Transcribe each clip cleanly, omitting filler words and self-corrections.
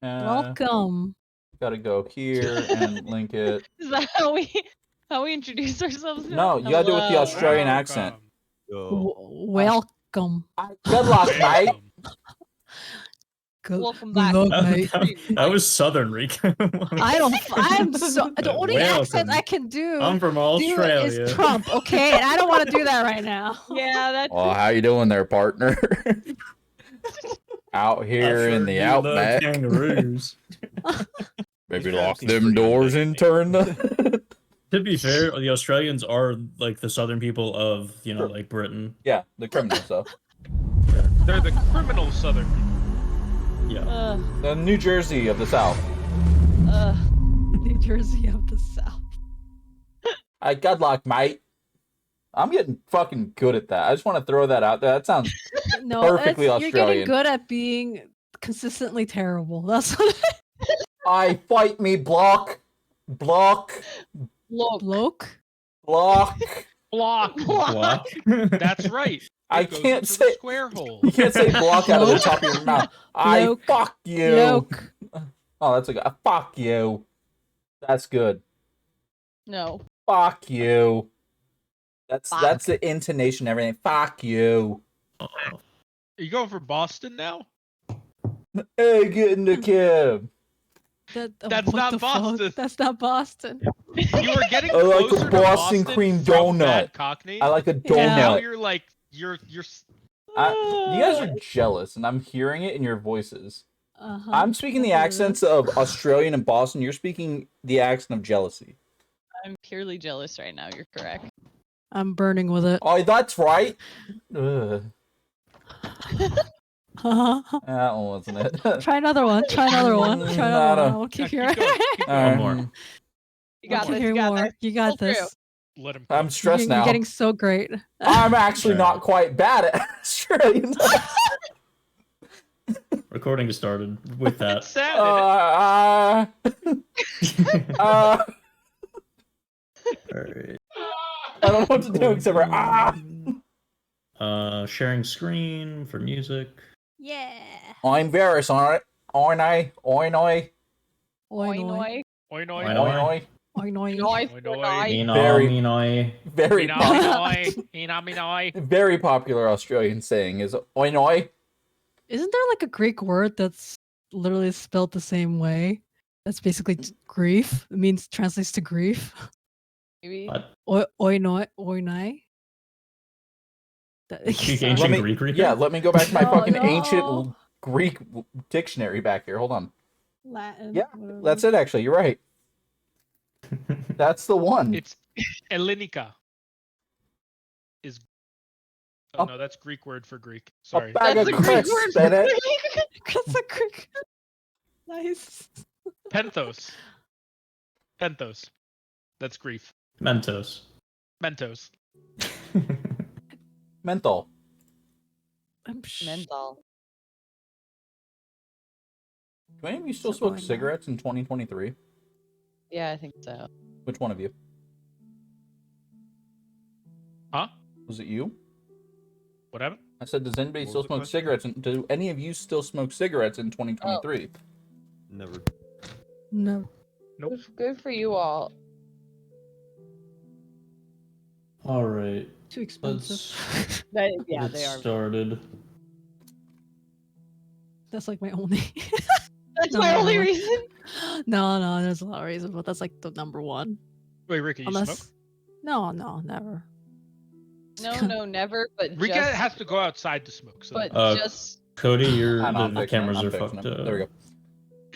Welcome. Gotta go here and link it. Is that how we introduce ourselves now? No, you gotta do it with the Hello. Australian accent. Welcome. Good luck, mate. Welcome back. mate. That was Southern, Rico. I'm so the only accent I can do. I'm from Australia. Is Trump, okay? And I don't want to do that right now. Yeah, that's. Well, how you doing there, partner? Out here in the outback. Kangaroos. Maybe lock them doors and turn the. To be fair, the Australians are like the southern people of, you know, like Britain. Yeah, the criminals though. They're the criminal southern people. Yeah. The New Jersey of the South. New Jersey of the South. Good luck, mate. I'm getting fucking good at that. I just want to throw that out there. That sounds perfectly Australian. You're getting good at being consistently terrible. That's what I fight me block. Bloke. Bloke? Block. That's right. I It goes can't into say the square hole. You can't say block out of the top of your mouth. I Bloke. fuck you. Bloke. Oh, that's a good. Fuck you. That's good. No. Fuck you. That's Fuck. the intonation and everything. Fuck you. Are you going for Boston now? Hey, get in the cab. That's what not the fuck? Boston. That's not Boston. You were getting I like a closer to Boston cream from donut. Bad Cockney. I like a And now donut. you're like you're. You guys are jealous, and I'm hearing it in your voices. I'm speaking the accents of Australian and Boston. You're speaking the accent of jealousy. I'm purely jealous right now. You're correct. I'm burning with it. Oh, that's right. Ugh. That one wasn't it. Try another one. Try another one. Try another one. I'll keep hearing. Keep going. One more. You got Keep this. hearing You got more. this. You got Pull this. Let him. I'm stressed You're now. getting so great. I'm actually not quite bad at Australian. Recording started with that. It's sad. Alright. I don't know what to do except for Sharing screen for music. Yeah. I'm very sorry. Oin I. Oi Oi, noi. noi. Oi, noi. Oi, Oi. Oi noi. Noi, Oi, noi. noi. Very- Minoi. Very, Minoi. very popular Australian saying is oi noi. Isn't there like a Greek word that's literally spelled the same way? That's basically grief. It means translates to grief. Maybe. What? Oi noi. Oi nai. Speak Sorry. ancient Let me- Greek, Rico? Yeah, let me go back to my No, fucking no. ancient Greek dictionary back here. Hold on. Latin. Yeah, whatever. That's it, actually. You're right. That's the one. It's Ellinica. Is. Oh no, that's Greek word for Greek. A Sorry. bag That's of a Greek crisps, word. Bennett. That's a Greek. Nice. Penthos. Penthos. That's grief. Mentos. Mentos. Menthol. Menthol. Do any of you still So smoke going on. cigarettes in 2023? Yeah, I think so. Which one of you? Huh? Was it you? What happened? I said, does anybody What still was the smoke question? cigarettes? Do any of you still smoke cigarettes in 2023? Never. No. Nope. Good for you all. Alright. Too expensive. Let's Yeah, get they are. started. That's like my only. That's No, my no, only no. reason. No, there's a lot of reasons, but that's like the number one. Wait, Ricky, you Unless. smoke? No, never. No, never. But Rika just. has to go outside to smoke. So But Uh, just. Cody, your I know, I'm the fixing it, cameras I'm are fixing fucked it. up. There we go.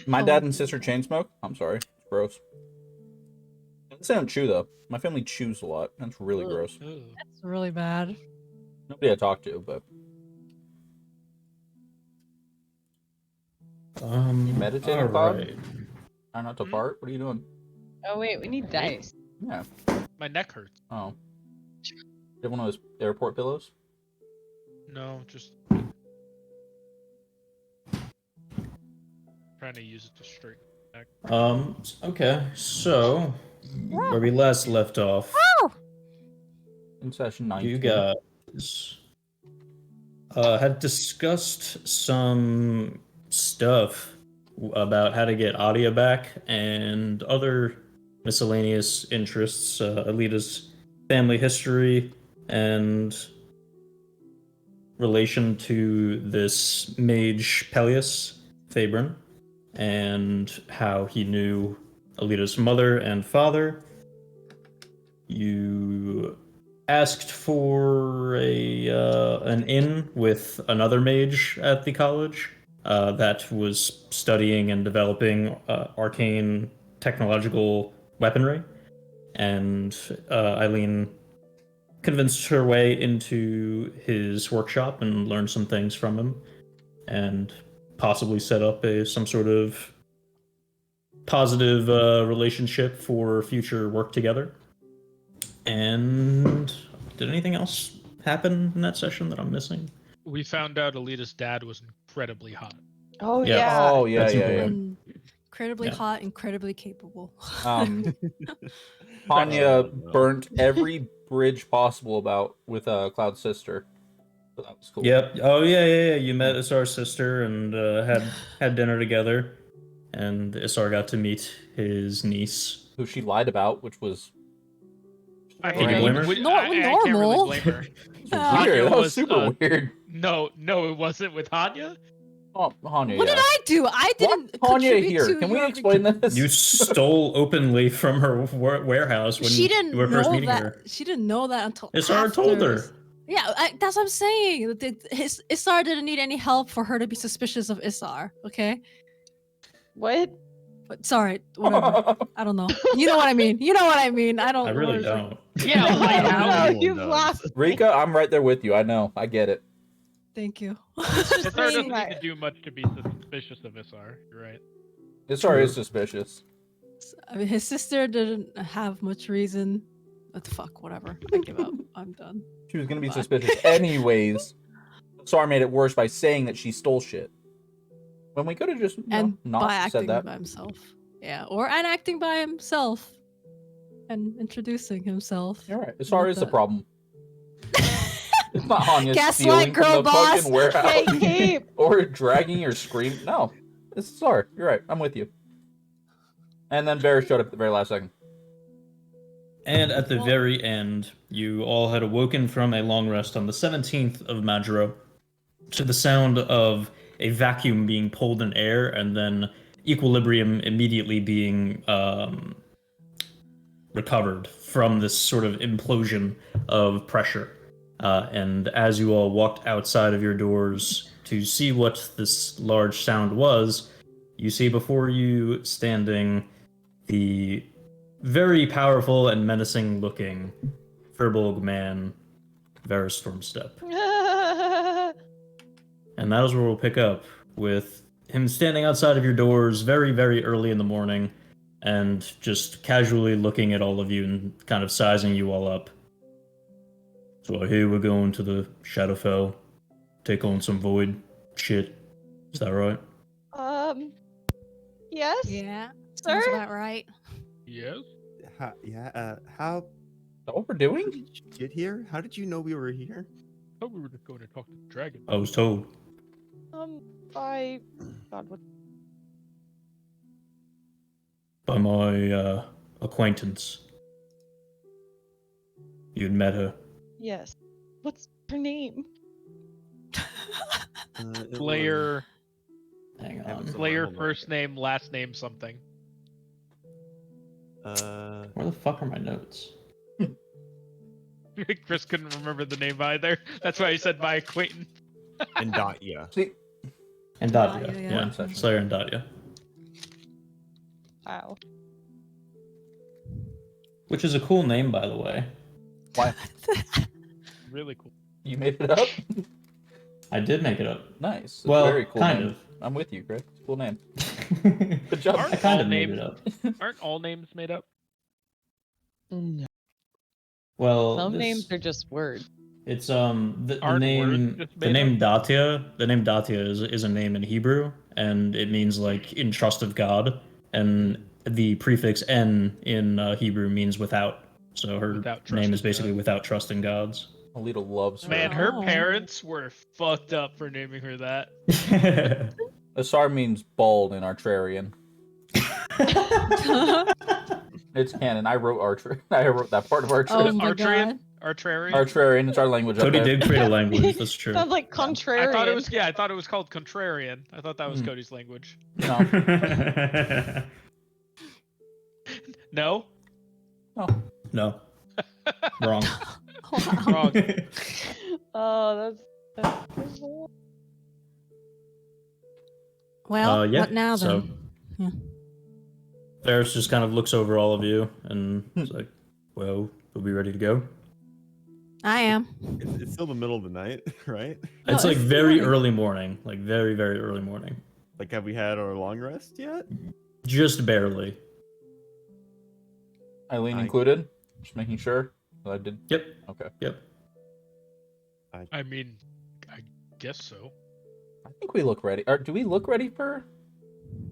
My Oh. dad and sister chain smoke? I'm sorry. It's gross. They don't chew, though. My family chews a lot. That's really Ugh. gross. Ugh. It's really bad. Nobody I talk to, but You meditating, Bob? alright. try not to Hmm? fart. What are you doing? Oh wait, we need dice. Yeah. My neck hurts. Oh. You have one of those airport pillows? No, just trying to use it to straighten. Okay, so where we last left off, In session 19. you guys had discussed some stuff about how to get Adia back and other miscellaneous interests, Alita's family history, and relation to this mage Peleus Fabrin, and how he knew Alita's mother and father. You asked for an inn with another mage at the college that was studying and developing arcane technological weaponry, and Eileen convinced her way into his workshop and learned some things from him, and possibly set up some sort of positive relationship for future work together. And did anything else happen in that session that I'm missing? We found out Alita's dad was incredibly hot. Oh Yeah. yeah. Oh yeah, That's yeah, yeah. important. Incredibly Yeah. hot, incredibly capable. Tanya burnt every bridge possible about with Cloud's sister. So that was cool. Yep. Oh yeah. You met Isar's sister and had dinner together, and Isar got to meet his niece. Who she lied about, which was I Can you think blame her? I can't Normal. really blame her. weird. Hanya That was was, super weird. No, it wasn't with Hanya. Oh, Hanya, What yeah. did I do? I didn't What Hanya contribute here? to Can we your explain this? You stole openly from her warehouse when She didn't you were first know meeting that. her. She didn't know that until Isar told her. after. Yeah, that's what I'm saying. Isar didn't need any help for her to be suspicious of Isar. Okay, What? but sorry, whatever. I don't know. You know what I mean. You know what I mean. I don't. I really what is it? don't. Yeah, like how? No, Everyone you've does. lost. Rika, I'm right there with you. I know. I get it. Thank you. Isar doesn't saying need that- to do much to be suspicious of Isar. You're right. Isar is suspicious. I mean, his sister didn't have much reason. What the fuck? Whatever. I give up. I'm done. She was gonna be Bye. suspicious anyways. Isar made it worse by saying that she stole shit. When we could have just And not by said acting that. by himself. Yeah, or and acting by himself, and introducing himself. You're right. Isar Not is the that- problem. It's not Hanya Gaslight stealing girl from the boss. fucking warehouse Hey, Cape. or dragging your scream. No, it's Isar. You're right. I'm with you. And then Varys showed up at the very last second. And at the Well- very end, you all had awoken from a long rest on the 17th of Majuro to the sound of a vacuum being pulled in air and then equilibrium immediately being recovered from this sort of implosion of pressure. And as you all walked outside of your doors to see what this large sound was, you see before you standing the very powerful and menacing looking Firbolg man, Varys Stormstep. And that is where we'll pick up, with him standing outside of your doors very, very early in the morning and just casually looking at all of you and kind of sizing you all up. So I hear we're going to the Shadowfel, take on some void shit. Is that right? Yes. Yeah, sounds Sir? about right. Yes. How Is that what we're doing? did you get here? How did you know we were here? I thought we were just going to talk to the dragon. I was told. By God, what? By my acquaintance. You'd met her. Yes. What's her name? It Slayer, Hang Have on. some- Slayer, hold on. first name, last name, something. Where the fuck are my notes? Chris couldn't remember the name either. That's why he said my acquaintance. and Datya. See, And Datia, Datia. yeah. Yeah, One session. Slayer and Datia. Wow. Which is a cool name, by the way. why? Really cool. You made it up? I did make it up. Nice. It's Well, a very cool kind name. I'm with you, Chris. Cool name. of. Good job. I Aren't kind all of made names- it up. Aren't all names made up? No. Well, Some this- names are just words. It's the Aren't name words just the made name Datia. The name Datia is a name in Hebrew, and it means like in trust of God. And the prefix N in Hebrew means without. So her Without name is trusting basically God. without trusting gods. Alita loves her. Man, her Oh. parents were fucked up for naming her that. Asar means bald in Artrarian. It's canon. I wrote I wrote that part of Artrarian. Oh my god. Artrarian. Artrarian. It's our language up Cody there. did create a language. That's true. Sounds like contrarian. I thought it was I thought it was called contrarian. I thought that was Cody's language. No. No. No. No. Wrong. Wrong. Oh, that's Well, yeah, what now so- then? Yeah. Ferris just kind of looks over all of you and is like, well, we'll be ready to go. I am. It's still the middle of the night, right? No, It's like it's very morning. early morning. Like very, very early morning. Like, have we had our long rest yet? Just barely. Eileen I- included. Just making sure that I did. Yep. Okay. Yep. I mean, I guess so. I think we look ready. Or do we look ready for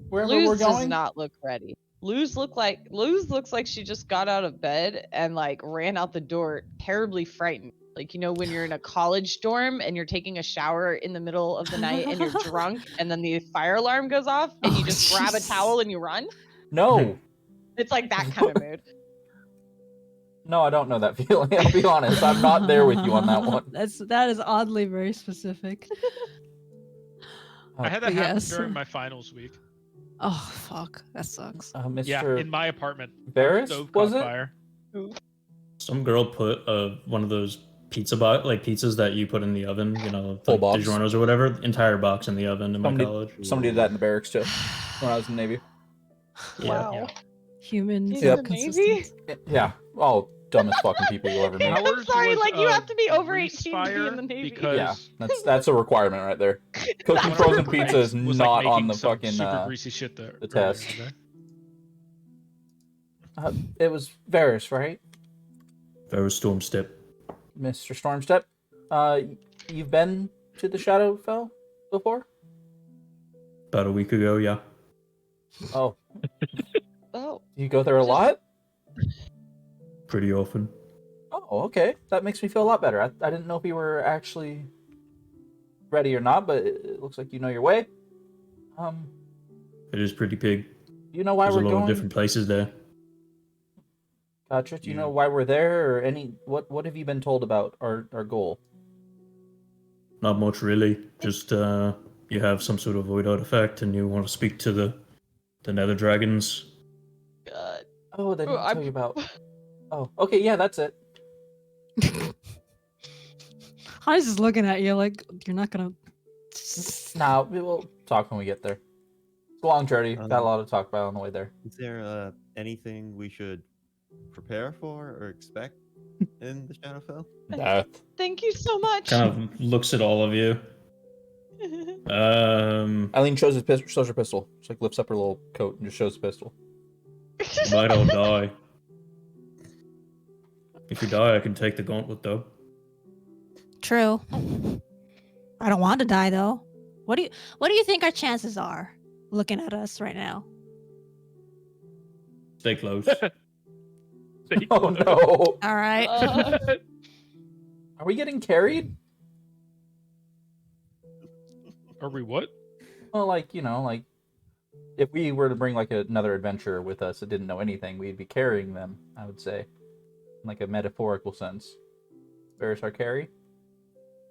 wherever Luz we're does going? not look ready. Luz looks like she just got out of bed and like ran out the door terribly frightened. Like, you know, when you're in a college dorm and you're taking a shower in the middle of the night and you're drunk and then the fire alarm goes off and you just grab a jeez. towel and you run. No. It's like that kind of mood. No, I don't know that feeling. I'll be honest. I'm not there with you on that one. That is oddly very specific. I had that But happen yes. during my finals week. Oh fuck, that sucks. Mr. Yeah, in my apartment. Barris, Stove was caught it? fire. Some girl put one of those pizzas that you put in the oven, you know, Full like box. DiGiorno's or whatever, entire box in the oven in my college. Somebody did that in the barracks too when I was in the Navy. Wow. Yeah. Humans He's Yep. are in the Navy? consistent. Yeah. Oh, dumbest fucking people you'll ever meet. I'm Ours sorry, was like, you a have to be over grease 18 to be in fire the Navy. Because Yeah, that's a requirement right there. Cooking That's frozen right. pizza is was not like on making the some fucking super greasy shit there. the earlier test. today. It was Varys, right? Ferris Stormstep. Mr. Stormstep. You've been to the Shadowfel before? About a week ago, yeah. Oh, Oh, you go there a lot? Pretty often. Oh, okay. That makes me feel a lot better. I didn't know if you were actually ready or not, but it looks like you know your way. It is pretty big. Do you know why There's a we're lot going? of different places there. Gotcha. Do you Yeah. know why we're there, or what have you been told about our goal? Not much really. Just you have some sort of void artifact and you want to speak to the nether dragons. God. Oh, they didn't I'm- tell you about. Oh, okay, yeah, that's it. Han's just looking at you like you're not gonna. Nah, we will talk when we get there. It's a long journey. Got a lot to talk about on the way there. Is there anything we should prepare for or expect in the Shadowfell? Death. Thank you so much. Kind of looks at all of you. Eileen shows her pistol. She like lifts up her little coat and just shows the pistol. You might all die. If you die, I can take the gauntlet though. True. I don't want to die though. What do you think our chances are? Looking at us right now. Stay close. Oh no! All right. Are we getting carried? Are we what? Well, like like if we were to bring like another adventurer with us that didn't know anything, we'd be carrying them. I would say, in like a metaphorical sense. Varys our carry.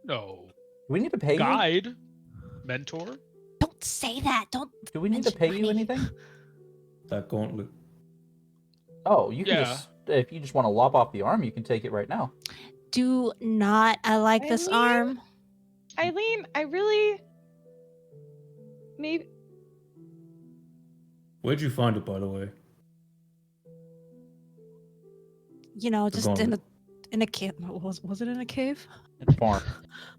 No. Do we need to pay you? Guide. Mentor. Don't say that. Don't. Do we need to mention pay you money. anything? That gauntlet. Oh, you can Yeah. just if you just want to lop off the arm, you can take it right now. Do not. I like this Eileen? arm. Eileen, I really. Maybe. Where'd you find it, by the way? You know, just in gauntlet. a cave. Was it in a cave? It's farm.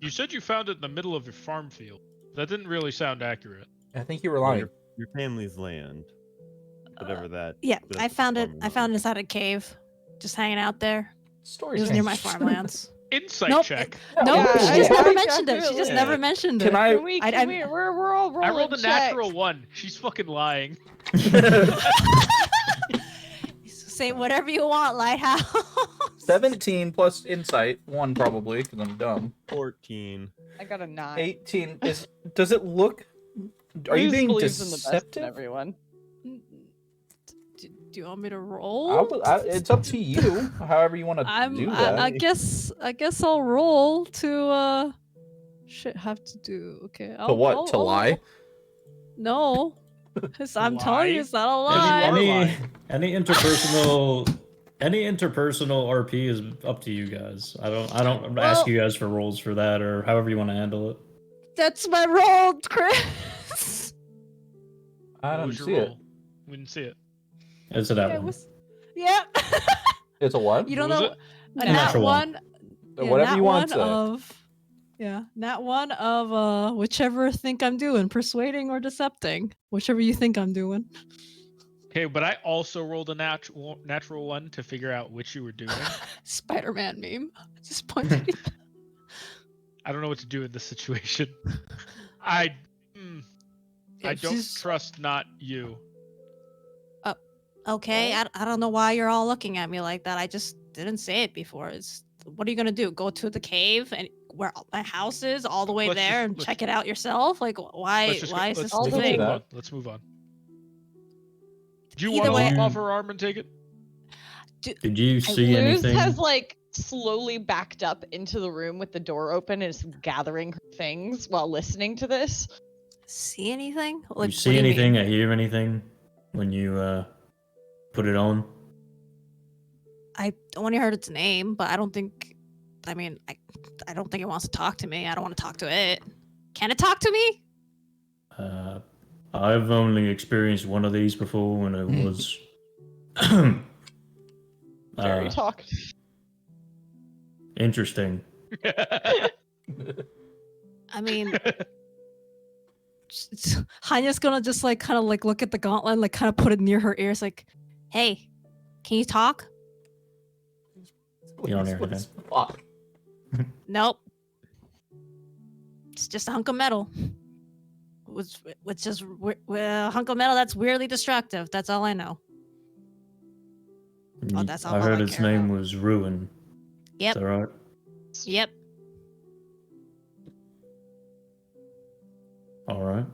You said you found it in the middle of your farm field. That didn't really sound accurate. I think you were lying. Your family's land. Whatever that. Yeah, whatever I found it. farming I found it was. inside a cave, just hanging out there. It Stories was near my change. farmlands. Insight Nope. check. No, Yeah, she just I- never I mentioned it. She just definitely- never mentioned it. Can I? Can we, I- can we, we're all rolling I rolled a checks. natural 1. She's fucking lying. Say whatever you want, Lighthouse. 17 plus insight, 1 probably because I'm dumb. 14. I got a 9. 18 is. Does it look Are you Luz being believes in the best in deceptive? everyone. Do you want me to roll? It's up to you. However you want to do that. I guess I'll roll to shit have to do. Okay. To what? To lie? No. 'Cause I'm telling you lie? it's not a Yes, you lie. are Any lying. any interpersonal RP is up to you guys. I don't ask Well- you guys for rolls for that or however you want to handle it. That's my roll, Chris. I What don't was your see it. roll? We didn't see it. It's a that Yeah, one. yeah. It's a what? You don't What was know it? a Nat nat one. one. Whatever nat you want one to say. of nat one of whichever I think I'm doing, persuading or decepting, whichever you think I'm doing. Okay, but I also rolled a natural one to figure out which you were doing. Spider-Man meme. Just pointing. I don't know what to do in this situation. I don't Just- trust not you. Okay, I don't know why you're all looking at me like that. I just didn't say it before. What are you gonna do? Go to the cave and where my house is, all the way Let's there, just- and let's- check it out yourself? Like, why? Let's just Why is let's, this the we can do thing? move that. on. Let's move on. Do you Either want to way- hop off her arm and take it? Did you see Luz anything? has like slowly backed up into the room with the door open and is gathering her things while listening to this. See anything? Like, you what see do you mean? anything or hear anything when you put it on? I only heard its name, but I don't think. I mean, I don't think it wants to talk to me. I don't want to talk to it. Can it talk to me? I've only experienced one of these before when it was Very talk. interesting. I mean, Hanya's gonna just like kind of like look at the gauntlet, and, like kind of put it near her ears, like, "Hey, can you talk?" You don't hear What anything. the fuck? Nope. It's just a hunk of metal. Which is a hunk of metal that's weirdly destructive. That's all I know. Oh, that's I all heard I its care name about. was Ruin. Yep. Is that right? Yep. All right.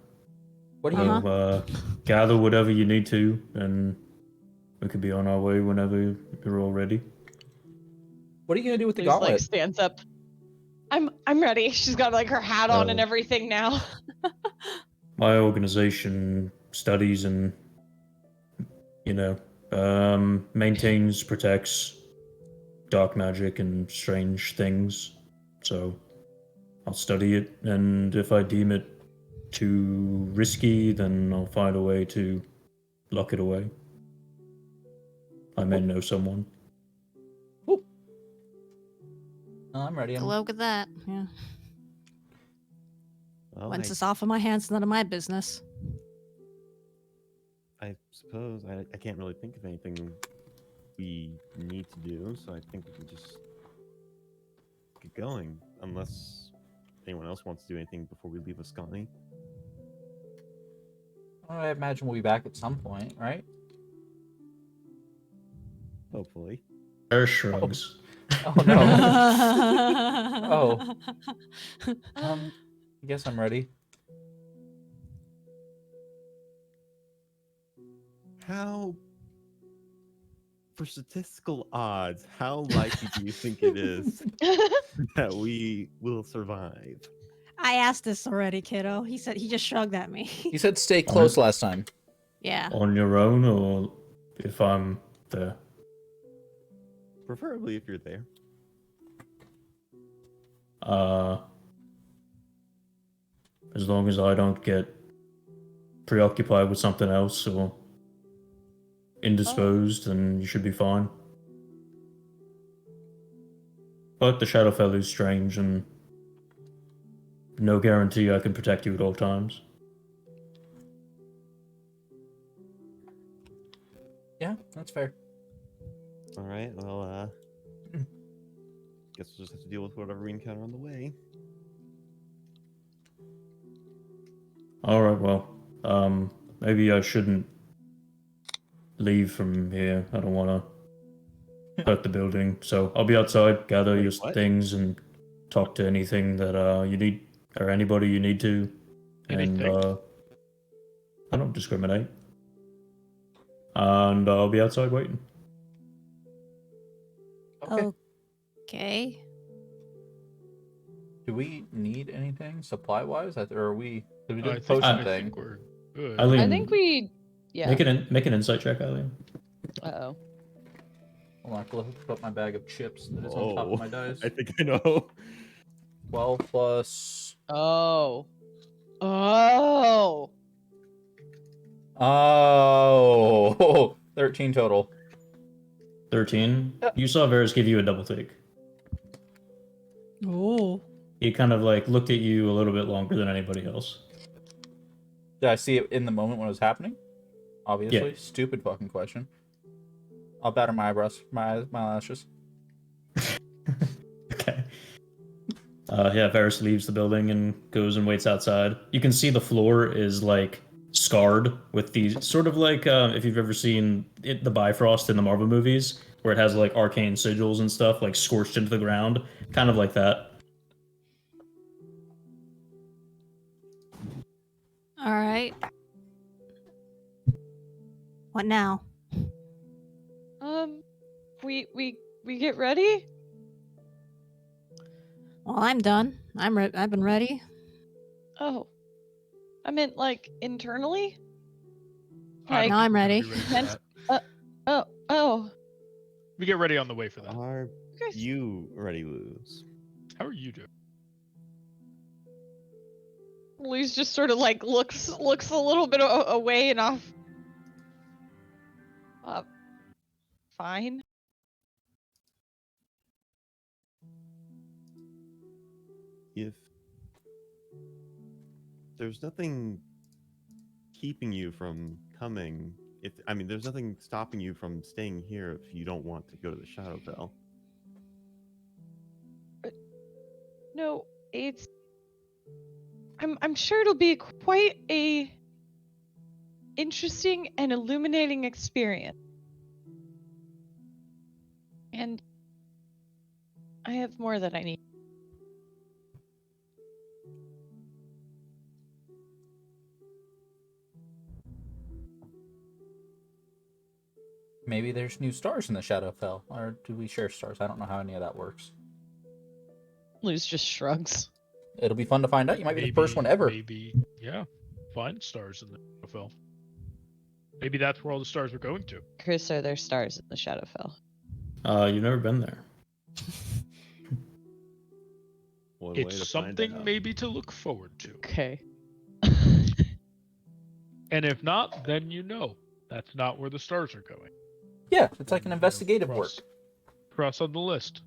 What do you? Uh-huh. Well, gather whatever you need to, and we could be on our way whenever you're all ready. What are you gonna do with the Luz like gauntlet? stands up. I'm ready. She's got like her hat on and everything now. My organization studies and, maintains, protects dark magic and strange things. So I'll study it, and if I deem it too risky, then I'll find a way to lock it away. I may know someone. Oh, I'm ready. Good luck with that. Yeah. Well, Once it's off of my hands, none of my business. I suppose I can't really think of anything we need to do, so I think we can just get going. Unless anyone else wants to do anything before we leave Ascani. I imagine we'll be back at some point, right? Hopefully. Air shrugs. Oh no. I guess I'm ready. How, for statistical odds, how likely do you think it is that we will survive? I asked this already, kiddo. He said he just shrugged at me. He said stay close last time. Yeah. On your own, or if I'm there? Preferably if you're there. As long as I don't get preoccupied with something else or indisposed, then you should be fine. But the Shadowfel is strange, and no guarantee I can protect you at all times. Yeah, that's fair. All right. Well, guess we'll just have to deal with whatever we encounter on the way. Alright, well, maybe I shouldn't leave from here. I don't want to hurt the building. So I'll be outside, gather Wait, your what? things, and talk to anything that you need, or anybody you need to. And Anything? I don't discriminate. And I'll be outside waiting. Okay. Okay. Do we need anything supply-wise? Or are we... Did we do I the think, potion I thing? think we're good. Eileen, I think we. Yeah. make an insight check, Eileen. Uh-oh. Hold on, I have to lift up my bag of chips that is on top of my dice. I think I know. 12 plus... Oh. Oh. Oh! 13 total. 13. Yeah. You saw Varys give you a double take. Oh. He kind of like looked at you a little bit longer than anybody else. Did I see it in the moment when it was happening? Obviously. Yeah. Stupid fucking question. I'll batter my eyebrows, my lashes. Okay. Yeah, Varys leaves the building and goes and waits outside. You can see the floor is like scarred with these sort of like if you've ever seen the Bifrost in the Marvel movies, where it has like arcane sigils and stuff like scorched into the ground, kind of like that. All right. What now? We get ready? Well, I'm done. I've been ready. Oh. I meant like internally? I don't Now I'm think we're gonna ready. be for Hence- that. Oh. We get ready on the way for that. Are guys- you ready, Luz? How are you doing? Luz just sort of like looks a little bit away and off. Fine. If there's nothing keeping you from coming, there's nothing stopping you from staying here if you don't want to go to the Shadowfel. No, it's. I'm sure it'll be quite a interesting and illuminating experience. And I have more that I need. Maybe there's new stars in the Shadowfell. Or do we share stars? I don't know how any of that works. Luz just shrugs. It'll be fun to find out. You might be the first one ever. Maybe, yeah. Find stars in the Shadowfell. Maybe that's where all the stars are going to. Chris, are there stars in the Shadowfell? You've never been there. One way to It's find something out. maybe to look forward to. Okay. And if not, then you know that's not where the stars are going. Yeah, it's like an You know, investigative work. Cross on the list.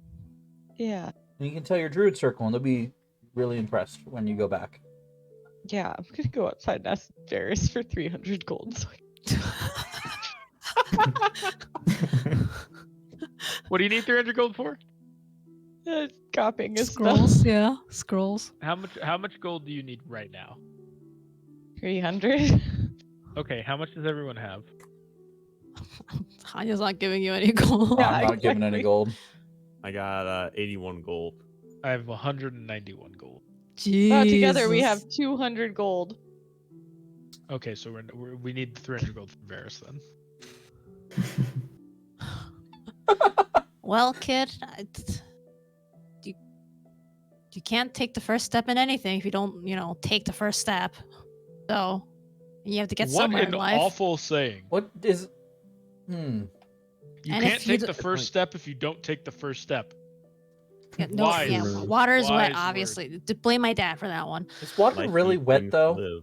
Yeah. And you can tell your druid circle, and they'll be really impressed when you go back. Yeah, I'm gonna go outside and ask Varys for 300 gold. What do you need 300 gold for? Copying a Scrolls, spell. yeah. Scrolls. How much gold do you need right now? 300. Okay, how much does everyone have? Tanya's not giving you any gold. Yeah, I'm not giving any exactly. gold. I got 81 gold. I have 191 gold. Well, together we Jesus. have 200 gold. Okay, so we need the 300 gold from Varys then. Well, kid, you can't take the first step in anything if you don't, take the first step. So, you have to get What somewhere an in life. awful saying. What is... You And can't if you take d- the first step if you don't take the first step. Yeah, no, Wise yeah, word. water's Wise wet, word. obviously. Blame my dad for that one. Is water Life really needs wet, things to though? live.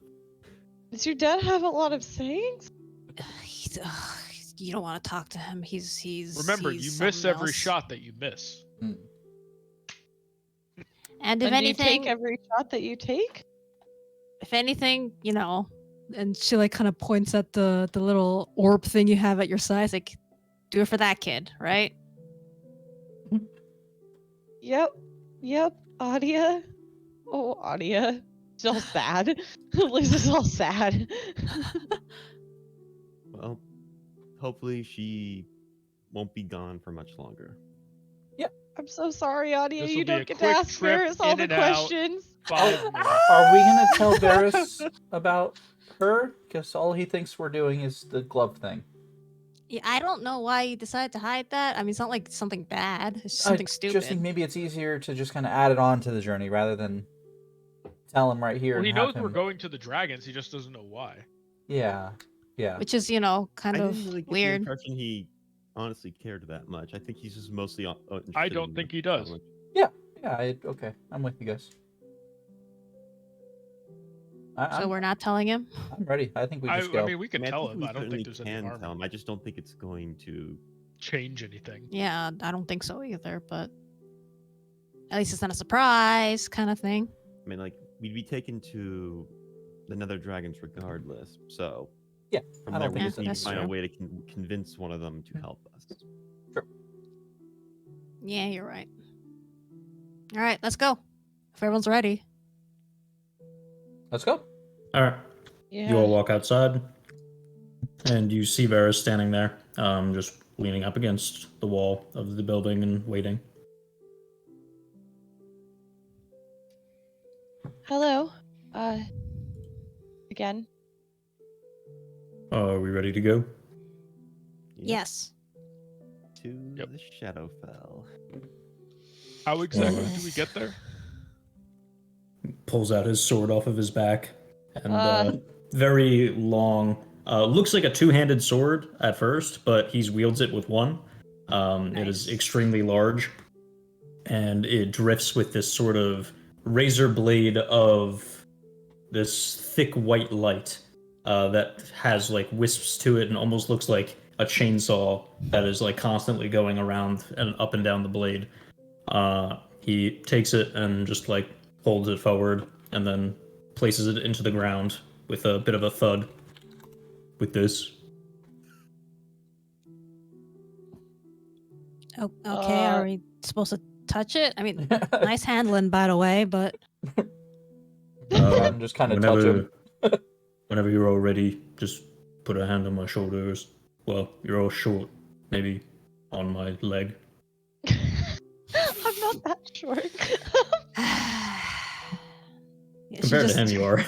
Does your dad have a lot of sayings? You don't want to talk to him. He's Remember, he's you miss something every else. shot that you miss. And if And do you anything, take every shot that you take? and she like kind of points at the little orb thing you have at your side, like, do it for that kid, right? Yep. Adia. Oh, Adia. She's all sad. Liz is all sad. Well, hopefully she won't be gone for much longer. I'm so sorry, Adia. This'll You be a don't get to quick ask trip Varys all in the and out. questions. 5 more. Are we gonna tell Varys about her? Because all he thinks we're doing is the glove thing. Yeah, I don't know why you decided to hide that. I mean, it's not like something bad. It's just something stupid. Just think maybe it's easier to just kind of add it on to the journey rather than tell him right here. Well, and he have knows him... we're going to the dragons. He just doesn't know why. Yeah. Which is, kind I of didn't really get the weird. impression he honestly cared that much. I think he's just mostly interested I don't in think the he does. public. Yeah. Okay. I'm with you guys. So we're not telling him? I'm ready. I think we just go. I mean, we can I tell think him. we I don't certainly think there's any can harm. tell him. I just don't think it's going to. Change anything. Yeah, I don't think so either, but at least it's not a surprise kind of thing. I mean, like, we'd be taken to the Nether Dragons regardless. So, Yeah, from I there, don't we think just it's need that's to find a true. way to convince one of them to help us. Yeah, you're right. All right, let's go. If everyone's ready. Let's go. All right. Yeah. You all walk outside, and you see Varys standing there, just leaning up against the wall of the building and waiting. Hello. Again. Are we ready to go? Yep, Yes. To Yep. the Shadowfel. How exactly Alright. do we get there? Pulls out his sword off of his back, and Uh. very long. Looks like a two-handed sword at first, but he wields it with one. It is Nice. extremely large, and it drifts with this sort of razor blade of this thick white light that has like wisps to it and almost looks like a chainsaw that is like constantly going around and up and down the blade. He takes it and just like holds it forward and then places it into the ground with a bit of a thud. With this, Oh, okay, Uh, are we supposed to touch it? I mean, nice handling, by the way, but I'm just kind of touch him. whenever you're all ready, just put a hand on my shoulders. Well, you're all short, maybe on my leg. I'm not that short. Yeah, she Compared just, to him, you are.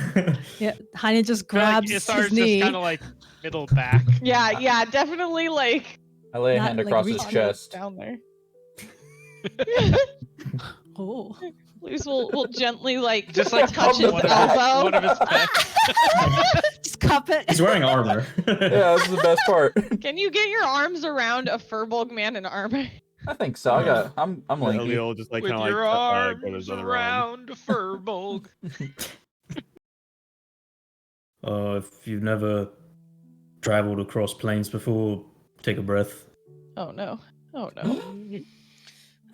Yeah, Hanya just I feel like grabs Isar's his knee. just kind of like middle back. yeah, definitely like I lay a Not hand like across his reaching chest. down there. Oh. Luis will gently like Just like touch his on the back. elbow. One of his pets. Just cup it. He's wearing armor. Yeah, this is the best part. Can you get your arms around a furbolg man in armor? I think so. I'm lanky. Leo just like With kind of your like got arms his other arm. around a furbolg. If you've never traveled across plains before, take a breath. Oh no. Oh no.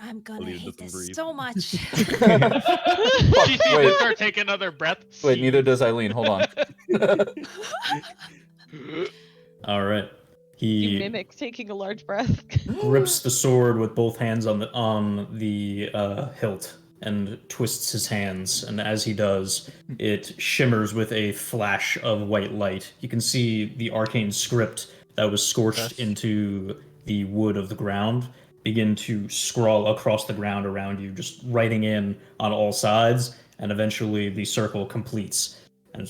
I'm gonna Olivia hate doesn't this breathe. so much. She sees Wait. Isar take another breath. Wait, neither does Eileen. Hold on. All right. You He mimic taking a large breath. grips the sword with both hands on the hilt and twists his hands, and as he does, it shimmers with a flash of white light. You can see the arcane script that was scorched Yes. into the wood of the ground begin to scrawl across the ground around you, just writing in on all sides, and eventually the circle completes. And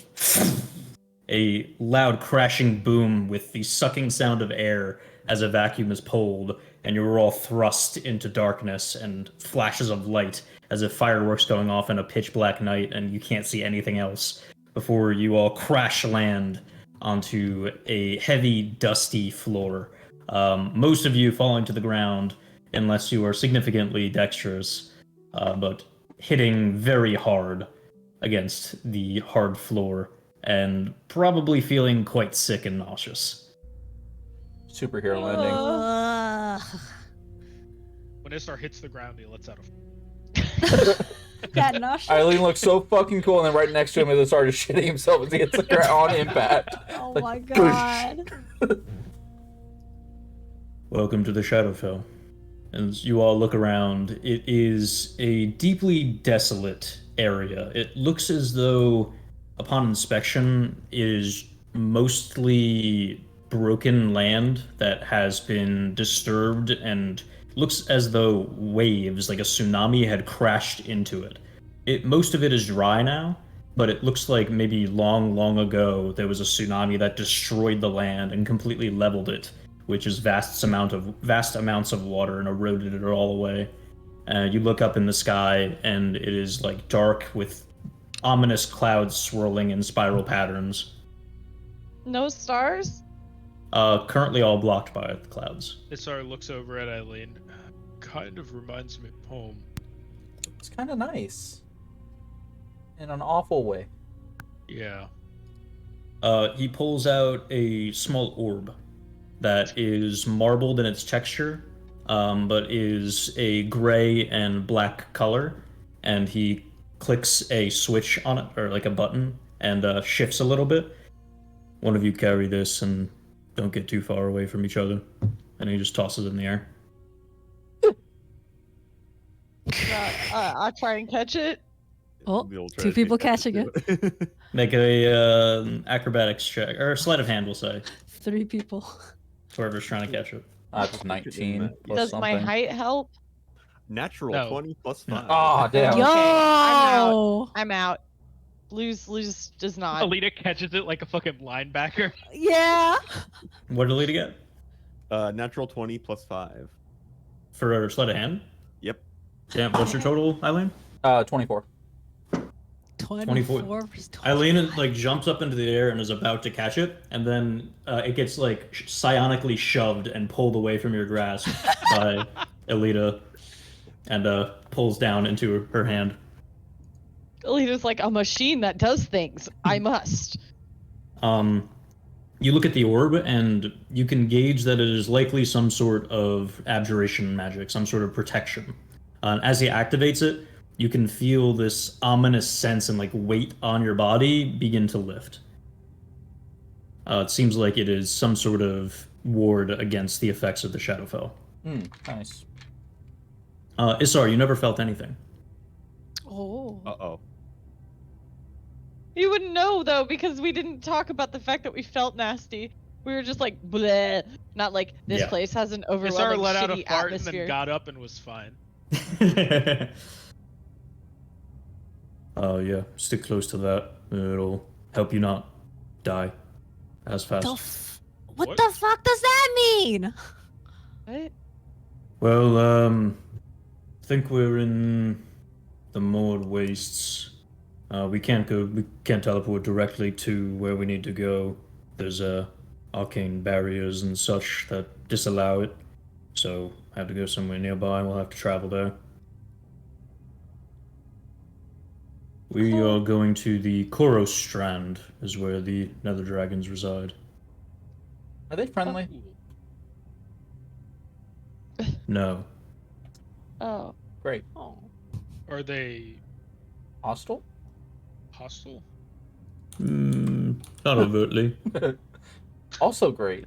a loud crashing boom with the sucking sound of air as a vacuum is pulled, and you're all thrust into darkness and flashes of light as if fireworks going off in a pitch black night and you can't see anything else before you all crash land onto a heavy, dusty floor. Most of you falling to the ground unless you are significantly dexterous, but hitting very hard against the hard floor and probably feeling quite sick and nauseous. Superhero landing. Ugh. When Isar hits the ground, he lets out a. That nauseous. Eileen looks so fucking cool, and then right next to him is the started shitting himself as he hits the ground on impact. Oh Like, my god. Welcome to the Shadowfel. As you all look around, it is a deeply desolate area. It looks as though, upon inspection, it is mostly broken land that has been disturbed and looks as though waves, like a tsunami, had crashed into it. most of it is dry now, but it looks like maybe long ago there was a tsunami that destroyed the land and completely leveled it, which is vast amounts of water and eroded it all away. You look up in the sky and it is like dark with ominous clouds swirling in spiral patterns. No stars? Currently all blocked by the clouds. Isar looks over at Eileen. Kind of reminds me of home. It's kind of nice. In an awful way. Yeah. He pulls out a small orb that is marbled in its texture, but is a gray and black color, and he clicks a switch on it, or like a button, and shifts a little bit. One of you carry this and don't get too far away from each other. And he just tosses it in the air. I'll try and catch it. Oh, The old 2 trash people can catch catching it. too. Make a acrobatics check, or sleight of hand, we'll say. 3 people. Whoever's trying to catch it. Just 19 plus Does something. my height help? Natural No. 20 plus No. 5. Oh, damn. Yo! Okay, I'm out. Lose does not. Alita catches it like a fucking linebacker. Yeah. What did Alita get? Natural 20 plus 5. For sleight of hand? Yep. Damn, what's your total, Eileen? 24. 24 versus 20. Eileen like jumps up into the air and is about to catch it, and then it gets like psionically shoved and pulled away from your grasp by Alita, and pulls down into her hand. Alita's like a machine that does things. I must. You look at the orb, and you can gauge that it is likely some sort of abjuration magic, some sort of protection. As he activates it, you can feel this ominous sense and like weight on your body begin to lift. It seems like it is some sort of ward against the effects of the Shadowfel. Nice. Isar, you never felt anything. Oh. Uh-oh. You wouldn't know though because we didn't talk about the fact that we felt nasty. We were just like bleh. Not like this Yeah. place has an Isar overwhelming let out a shitty fart and atmosphere. then got up and was fine. Yeah, stick close to that. It'll help you not die as fast. What What? the fuck does that mean? What? Well, I think we're in the Moored Wastes. We can't teleport directly to where we need to go. There's arcane barriers and such that disallow it. So I have to go somewhere nearby. We'll have to travel there. We are going to the Koros Strand, is where the Nether Dragons reside. Are they friendly? No. Oh. Great. Oh. Are they Hostile? hostile? Not overtly. Also great.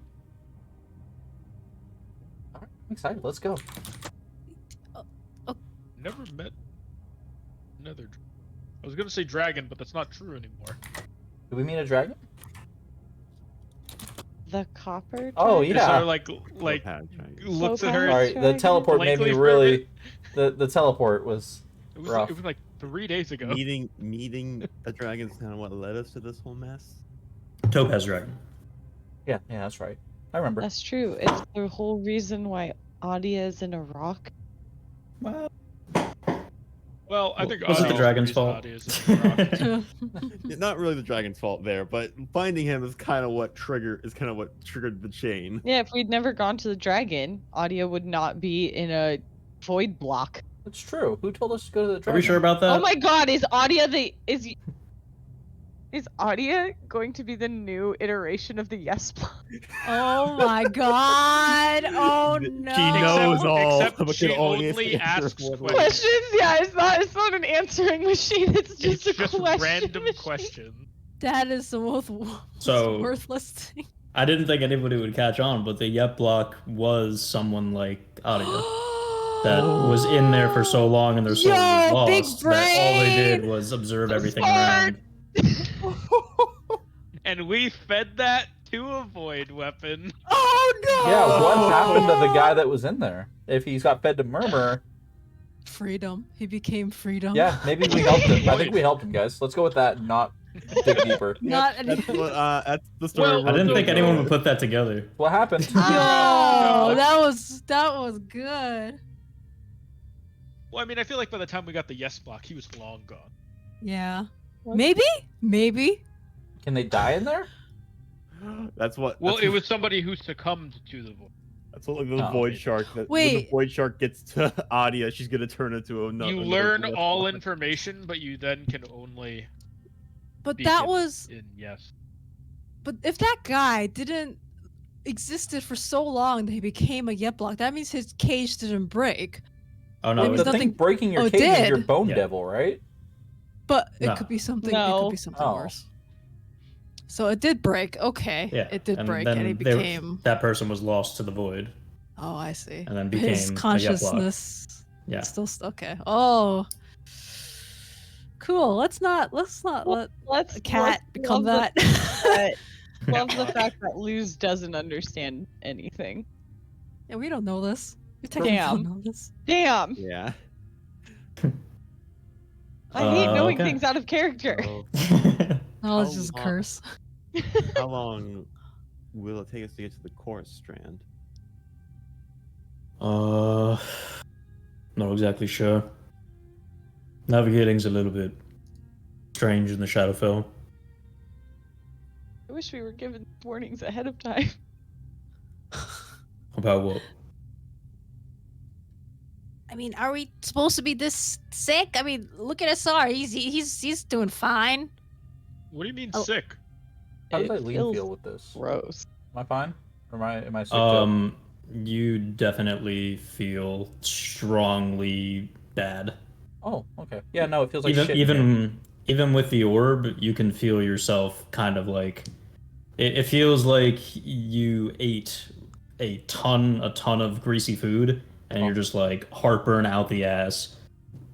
All right, I'm excited. Let's go. Never met another. I was gonna say dragon, but that's not true anymore. Did we meet a dragon? The copper. Oh, dragon? yeah. Isar like Had dragon. looks at her. Topaz All right, the dragon? teleport made me Blankly really. The teleport was. It rough. was like 3 days ago. Meeting a dragon is kind of what led us to this whole mess. Topaz Dragon. Yeah, that's right. I remember. That's true. It's the whole reason why Adia is in a rock. Well, Well, I think Was it the Audio's dragon's reason fault? Audio's in the rock. Not really the dragon's fault there, but finding him is kind of what triggered the chain. Yeah, if we'd never gone to the dragon, Adia would not be in a void block. It's true. Who told us to go to the dragon? Are we sure about that? Oh my god, is Adia going to be the new iteration of the yes block? Oh my god. Oh no. She knows all, Except but she can only only answer asks one questions. Questions? Yeah, it's not an answering machine. It's just It's a just question random machine. questions. That is the most So- worthless thing. I didn't think anybody would catch on, but the Yep block was someone like Adia that was in there for so long and their soul was Yo, lost big that all they did brain! was observe everything Smart! around. And we fed that to a void weapon. Oh no. Yeah, what happened to the guy that was in there? If he's got fed to Murmur, Freedom. He became freedom. Yeah, maybe we helped him. I think we helped him, guys. Let's go with that and not dig deeper. Not That's any. what, that's the story. Well, we're I didn't going think anyone with. would put that together. What happened? Yo, No. that was good. Well, I mean, I feel like by the time we got the yes block, he was long gone. Yeah. What? Maybe. Can they die in there? That's what. Well, that's it what- was somebody who succumbed to the void. That's what like the Oh. void shark. That when the Wait. void shark gets to Adia, she's gonna turn into You learn all information, but you then can only But speak that in- was. in yes. But if that guy didn't existed for so long that he became a yet block, that means his cage didn't break. Oh There no, was The nothing- thing breaking your Oh, it cage is your did? bone Yeah. devil, right? But it No. could be something. It No. could be something Oh. worse. So it did break. Okay. yeah, It did and break, then and he there- became. that person was lost to the void, Oh, I see. and then His became a yet block. consciousness. Yeah. Still okay. Oh. Cool. Let's not Let's let a cat become love that. Love the fact that Luz doesn't understand anything. Yeah, we don't know this. We technically Damn. don't know this. Damn, Yeah. I hate knowing okay. things out of character. So, Oh, it's How just a long- curse. how long will it take us to get to the chorus strand? Not exactly sure. Navigating's a little bit strange in the Shadowfel. I wish we were given warnings ahead of time. About what? I mean, are we supposed to be this sick? I mean, look at SR. He's doing fine. What do you mean Oh. sick? How does It Eileen feels feel with this? Gross. Am I fine? Or am I sick too? You definitely feel strongly bad. Oh, okay. Yeah, no, it feels like even shit. in here. even with the orb, you can feel yourself kind of like it feels like you ate a ton of greasy food and you're just like heartburn out the ass.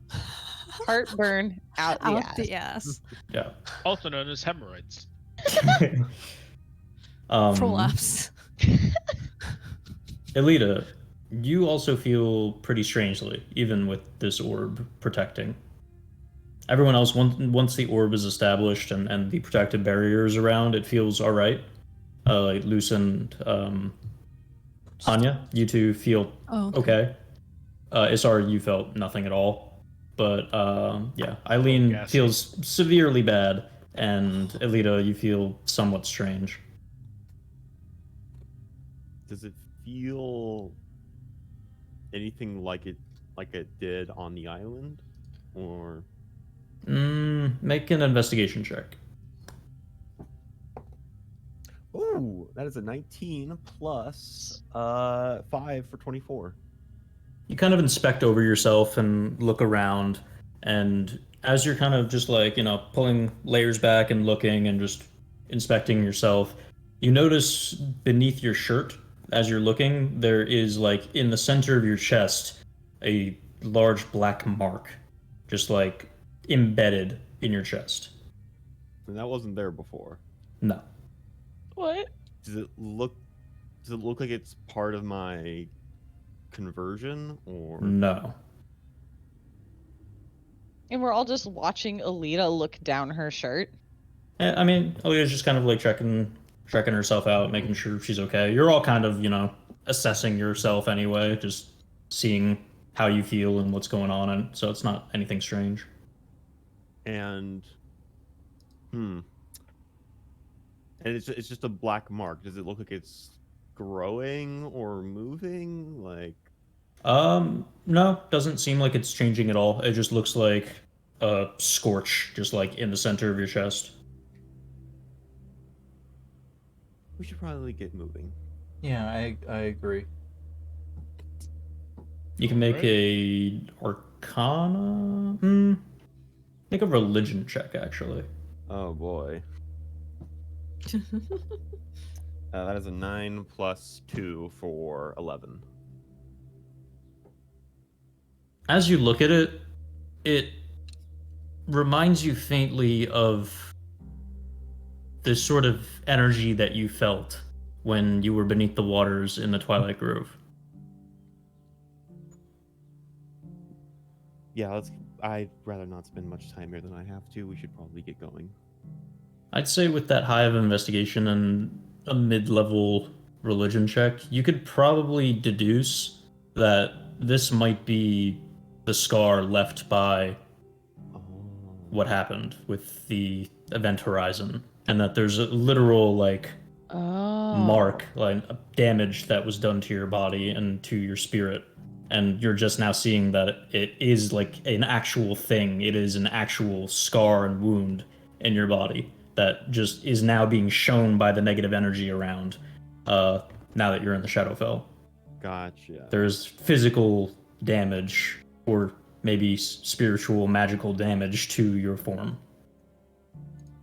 Heartburn out the Out ass. the ass. Yeah. Also known as hemorrhoids. Prolapse. Elita, you also feel pretty strangely, even with this orb protecting. Everyone else, once the orb is established and the protective barriers around, it feels all right. Like Luce and Anya, you two feel Oh, okay. Isar, you felt nothing at all. But yeah, Eileen gassy. feels severely bad, and Elita, you feel somewhat strange. Does it feel anything like it did on the island, or Make an investigation check. ooh, that is a 19 plus 5 for 24. You kind of inspect over yourself and look around, and as you're kind of just like, pulling layers back and looking and just inspecting yourself, you notice beneath your shirt, as you're looking, there is like in the center of your chest a large black mark, just like embedded in your chest. And that wasn't there before. No. What? Does it look like it's part of my conversion, or No. And we're all just watching Alita look down her shirt. I mean, Alita's just kind of like checking herself out, making sure she's okay. You're all kind of, assessing yourself anyway, just seeing how you feel and what's going on, and so it's not anything strange. and and it's just a black mark. Does it look like it's growing or moving? Like, No, doesn't seem like it's changing at all. It just looks like a scorch, just like in the center of your chest. we should probably get moving. Yeah, I agree. You can make Alright. a Arcana. Make a religion check, actually. Oh boy. That is a 9 plus 2 for 11. As you look at it, it reminds you faintly of this sort of energy that you felt when you were beneath the waters in the Twilight Grove. Yeah, I'd rather not spend much time here than I have to. We should probably get going. I'd say with that high of investigation and a mid-level religion check, you could probably deduce that this might be the scar left by Oh. what happened with the event horizon, and that there's a literal mark, like damage that was done to your body and to your spirit, and you're just now seeing that it is like an actual thing. It is an actual scar and wound in your body that just is now being shown by the negative energy around. Now that you're in the Shadowfel, Gotcha. there's physical damage or maybe spiritual, magical damage to your form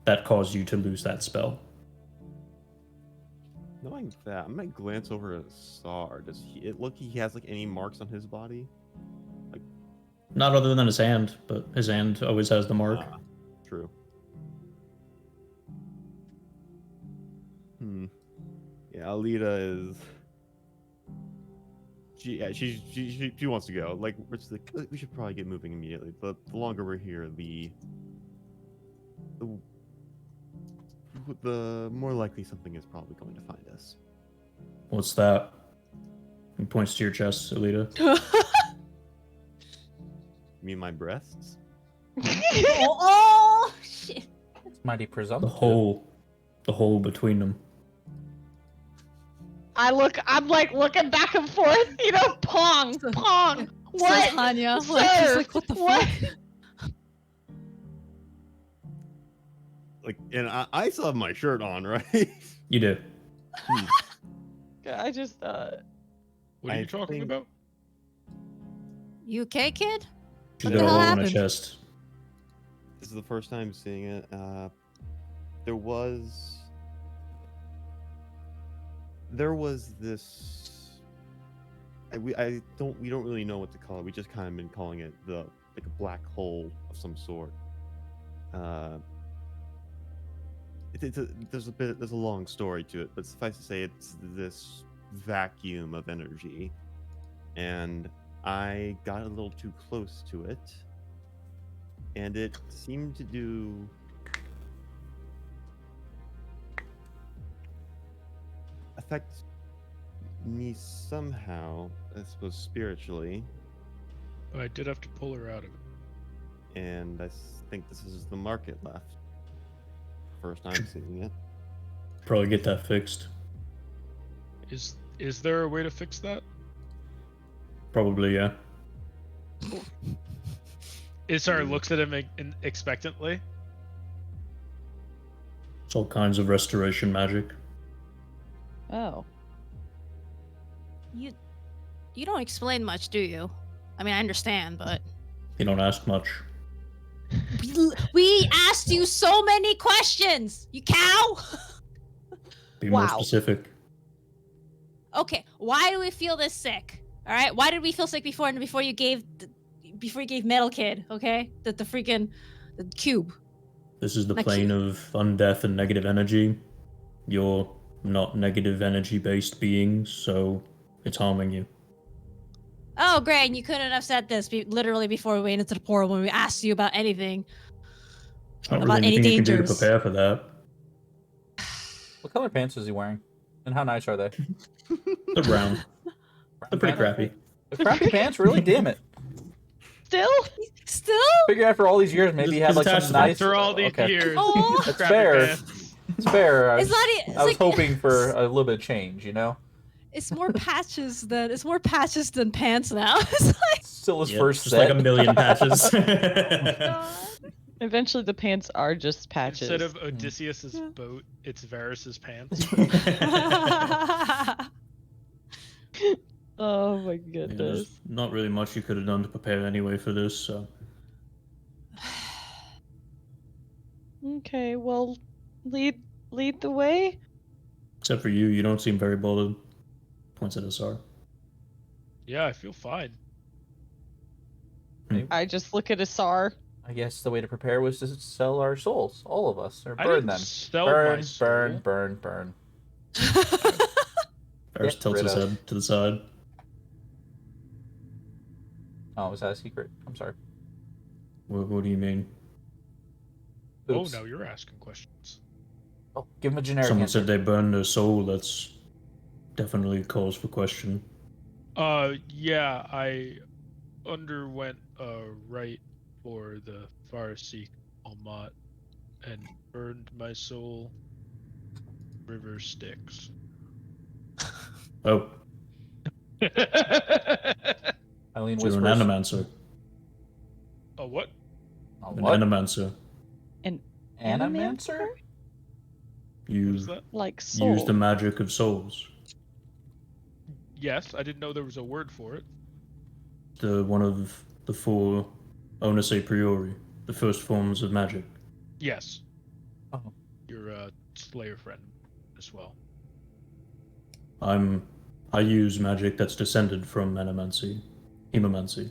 that caused you to lose that spell. Knowing that, I'm gonna glance over at Sar. Does it look he has like any marks on his body? Not other than his hand, but his hand always has the mark. True. Yeah, Alita is. She wants to go. Like, we should probably get moving immediately. The longer we're here, the more likely something is probably going to find us. What's that? He points to your chest, Alita. You mean my breasts? Oh, shit. It's mighty The presumptive. hole between them. I'm like looking back and forth, pong. Says What? Anya. Sir, Like, she's like, what the what? fuck? Like, and I still have my shirt on, right? You do. I just What are I you talking think- about? You okay, kid? She's What the got a hell hole in her happened? chest. This is the first time seeing it. There was this. We don't really know what to call it. We just kind of been calling it like a black hole of some sort. There's a long story to it, but suffice to say, it's this vacuum of energy, and I got a little too close to it, and it seemed to affect me somehow, I suppose spiritually, I did have to pull her out of it. and I think this is the market left. First time seeing it. Probably get that fixed. Is there a way to fix that? Probably, yeah. Isar looks at him expectantly. It's all kinds of restoration magic. Oh. You don't explain much, do you? I mean, I understand, but You don't ask much. we asked you so many questions. You cow. Be more Wow. specific. Okay, why do we feel this sick? All right, why did we feel sick before? And before you gave Metal Kid, okay, the freaking the cube. This is the Like plane of undeath and negative energy. You're not negative energy based beings, so it's harming you. Oh, great! And you couldn't have said this literally before we went into the portal when we asked you about anything. Not About really any anything you can do to dangers. prepare for that. What color pants is he wearing? And how nice are they? They're brown. They're pretty Brown crappy. The crappy pants? Really? Damn it. Still? Still? Figure after all these years, maybe he had Just like attach some them. nice. After all these okay. years, Oh. That's crappy fair. pants. It's fair. I It's was, not. I was hoping for a little bit of change, you know? It's more patches than pants now. It's like, Still his Yep, first just set. like a million patches. God. Eventually the pants are just patches. Instead of Odysseus's boat, it's Varys's pants. Oh my Yeah, goodness. there's not really much you could have done to prepare anyway for this, so Okay, well, lead the way. except for you don't seem very bothered. Points at Asar. Yeah, I feel fine. I just look at Asar. I guess the way to prepare was to sell our souls, all of us, or I burn didn't them. sell my Burn, soul. burn, burn, burn. Ferris Get tilts rid his of. head to the side. Oh, was that a secret? I'm sorry. What do you mean? Oops. Oh, now you're asking questions. Oh, give him a generic Someone answer. said they burned their soul. That's definitely calls for question. Yeah, I underwent a rite for the Farsi Almat and burned my soul. River Styx. Oh, Eileen so you're an whispers. animancer. A what? A An what? animancer. An Animancer? What You is that? like soul. use the magic of souls. Yes, I didn't know there was a word for it. One of the four onus a priori, the first forms of magic. Yes. Oh. Your Slayer friend as well. I use magic that's descended from animancy, hemomancy.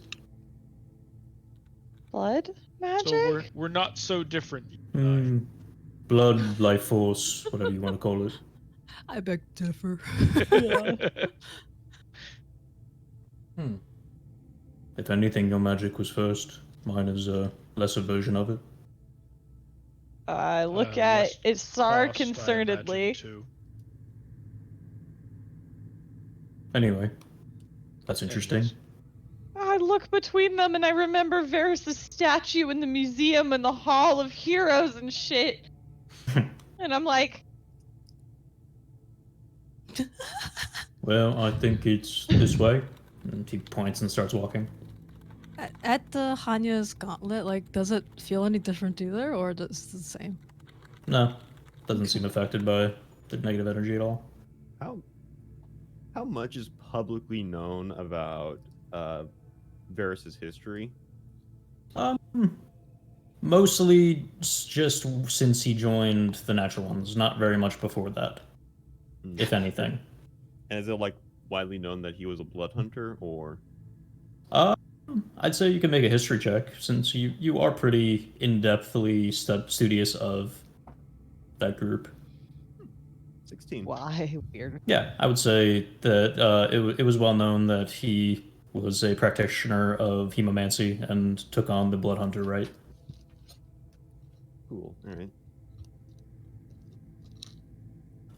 Blood magic? So we're not so different. You and Blood, life force, whatever you want to call it. I beg to differ. I. If anything, your magic was first. Mine is a lesser version of it. I look Less at Isar cost, I imagine, concernedly. too. Anyway, that's interesting. Anyways. I look between them and I remember Varys' statue in the museum and the Hall of Heroes and shit. And I'm like, Well, I think it's this way. And he points and starts walking. At the Hanya's gauntlet, like, does it feel any different either, or is it the same? No, doesn't seem affected by the negative energy at all. How much is publicly known about Varys' history? Mostly just since he joined the Natural Ones. Not very much before that, if anything. And is it like widely known that he was a blood hunter, or? I'd say you can make a history check since you are pretty in-depthly studious of that group. 16. why? Weird. Yeah, I would say that it was well known that he was a practitioner of hemomancy and took on the blood hunter rite. Cool.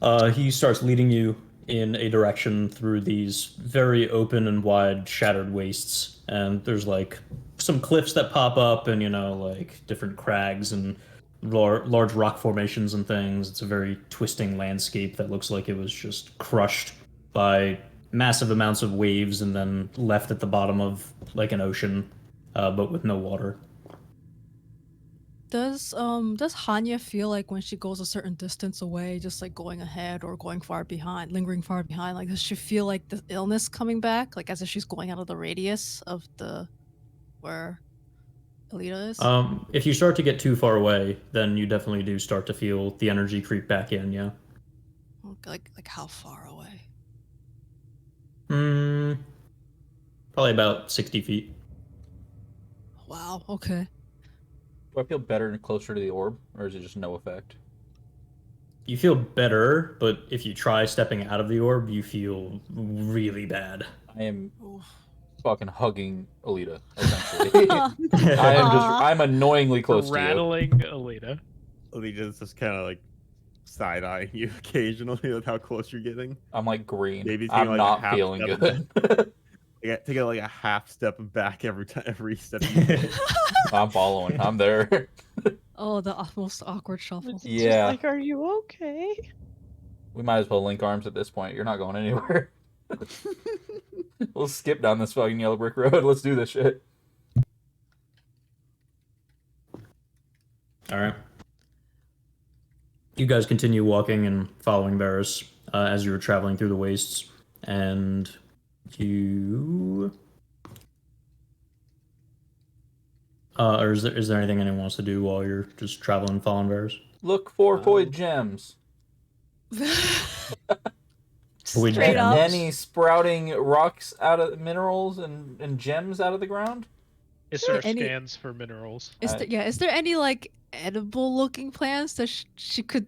All right. He starts leading you in a direction through these very open and wide shattered wastes, and there's like some cliffs that pop up and like different crags and large rock formations and things. It's a very twisting landscape that looks like it was just crushed by massive amounts of waves and then left at the bottom of like an ocean, but with no water. Does Hanya feel like when she goes a certain distance away, just like going ahead or going far behind, lingering far behind, like does she feel like the illness coming back, like as if she's going out of the radius of the where Alita is? If you start to get too far away, then you definitely do start to feel the energy creep back in, yeah. Like how far away? Probably about 60 feet. Wow. Okay. Do I feel better and closer to the orb, or is it just no effect? You feel better, but if you try stepping out of the orb, you feel really bad. I am Oof. fucking hugging Alita, essentially. I'm annoyingly close to you. Rattling Alita. Alita's just kind of like side-eyeing you occasionally with how close you're getting. I'm like green. Maybe taking, I'm like, a not half feeling step good. Taking like a half step back every step you take. I'm following. I'm there. Oh, the most awkward shuffle. It's Yeah. just like, are you okay? We might as well link arms at this point. You're not going anywhere. We'll skip down this fucking yellow brick road. Let's do this shit. All right. You guys continue walking and following Varys as you were traveling through the wastes, and you. Or is there anything anyone wants to do while you're just traveling and following Varys? Look for void gems. Void Straight gems. up. Any sprouting rocks out of minerals and gems out of the ground? Isar Any- scans for minerals. Is there any like edible looking plants that she could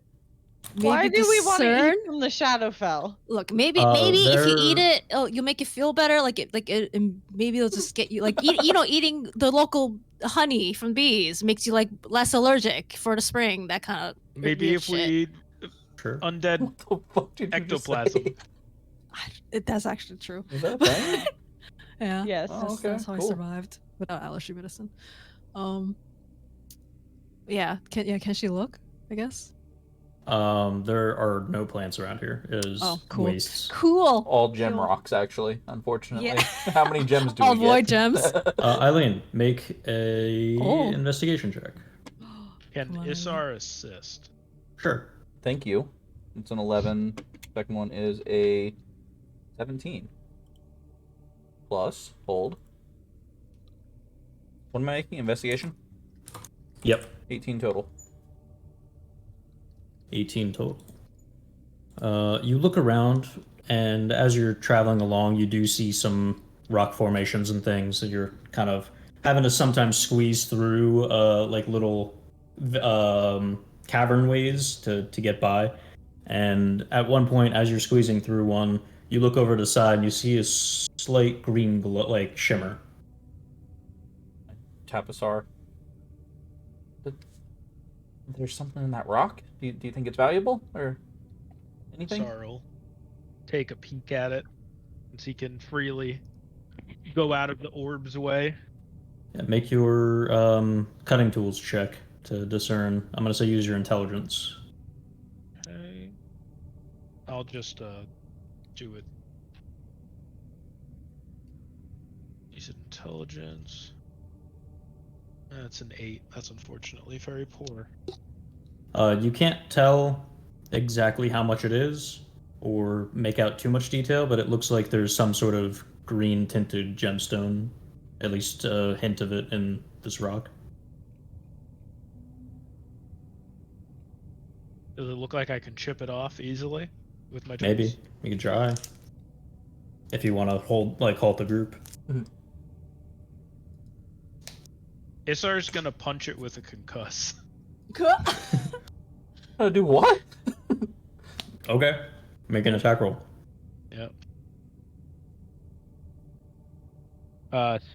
maybe Why do we want to discern? eat from the Shadowfell? Look, maybe if you eat they're- it, you'll make you feel better. And maybe it'll just get you like eating the local honey from bees makes you like less allergic for the spring. That kind of Maybe if we eat Sure. undead What the fuck did you just ectoplasm. say? That's actually true. Is that a thing? Yeah. Yes. Oh, That's, okay, that's how cool. I survived without allergy medicine. Yeah. Can she look? I guess. There are no plants around here. It is Oh, cool. wastes. Cool. All gem Cool. rocks, actually. Unfortunately. Yeah. How many gems do All we get? void gems. Eileen, make a Oh. investigation check. Can Come on. Isar assist? Sure. Thank you. It's an 11. Second one is a 17. Plus, hold. What am I making? Investigation? Yep. 18 total. 18 total. You look around, and as you're traveling along, you do see some rock formations and things that you're kind of having to sometimes squeeze through, like little cavern ways to get by. And at one point, as you're squeezing through one, you look over to the side and you see a slight green glow, like shimmer. Tapasar. There's something in that rock? Do you think it's valuable? Or anything? Isar will take a peek at it since he can freely go out of the orb's way. Yeah, make your cutting tools check to discern. I'm gonna say use your intelligence. Okay. I'll just do it. Use intelligence. That's an 8. That's unfortunately very poor. You can't tell exactly how much it is or make out too much detail, but it looks like there's some sort of green tinted gemstone, at least a hint of it in this rock. Does it look like I can chip it off easily with my tools? Maybe you can try if you want to halt the group. Isar's gonna punch it with a concuss. Do what? Okay, make an attack roll. Yep.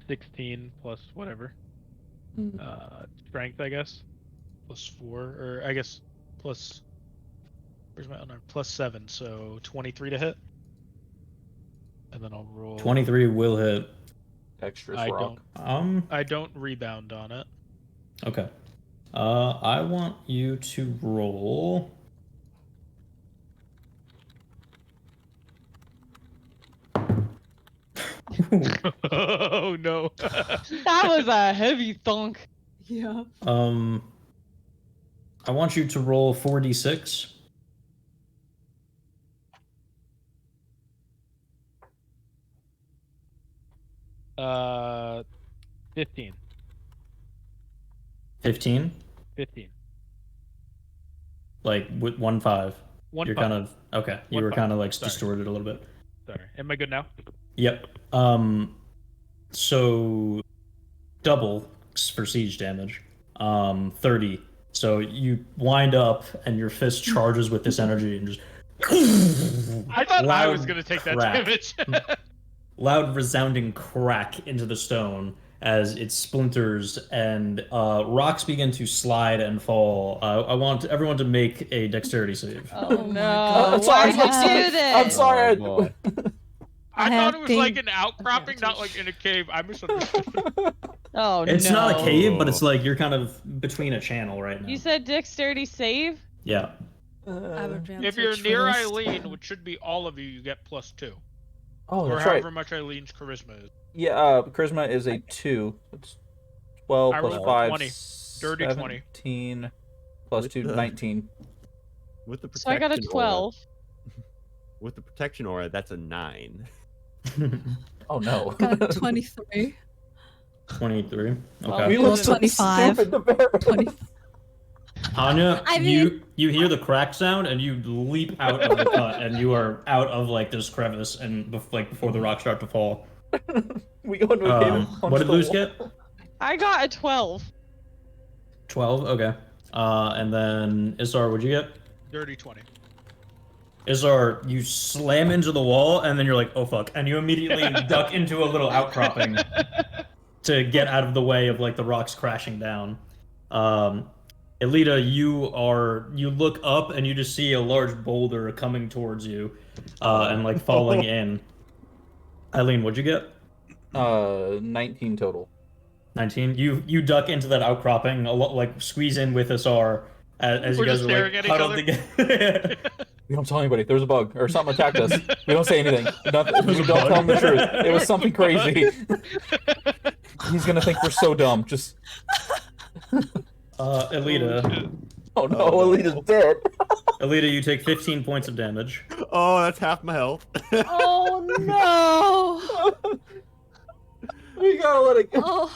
16 plus whatever. Strength, I guess. Plus 4, or I guess plus. Where's my other? Plus 7, so 23 to hit. And then I'll roll. 23 will hit. Dexterous I rock. I don't rebound on it. Okay. I want you to roll. Oh no. That was a heavy thunk. Yeah. I want you to roll 4d6. Uh, 15. 15? 15. Like with 1-5. One You're five. kind of okay. You One were five. kind of like Sorry. distorted a little bit. Sorry. Am I good now? Yep. So double for siege damage. 30. So you wind up and your fist charges with this energy and just I thought I was loud gonna take that crack. damage. Loud resounding crack into the stone as it splinters and rocks begin to slide and fall. I want everyone to make a dexterity save. Oh, my no. God. I'm sorry, Why'd you do this? I'm sorry. Oh, boy. I thought it was have like an outcropping, not like in a cave. I misunderstood. Oh, It's no. not a cave, but it's like you're kind of between a channel right now. You said dexterity save? Yeah. I have advantage If you're for near this. Eileen, which should be all of you, you get +2. Oh, Or that's right. however much Eileen's charisma is. Yeah, charisma is a 2. It's 12 I plus rolled 5. 20. Dirty 20. 17 plus With 2, the- 19. With the So I got a protection 12. Aura, with the protection aura, that's a 9. Oh no. Got a 23. 23. Oh, Okay. We Well, look so 25. stupid to bear. 20. Tanya, I mean- you hear the crack sound and you leap out of the cut and you are out of like this crevice and before the rocks start to fall. We go into a cave and punch What did the Luz wall. get? I got a 12. 12. Okay. And then Isar, what'd you get? Dirty 20. Isar, you slam into the wall and then you're like, oh fuck, and you immediately duck into a little outcropping to get out of the way of like the rocks crashing down. Elita, you look up and you just see a large boulder coming towards you, and like falling in. Eileen, what'd you get? 19 total. 19. You duck into that outcropping, like squeeze in with SR as you We're guys just are staring like at each huddled other. together. We don't tell anybody. There's a bug or something attacked us. We don't say anything. Nothing. There's We a don't bug? tell him the truth. It was something There's a crazy. He's gonna think we're so dumb. Just Elita, oh no, Oh, no. Alita's dead. Elita, you take 15 points of damage. Oh, that's half my health. Oh no! We gotta let it go.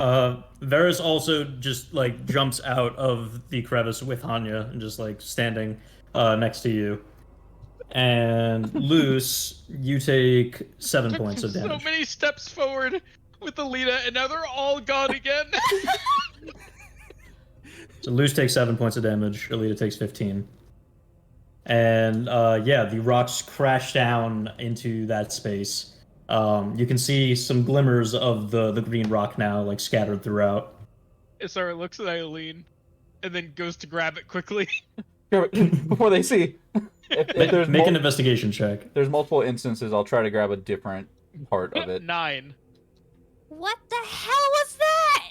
Oh, Varys also just like jumps out of the crevice with Hanya and just like standing next to you. And Luce, you take 7 Took points of so damage. many steps forward with Alita, and now they're all gone again. So Luce takes 7 points of damage. Alita takes 15. And yeah, the rocks crash down into that space. You can see some glimmers of the green rock now, like scattered throughout. Isara looks at Eileen, and then goes to grab it quickly. Before they see. If there's Make an investigation check. there's multiple instances, I'll try to grab a different part of it. 9. what the hell was that?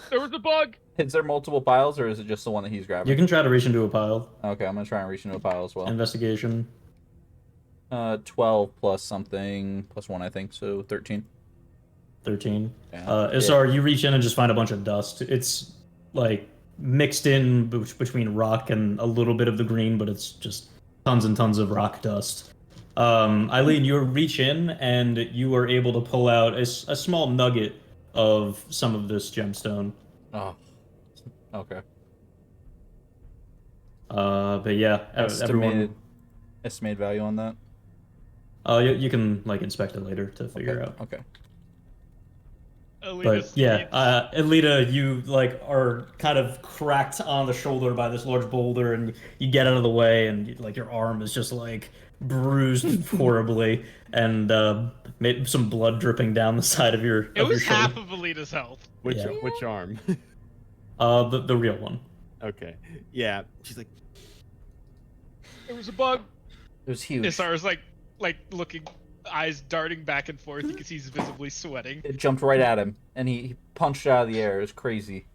There was a bug. Is there multiple piles, or is it just the one that he's grabbing? You can try to reach into a pile. Okay, I'm gonna try and reach into a pile as well. Investigation. 12 plus something plus 1, I think, so 13. 13. Yeah. Isar, you reach in and just find a bunch of dust. It's like mixed in between rock and a little bit of the green, but it's just tons and tons of rock dust. Eileen, you reach in and you are able to pull out a small nugget of some of this gemstone. Oh, okay. But yeah, everyone. Estimated value on that. You can like inspect it later to figure out. Okay. Alita But yeah, sleeps. Elita, you like are kind of cracked on the shoulder by this large boulder, and you get out of the way, and like your arm is just like bruised horribly, and made some blood dripping down the side of your. It of was your half shoulder. of Alita's health. Which Yeah. which arm? The real one. Okay. Yeah. She's like, There was a bug. It was huge. Isara's like looking, eyes darting back and forth because he's visibly sweating. It jumped right at him, and he punched it out of the air. It was crazy.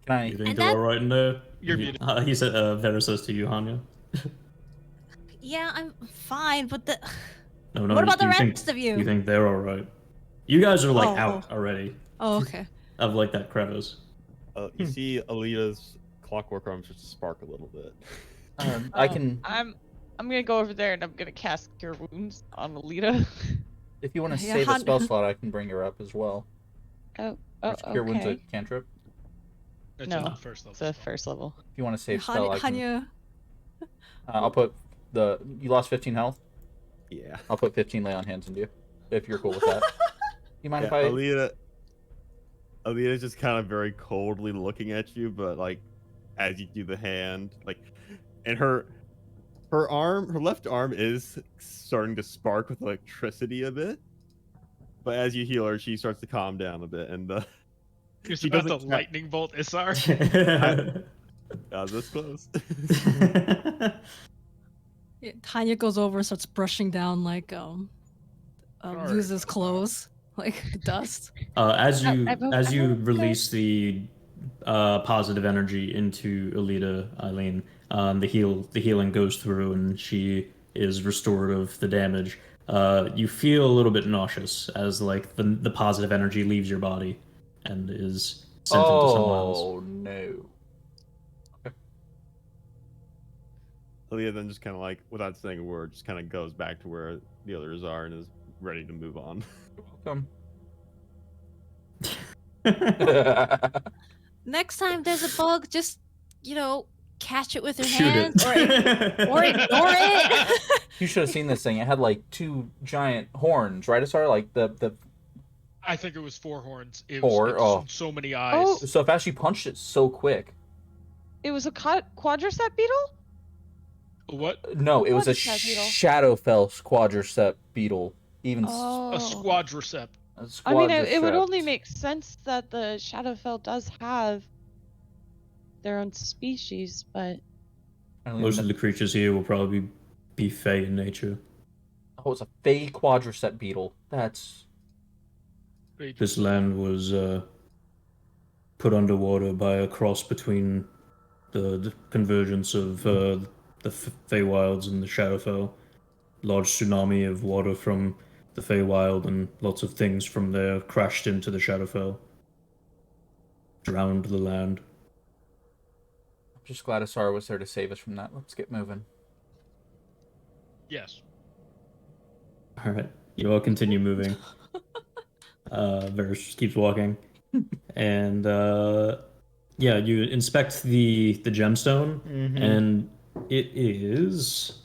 Can I? You think And they're that- all right in there? You're muted. He said. Vera says to you, Hanya. Yeah, I'm fine, but the. No, no. What about the you think- rest of you? You think they're all right? You guys are like Oh, out already Oh, okay. of like that crevice. you see Alita's clockwork arm starts to spark a little bit. I can. I'm gonna go over there and I'm gonna cast Cure Wounds on Alita. If you want to Yeah, save a Han- spell slot, I can bring her up as well. Oh, Cure Wounds a okay. cantrip. That's No, on the first level. It's a first level. If you want to save spell, I can. Hanya. I'll put the. You lost 15 health. Yeah. I'll put 15 lay on hands into you, if you're cool with that. You mind Yeah, if I? Alita's just kind of very coldly looking at you, but like as you do the hand, like, and her left arm is starting to spark with electricity a bit. But as you heal her, she starts to calm down a bit, and You're she about to doesn't- lightning bolt Isar. this close. Yeah, Tanya goes over and starts brushing down like Sorry Luz's about clothes, like the dust. As you I won't- as I you won't go. release the positive energy into Alita, Eileen, the healing goes through and she is restored of the damage. You feel a little bit nauseous as like the positive energy leaves your body and is sent into someone else. Oh no. Aaliyah then just kind of like, without saying a word, just kind of goes back to where the others are and is ready to move on. Welcome. Next time there's a bug, just catch it with your Shoot hands it. or ignore it. You should have seen this thing. It had like 2 giant horns, right? It started like the. I think it was 4 horns. It Four? was Oh. so many eyes. Oh. So fast she punched it so quick. It was a quadricep beetle? What? No, it was a What is that beetle? Shadowfel quadricep beetle. even Oh. A squadriceps. a I mean, it would squadriceps. only make sense that the Shadowfel does have their own species, but I don't even Most of know. the creatures here will probably be fey in nature. Oh, it's a fey quadricep beetle. That's This land was put underwater by a cross between the convergence of the Feywilds and the Shadowfell. Large tsunami of water from the Feywild and lots of things from there crashed into the Shadowfell, drowned the land. I'm just glad Asara was there to save us from that. Let's get moving. Yes. All right, you all continue moving. Varys keeps walking, and yeah, you inspect the gemstone, and it is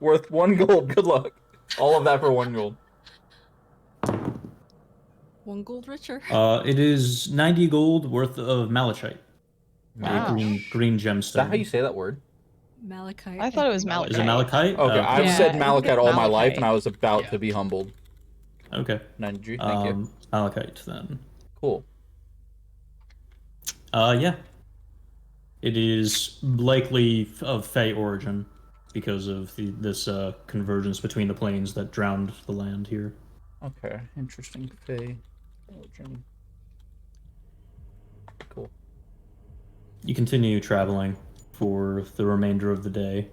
Worth 1 gold. Good luck. All of that for 1 gold. 1 gold richer. it is 90 gold worth of malachite, Wow. green Is that how you gemstone. say that word? Malachite. I thought it was think. Is it malachite. malachite? Okay, I've Yeah, said I think malachite it's all my life, malachite. and I was about Yeah. to be humbled. Okay. Thank you. Malachite then. Cool. Yeah. It is likely of Fey origin because of this convergence between the planes that drowned the land here. Okay, interesting. Fey origin. Cool. You continue traveling for the remainder of the day,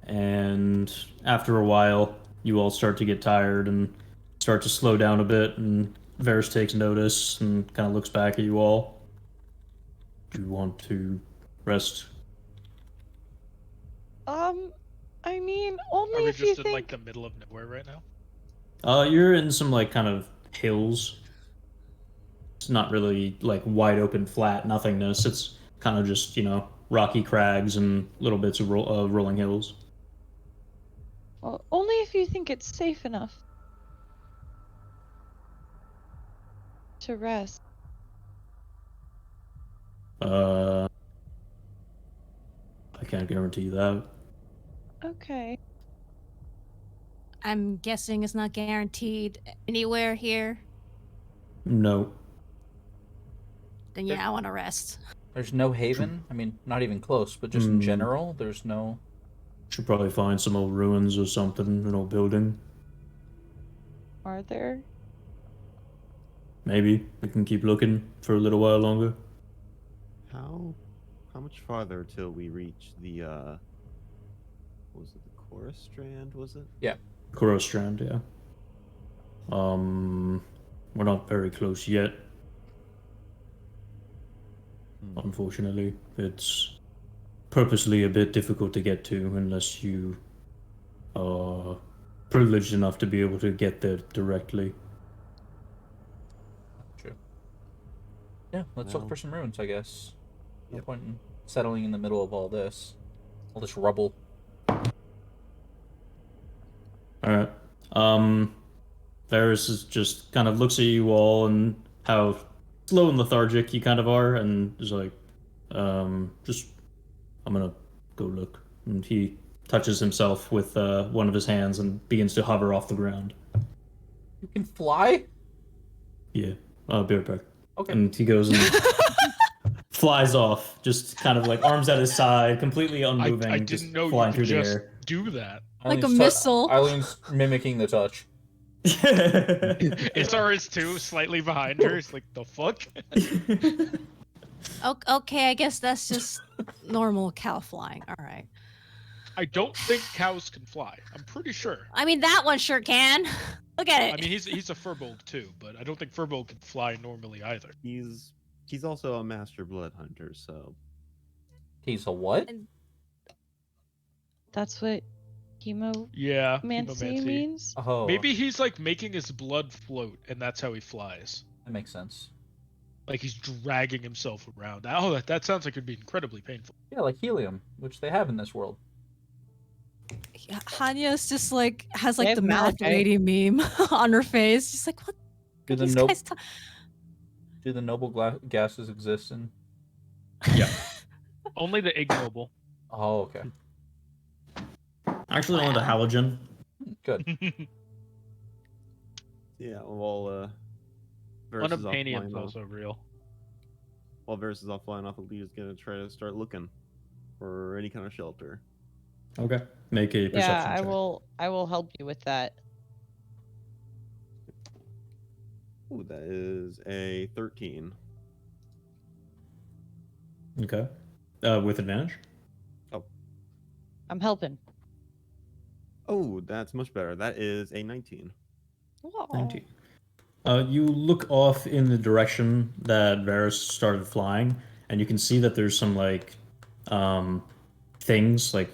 and after a while, you all start to get tired and start to slow down a bit, and Varys takes notice and kind of looks back at you all. Do you want to rest? I mean, Are only we if you just in think. like the middle of nowhere right now? You're in some like kind of hills. It's not really like wide open flat nothingness. It's kind of just, rocky crags and little bits of rolling hills. Well, only if you think it's safe enough to rest. I can't guarantee that. Okay. I'm guessing it's not guaranteed anywhere here. No. Then yeah, I want to rest. There's no haven. I mean, not even close, but just in general, there's no. Should probably find some old ruins or something, an old building. Are there? Maybe we can keep looking for a little while longer. How much farther till we reach the what was it, the Chorus Strand, was it? Yeah. Kuro Strand, yeah. We're not very close yet. Unfortunately, it's purposely a bit difficult to get to unless you are privileged enough to be able to get there directly. True. Yeah, let's look Well, for some ruins, I guess. No Yep. point in settling in the middle of all this rubble. All right. Varys is just kind of looks at you all and how slow and lethargic you kind of are, and is like, I'm gonna go look. And he touches himself with one of his hands and begins to hover off the ground. You can fly? Yeah, I'll be right back. Okay. And he goes and flies off, just kind of like arms at his side, completely unmoving, I just didn't know you flying could through the just air. do that. Like a missile. Eileen mimicking the touch. Isara's too, slightly behind her. It's like, the fuck? Okay, I guess that's just normal cow flying. All right. I don't think cows can fly. I'm pretty sure. I mean, that one sure can. Look at it. I mean, he's a furbolg too, but I don't think furbolg can fly normally either. He's also a master blood hunter, so He's a what? That's what chemomancy Yeah, chemomancy. means? Oh, Maybe he's like making his blood float, and that's how he flies. that makes sense. Like he's dragging himself around. Oh, that sounds like it'd be incredibly painful. Yeah, like helium, which they have in this world. Hanya's just like has They like have the math malachite. lady meme on her face. She's like, what? Do are the these nope. guys Do the noble gases exist in? Yeah. Only the ignoble. Oh, okay. Actually, only the halogen. Good. Yeah, while Varys is off Unobtainium's flying off. also real. While Varys is off flying off, Alita's gonna try to start looking for any kind of shelter. Okay. Make a Yeah, perception check. I will help you with that. Ooh, that is a 13. Okay. With advantage? I'm helping. Oh, that's much better. That is a 19. 19. You look off in the direction that Varys started flying, and you can see that there's some things like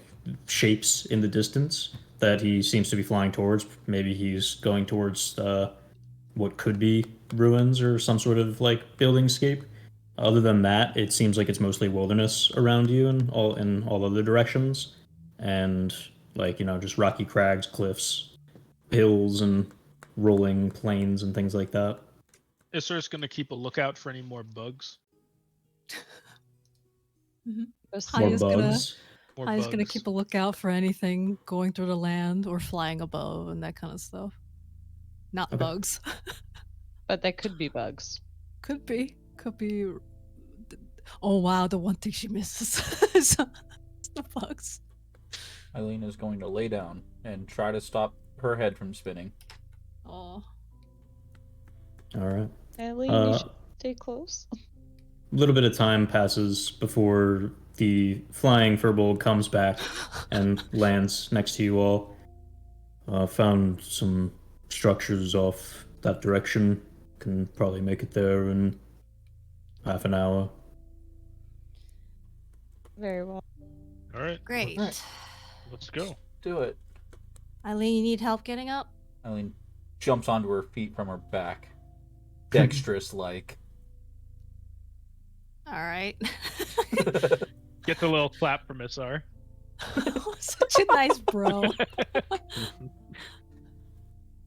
shapes in the distance that he seems to be flying towards. Maybe he's going towards what could be ruins or some sort of like buildingscape. Other than that, it seems like it's mostly wilderness around you and all other directions, and just rocky crags, cliffs, hills, and rolling plains and things like that. Isser's gonna keep a lookout for any more bugs. More Haya's gonna bugs. More Haya's gonna bugs. keep a lookout for anything going through the land or flying above and that kind of stuff. Not Okay. bugs. But that could be bugs. Could be. Could be. Oh wow, the one thing she misses is the bugs. Eileen is going to lay down and try to stop her head from spinning. Oh. All right. Eileen, you should stay close. A little bit of time passes before the flying furbolg comes back and lands next to you all. Found some structures off that direction. Can probably make it there in half an hour. Very well. All right, Great. let's go. Do it. Eileen, you need help getting up? Eileen jumps onto her feet from her back. Dexterous like. Alright. Get the little clap from Isar. Such a nice bro.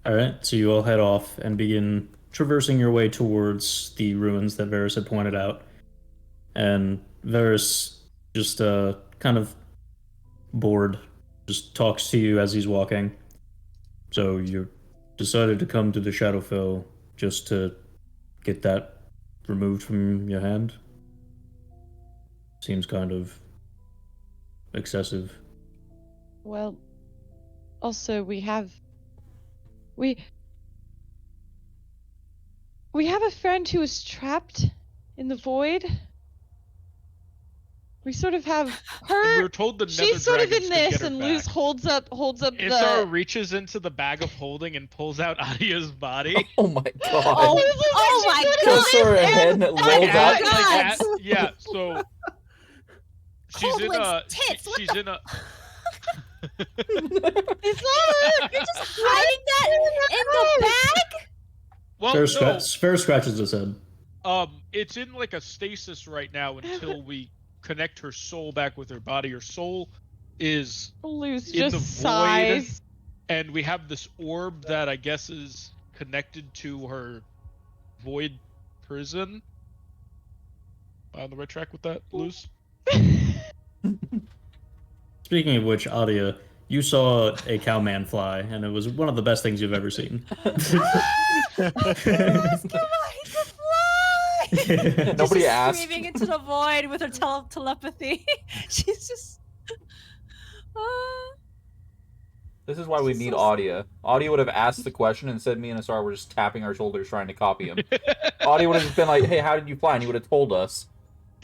All right, so you all head off and begin traversing your way towards the ruins that Varys had pointed out. And Varys just kind of bored, just talks to you as he's walking. So you decided to come to the Shadowfel just to get that removed from your hand? Seems kind of excessive. Well, also we have a friend who is trapped in the void. We sort of have And her. we were told the nether She's sort of dragons in could get this, her and back. Luz holds up Isar the. reaches into the bag of holding and pulls out Adia's body. Oh my god. Oh my Just god! her head and it Oh rolls my out. God. Yeah, so she's in a Coldwood's tits, what she's the in a It's not. You're just hiding that in the bag? well Fair scratches his head. it's in like a stasis right now until we connect her soul back with her body. Her soul is Luz in the just void. sighs. and we have this orb that I guess is connected to her void prison. Am I on the right track with that, Luz? Speaking of which, Adia, you saw a cowman fly, and it was one of the best things you've ever seen. Nobody She's asked. screaming into the void with her telepathy. She's just. This is why we need Audia. Audia would have asked the question and said me and Asar were just tapping our shoulders trying to copy him. Audia would have just been like, hey, how did you fly? And he would have told us.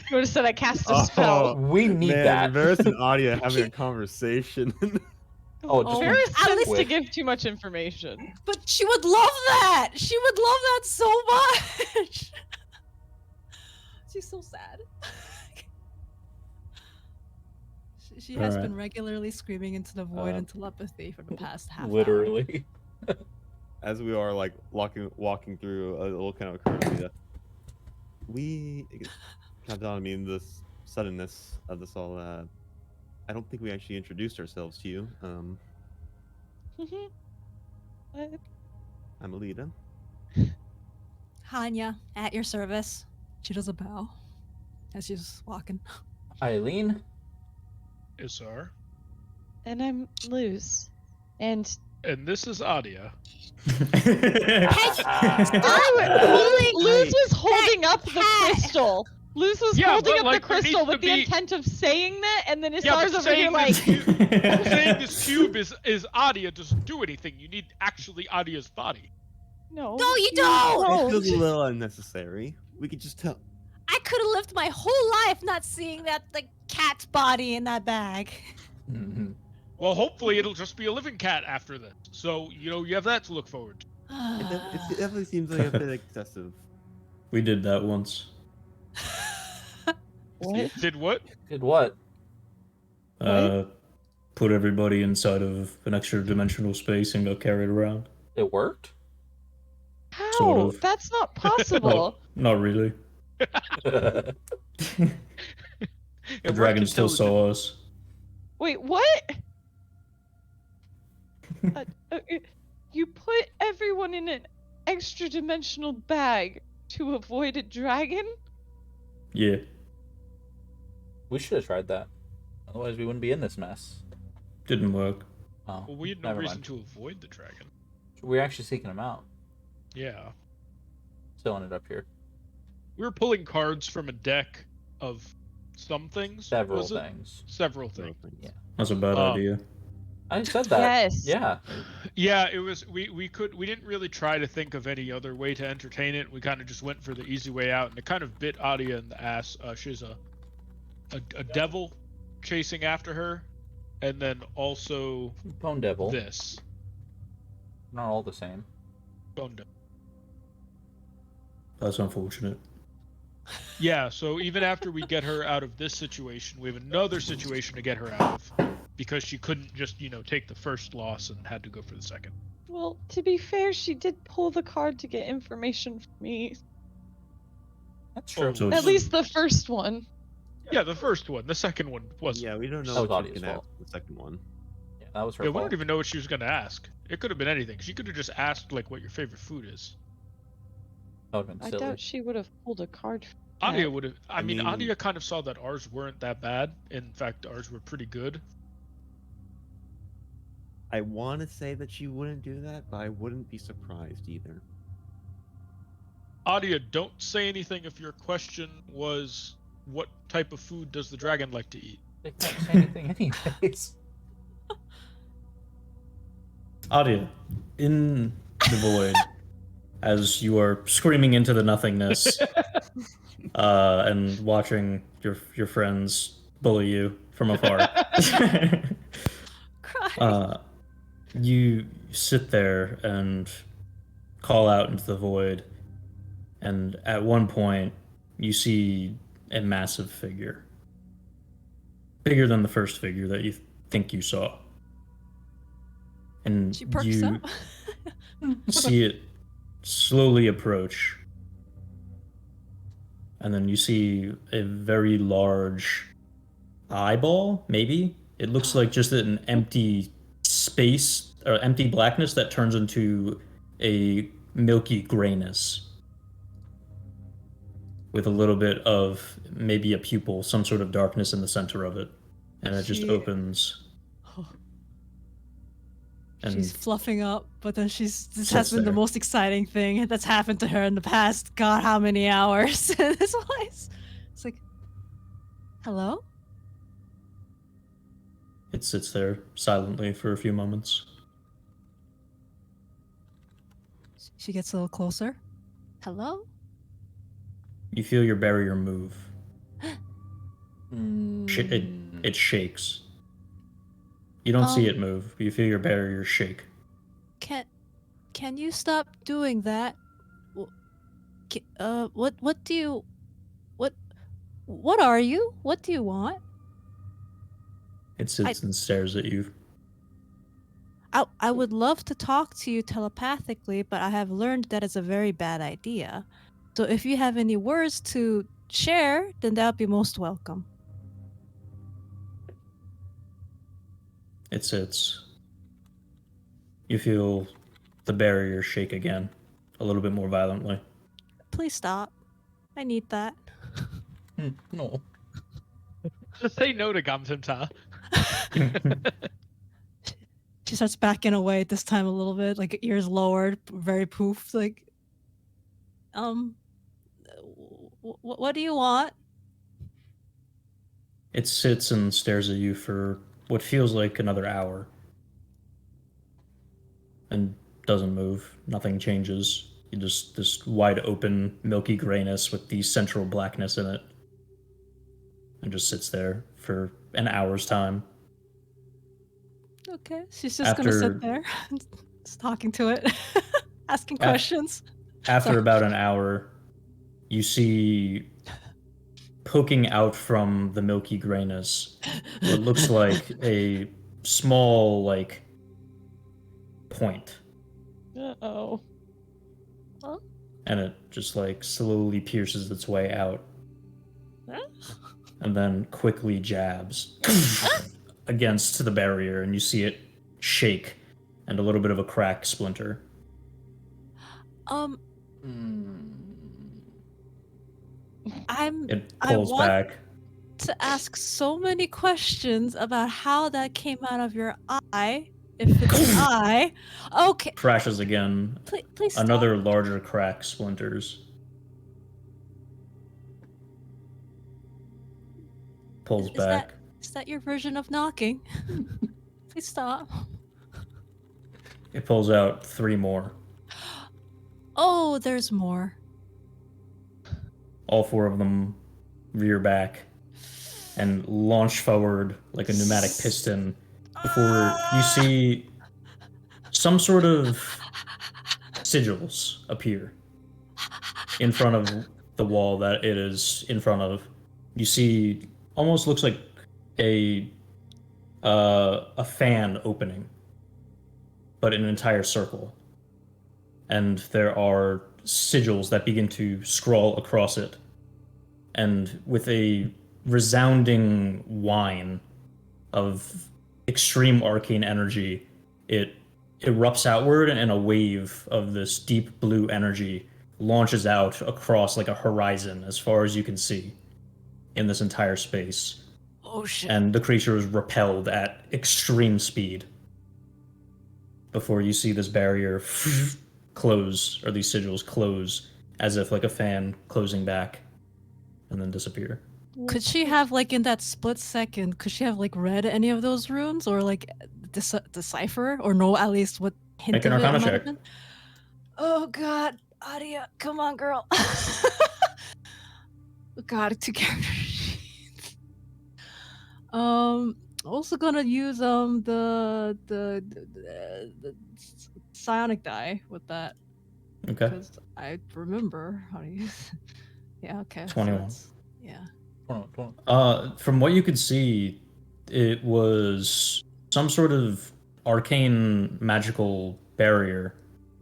You would have said I cast a spell. We need Man, that. Varys and Audia having a conversation. Oh, just Varys tends to quick. give too much information. But she would love that. She would love that so much. She's so sad. She has Alright. been regularly screaming into the void and telepathy for the past half hour. Literally. As we are like walking through a little kind of currently, we kind of dawned on me in this suddenness of this all. I don't think we actually introduced ourselves to you. What? I'm Alita. Hanya, at your service. She does a bow as she's walking. Eileen? Isar. And I'm Luz. And And this is Adia. Luz was holding up the crystal. Luz was Yeah, holding but, up like, the there crystal needs with to the be- intent of saying that, and then Yeah, Isar's but over here saying like, saying this cube is Adia doesn't do anything. You need actually Adia's body. no, No, you don't! It feels a little unnecessary. We could just tell. I could have lived my whole life not seeing that cat's body in that bag. Mhm. Well, hopefully it'll just be a living cat after this. So, you have that to look forward to. It definitely seems like a bit excessive. We did that once. what? Did what? Did what? Put everybody inside of an extra dimensional space and go carry it around. It worked? How? Sort of. That's not possible. Not really. That's The dragon still saw us. Wait, what? You put everyone in an extra dimensional bag to avoid a dragon? Yeah. We should have tried that. Otherwise, we wouldn't be in this mess. Didn't work. Oh, Well, we had no never reason mind. to avoid the dragon. We're actually seeking him out. Yeah. Still ended up here. We were pulling cards from a deck of some things. Several was it? things. Several things. Yeah. That's a bad idea. I said that. Yes. Yeah. Yeah, it was. We didn't really try to think of any other way to entertain it. We kind of just went for the easy way out, and it kind of bit Adia in the ass. She's a devil chasing after her, and then also Bone Devil. this Not all the same. bone devil. That's unfortunate. Yeah, so even after we get her out of this situation, we have another situation to get her out of, because she couldn't just take the first loss and had to go for the second. Well, to be fair, she did pull the card to get information from me. That's true. So At it's- least the first one. Yeah, the first one. The second one was. Yeah, we don't know That was what she's Audia's gonna fault. ask the second one. Yeah, that was her Yeah, we fault. don't even know what she was gonna ask. It could have been anything. She could have just asked like what your favorite food is. That would have been I silly. doubt she would have pulled a card. from that. Adia would have. I mean, mean- Adia kind of saw that ours weren't that bad. In fact, ours were pretty good. I want to say that she wouldn't do that, but I wouldn't be surprised either. Adia, don't say anything if your question was what type of food does the dragon like to eat. They can't say anything anyways. Adia, in the void, as you are screaming into the nothingness, and watching your friends bully you from afar, Cry. you sit there and call out into the void, and at one point you see a massive figure, bigger than the first figure that you think you saw, and She perks you up. see it slowly approach, and then you see a very large eyeball. Maybe it looks like just an empty space or empty blackness that turns into a milky grayness with a little bit of maybe a pupil, some sort of darkness in the center of it, and it just She- opens. And She's fluffing up, but then this Sits has been the there. most exciting thing that's happened to her in the past god how many hours in this place. It's like, hello? it sits there silently for a few moments. She gets a little closer. Hello? You feel your barrier move. Mm. It shakes. You don't see Um, it move, but you feel your barrier shake. Can you stop doing that? What do you what are you? What do you want? It sits and stares at you. I would love to talk to you telepathically, but I have learned that it's a very bad idea. So if you have any words to share, then that would be most welcome. It sits. You feel the barrier shake again, a little bit more violently. Please stop. I need that. No. Just say no to Gamsimta. She starts backing away this time a little bit, like ears lowered, very poofed. Like, what do you want? It sits and stares at you for what feels like another hour and doesn't move. Nothing changes. You just this wide open, milky grayness with the central blackness in it. And just sits there for an hour's time. Okay, she's just gonna sit there, just talking to it, asking questions. After about an hour, you see poking out from the milky grayness what looks like a small, like, point. Uh-oh. And it just, like, slowly pierces its way out. And then quickly jabs against the barrier, and you see it shake and a little bit of a crack splinter. It I pulls want back. to ask so many questions about how that came out of your eye. If it's an eye, okay. Crashes again. Please stop. Another larger crack splinters. Pulls back. Is that your version of knocking? Please stop. It pulls out 3 more. Oh, there's more. All 4 of them rear back and launch forward like a pneumatic piston before you see some sort of sigils appear in front of the wall that it is in front of. You see, almost looks like a fan opening, but in an entire circle. And there are sigils that begin to scrawl across it. And with a resounding whine of extreme arcane energy, it erupts outward, and a wave of this deep blue energy launches out across like a horizon as far as you can see in this entire space. Oh shit. And the creature is repelled at extreme speed before you see this barrier close, or these sigils close as if like a fan closing back and then disappear. Could she have, like, in that split second, could she have, like, read any of those runes, or like decipher, or know at least what hint Make an of it Arcana might have check. been? Oh god, Adia, come on, girl. God, 2 character sheets. Also gonna use the psionic die with that, Okay. because I remember how to use. Yeah. Okay. 21. Yeah. From what you could see, it was some sort of arcane magical barrier,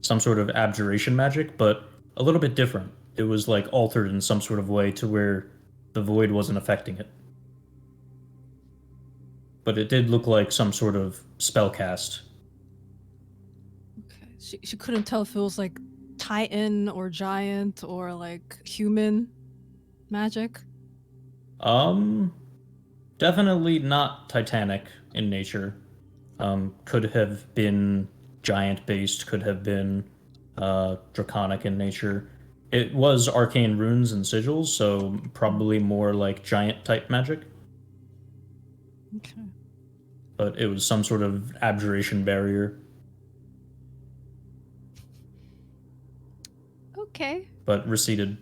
some sort of abjuration magic, but a little bit different. It was like altered in some sort of way to where the void wasn't affecting it. But it did look like some sort of spell cast. Okay. She couldn't tell if it was like Titan or giant or like human magic. Definitely not Titanic in nature. Could have been giant based, could have been draconic in nature. It was arcane runes and sigils, so probably more like giant type magic. Okay. But it was some sort of abjuration barrier. Okay. But receded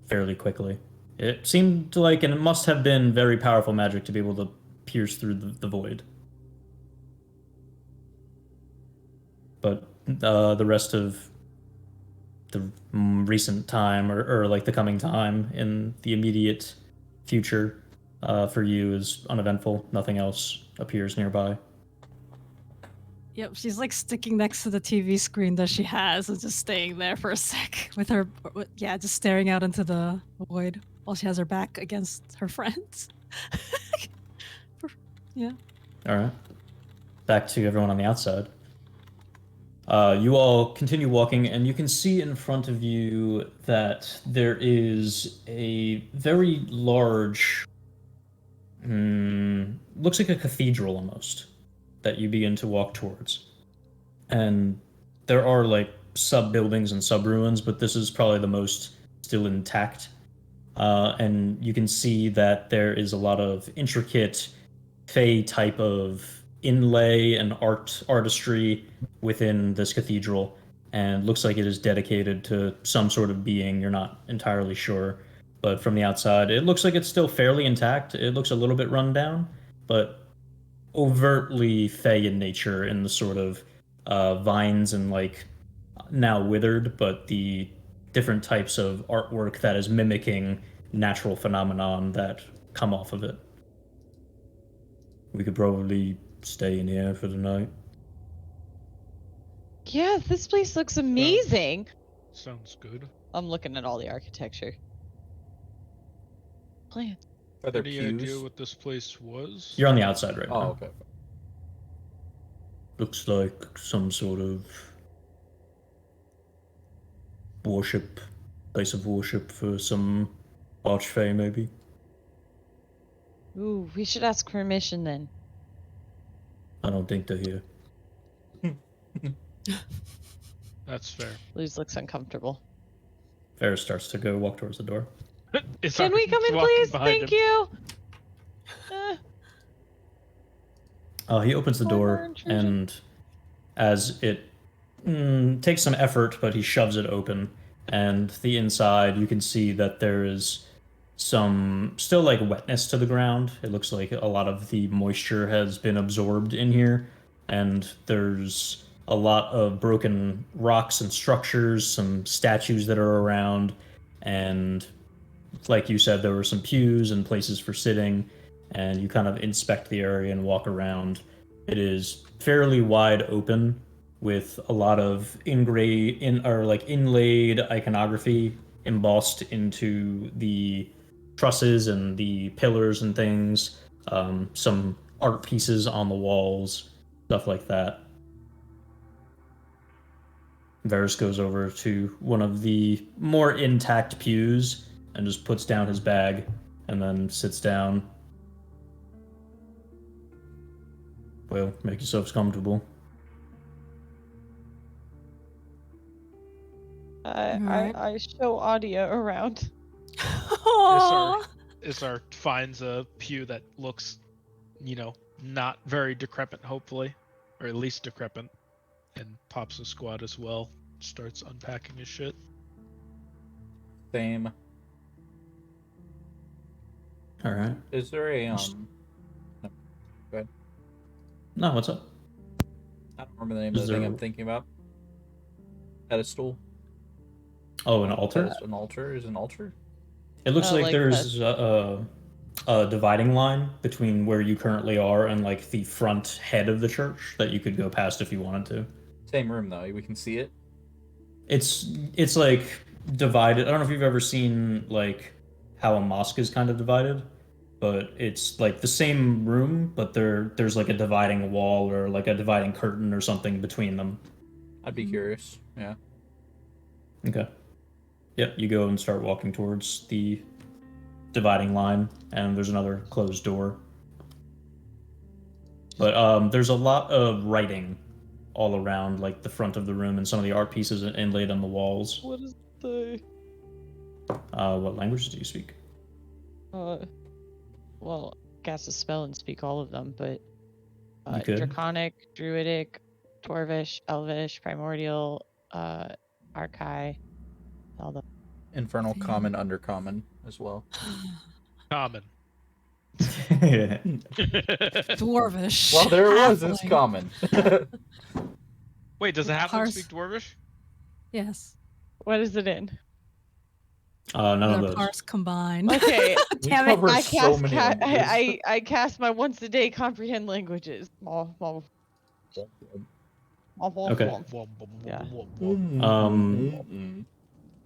fairly quickly. It seemed like, and it must have been very powerful magic to be able to pierce through the void. But the rest of the recent time, or like the coming time in the immediate future for you is uneventful. Nothing else appears nearby. Yep, she's like sticking next to the TV screen that she has and just staying there for a sec with her, just staring out into the void while she has her back against her friends. Yeah. All right. Back to everyone on the outside. You all continue walking, and you can see in front of you that there is a very large, looks like a cathedral almost, that you begin to walk towards. And there are like sub buildings and sub ruins, but this is probably the most still intact. And you can see that there is a lot of intricate Fey type of inlay and artistry within this cathedral, and looks like it is dedicated to some sort of being. You're not entirely sure, but from the outside, it looks like it's still fairly intact. It looks a little bit run down, but overtly Fey in nature, in the sort of vines and like now withered, but the different types of artwork that is mimicking natural phenomenon that come off of it. We could probably stay in here for the night. Yeah, this place looks amazing. Sounds good. I'm looking at all the architecture. Plants. Are there Any pews? idea what this place was? You're on the outside right Oh, now. okay. Looks like some sort of worship, place of worship for some archfey, maybe. Ooh, we should ask permission then. I don't think they're here. That's fair. Luz looks uncomfortable. Ferris starts to go walk towards the door. Can we come in, please? Thank you. He opens the Former door, intrusion. and as it takes some effort, but he shoves it open, and the inside, you can see that there is some still like wetness to the ground. It looks like a lot of the moisture has been absorbed in here, and there's a lot of broken rocks and structures, some statues that are around, and like you said, there were some pews and places for sitting, and you kind of inspect the area and walk around. It is fairly wide open with a lot of inlaid iconography embossed into the trusses and the pillars and things. Some art pieces on the walls, stuff like that. Varys goes over to one of the more intact pews and just puts down his bag and then sits down. Well, make yourselves comfortable. I show Audia around. Aw. Isar finds a pew that looks, not very decrepit, hopefully, or at least decrepit, and pops a squat as well. Starts unpacking his shit. Same. All right. Is there a No, what's up? I don't remember the name Is of the thing there- I'm thinking about. Pedestal. Oh, an altar? An altar is an altar. It looks like like there's a dividing line between where you currently are and like the front head of the church that you could go past if you wanted to. Same room though. We can see it. It's like divided. I don't know if you've ever seen like how a mosque is kind of divided, but it's like the same room, but there's like a dividing wall or like a dividing curtain or something between them. I'd be curious. Yeah. Okay. Yep, you go and start walking towards the dividing line, and there's another closed door. But there's a lot of writing all around, like the front of the room, and some of the art pieces inlaid on the walls. What is the What languages do you speak? well, cast a spell and speak all of them, but You could. Draconic, Druidic, Dwarvish, Elvish, Primordial, Archai, all the Infernal, common, undercommon as well. Common. Dwarvish. Well, there it was. It's halfling. common. Wait, does a halfling Parse- speak Dwarvish? Yes. What is it in? None of Their those. parts combined. Okay, We Damn it. covered I so cast many languages. I cast my once a day comprehend languages. Okay. Yeah.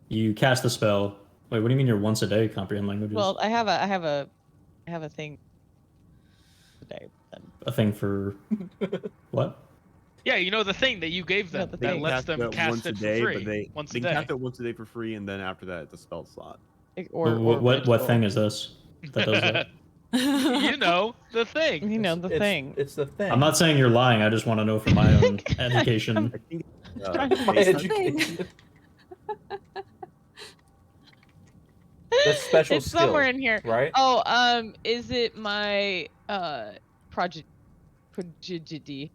You cast the spell. Wait, what do you mean you're once a day comprehend languages? Well, I have a thing today. Then. A thing for what? Yeah, the thing that you gave them the that thing. lets them cast once it a day, for free. but they once a can day. cast it once a day for free, and then after that, it's a spell slot. Or what ritual. thing is this that does that? You know, the thing. You know, the thing. It's the thing. I'm not saying you're lying. I just want to know for my own education. I think My face touch. education. That's special It's somewhere skill, in here. right? Oh, is it my prodigy? The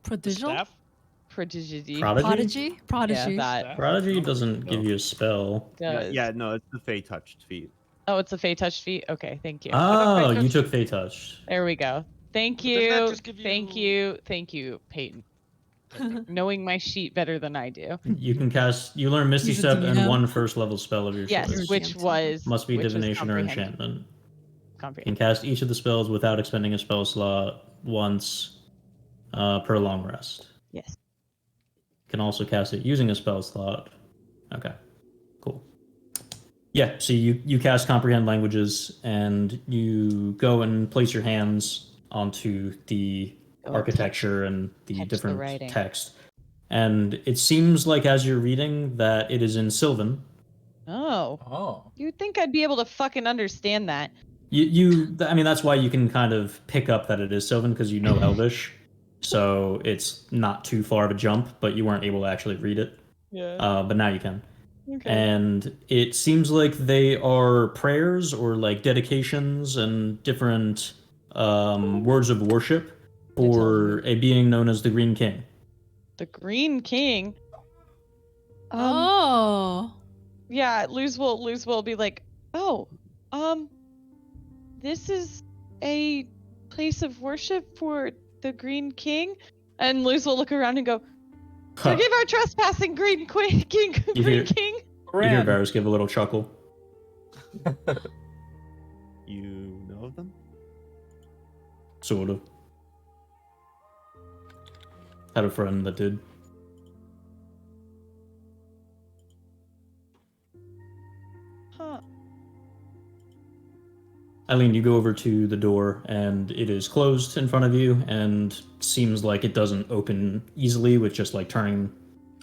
Prodigal? staff. Prodigy. Prodigy? Prodigy? Yeah, that. Staff? Prodigy No. doesn't give you a spell. Does. Yeah, no, it's the Fey touched feet. Oh, it's a Fey touch feat? Okay, thank you. Oh, Fey you touch- took Fey Touch. There we go. Thank But didn't that you. just give Thank you- you. Thank you, Peyton. Knowing my sheet better than I do. You can cast. You learn Misty He's a Step and DM. one first level spell of your Yes, choice. which was Must be which was divination or comprehend- enchantment. You can comprehend. cast each of the spells without expending a spell slot once per long rest. Yes. You can also cast it using a spell slot. Okay, cool. Yeah, so you cast comprehend languages and you go and place your hands onto the Go architecture and the touch the different writing. text. And it seems like as you're reading that it is in Sylvan. Oh. Oh. You'd think I'd be able to fucking understand that. I mean, that's why you can kind of pick up that it is Sylvan because you know Elvish. So it's not too far of a jump, but you weren't able to actually read it. Yeah. But now you can. Okay. And it seems like they are prayers or like dedications and different words of worship for a being known as the Green King. The Green King. Oh. Yeah, Luz will be like, oh, this is a place of worship for the Green King, and Luz will look around and go, forgive our trespassing, Green King. You Green hear- King. You hear Varys give a little chuckle. You know of them? Sort of. Had a friend that did. Huh. Eileen, you go over to the door and it is closed in front of you and seems like it doesn't open easily with just like turning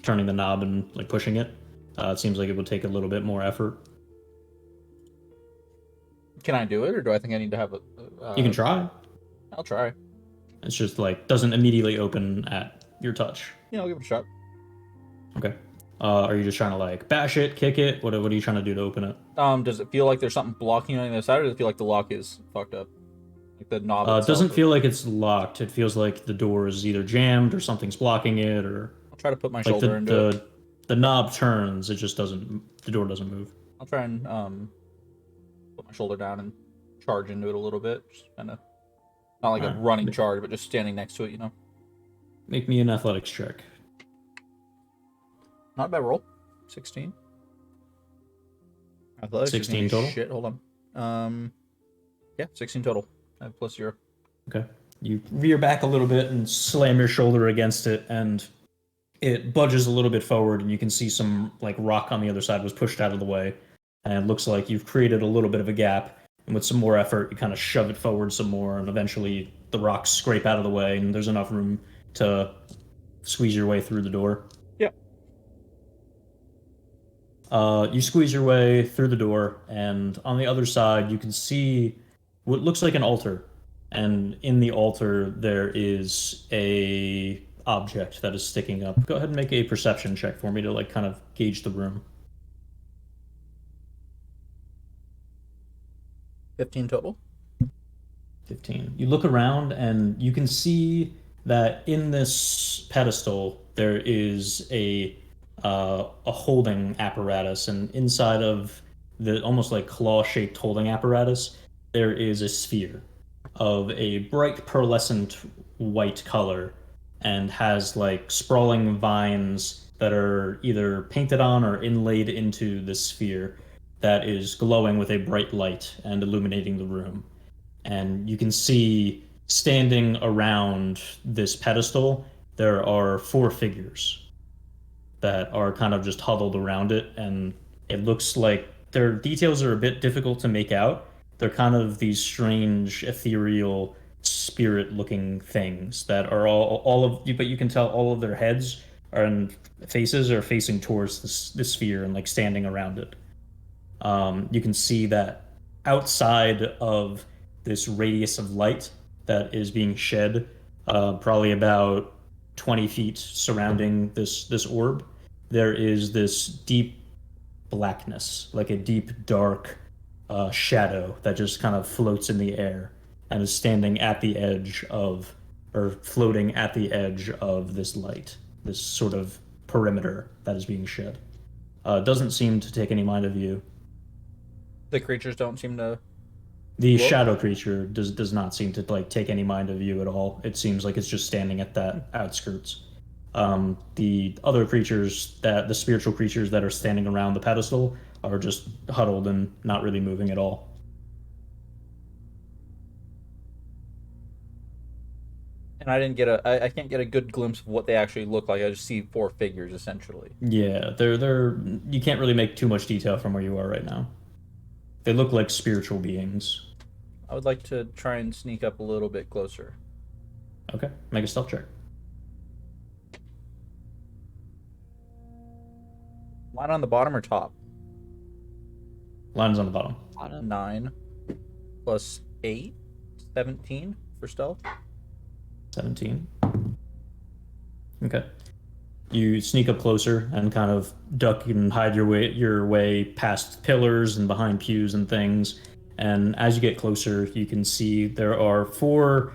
the knob and like pushing it. It seems like it would take a little bit more effort. Can I do it, or do I think I need to have a? You can try. I'll try. It's just like doesn't immediately open at your touch. Yeah, I'll give it a shot. Okay. Are you just trying to like bash it, kick it? What are you trying to do to open it? Does it feel like there's something blocking on the other side, or does it feel like the lock is fucked up? Like the knob. It itself doesn't is- feel like it's locked. It feels like the door is either jammed or something's blocking it, or I'll try to put my like shoulder into it. the knob turns. It just doesn't. The door doesn't move. I'll try and put my shoulder down and charge into it a little bit. Just kind of not like a Alright. running charge, but just standing next to it. You know, Make me an athletics check. not a bad roll. 16. Athletics is 16 gonna be total? Shit, hold on. Yeah, 16 total. I have plus 0. Okay. You rear back a little bit and slam your shoulder against it, and it budges a little bit forward, and you can see some like rock on the other side was pushed out of the way, and it looks like you've created a little bit of a gap. And with some more effort, you kind of shove it forward some more, and eventually the rocks scrape out of the way, and there's enough room to squeeze your way through the door. Yep. You squeeze your way through the door, and on the other side, you can see what looks like an altar. And in the altar, there is a object that is sticking up. Go ahead and make a perception check for me to like kind of gauge the room. 15 total. 15. You look around and you can see that in this pedestal there is a holding apparatus, and inside of the almost like claw-shaped holding apparatus there is a sphere of a bright pearlescent white color and has like sprawling vines that are either painted on or inlaid into this sphere that is glowing with a bright light and illuminating the room. And you can see standing around this pedestal, there are 4 figures that are kind of just huddled around it, and it looks like their details are a bit difficult to make out. They're kind of these strange, ethereal, spirit-looking things that are all of you, but you can tell all of their heads and faces are facing towards this sphere and like standing around it. You can see that outside of this radius of light that is being shed, probably about 20 feet surrounding this orb. There is this deep blackness, like a deep dark shadow that just kind of floats in the air and is standing at the edge of, or floating at the edge of this light, this sort of perimeter that is being shed. Doesn't seem to take any mind of you. The creatures don't seem to. The Look? shadow creature does not seem to like take any mind of you at all. It seems like it's just standing at that outskirts. The other creatures, that the spiritual creatures that are standing around the pedestal, are just huddled and not really moving at all. And I didn't get I can't get a good glimpse of what they actually look like. I just see 4 figures essentially. Yeah, they're you can't really make too much detail from where you are right now. They look like spiritual beings. I would like to try and sneak up a little bit closer. Okay, make a stealth check. Line on the bottom or top? Line's on the bottom. 9 plus 8, 17 for stealth. 17. Okay. You sneak up closer and kind of duck and hide your way past pillars and behind pews and things. And as you get closer, you can see there are 4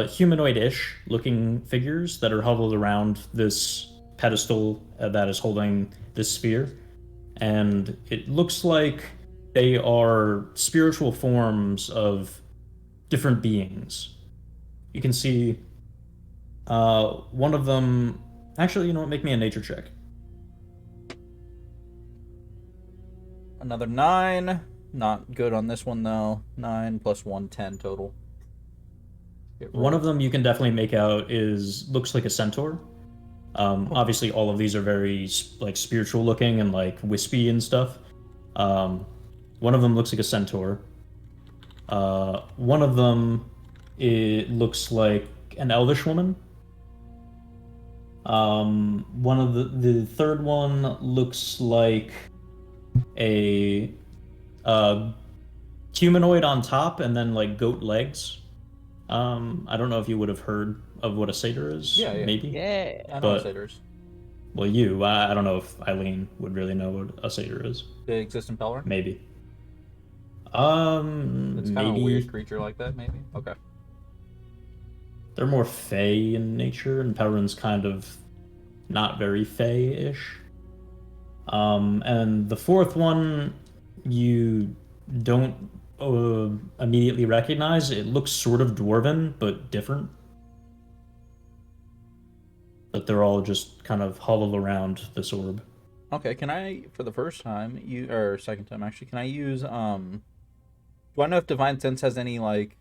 humanoid-ish looking figures that are huddled around this pedestal that is holding this sphere. And it looks like they are spiritual forms of different beings. You can see one of them. Actually, you know what? Make me a nature check. Another 9. Not good on this one though. 9 plus 1, 10 total. One of them you can definitely make out looks like a centaur. Obviously, all of these are very like spiritual looking and like wispy and stuff. One of them looks like a centaur. One of them, it looks like an elvish woman. One of the third one looks like a humanoid on top and then like goat legs. I don't know if you would have heard of what a satyr is. Yeah. Maybe. Yeah. I know but- satyrs. Well, I don't know if Eileen would really know what a satyr is. They exist in Pelrin? Maybe. It's kind of a Maybe weird creature like that, maybe? Okay. they're more fey in nature, and Pelrin's kind of not very fey-ish. And the fourth one, you don't immediately recognize. It looks sort of dwarven, but different. But they're all just kind of huddled around this orb. Okay, can I, for the first time, or second time actually, can I use, do I know if Divine Sense has any, like,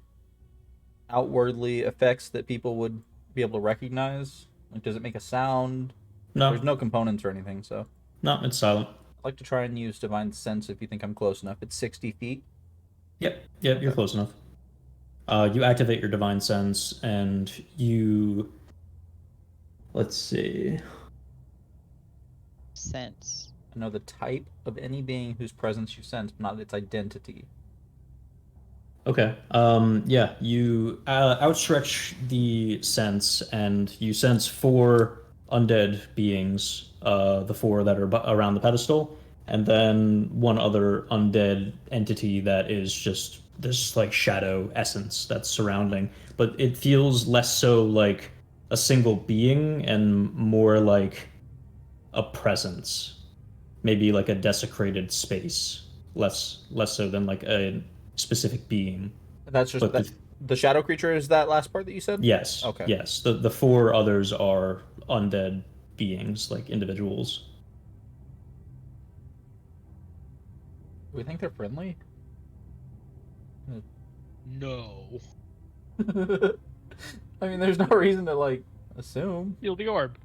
outwardly effects that people would be able to recognize? Like, does it make a sound? No, There's no components or anything, so. no, it's silent. I'd like to try and use Divine Sense if you think I'm close enough. It's 60 feet. Yep, you're close enough. You activate your divine sense, and you. Let's see. Sense. I know the type of any being whose presence you sense, but not its identity. Okay. Yeah, you outstretch the sense, and you sense 4 undead beings. The 4 that are around the pedestal, and then 1 other undead entity that is just this like shadow essence that's surrounding. But it feels less so like a single being and more like a presence, maybe like a desecrated space. Less so than like a specific being. That's just But the shadow creature is that last part that you said? Yes. Okay. Yes. The 4 others are undead beings, like individuals. Do we think they're friendly? No. I mean, there's no reason to, like, assume. Steal the orb.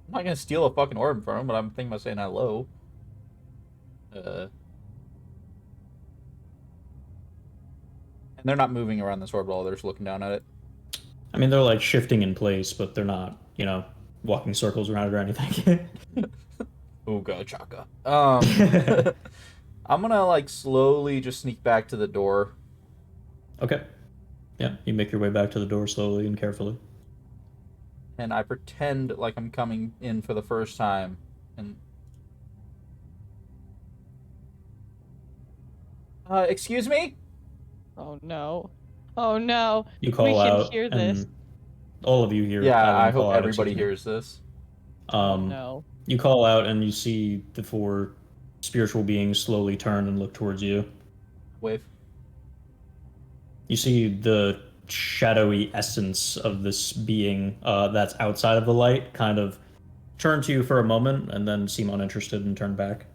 I'm not gonna steal a fucking orb from him, but I'm thinking about saying hello. And they're not moving around this orb at all, they're just looking down at it. I mean, they're like shifting in place, but they're not, walking circles around it or anything. Ooga chaka. I'm gonna, like, slowly just sneak back to the door. Okay. Yeah, you make your way back to the door slowly and carefully. And I pretend like I'm coming in for the first time. And excuse me? Oh no. Oh no. You We call can out, hear this. and all of you hear Yeah, I Kylan hope call out. everybody Excuse me. hears this. Oh no. You call out, and you see the 4 spiritual beings slowly turn and look towards you. Wave. You see the shadowy essence of this being that's outside of the light kind of turn to you for a moment and then seem uninterested and turn back.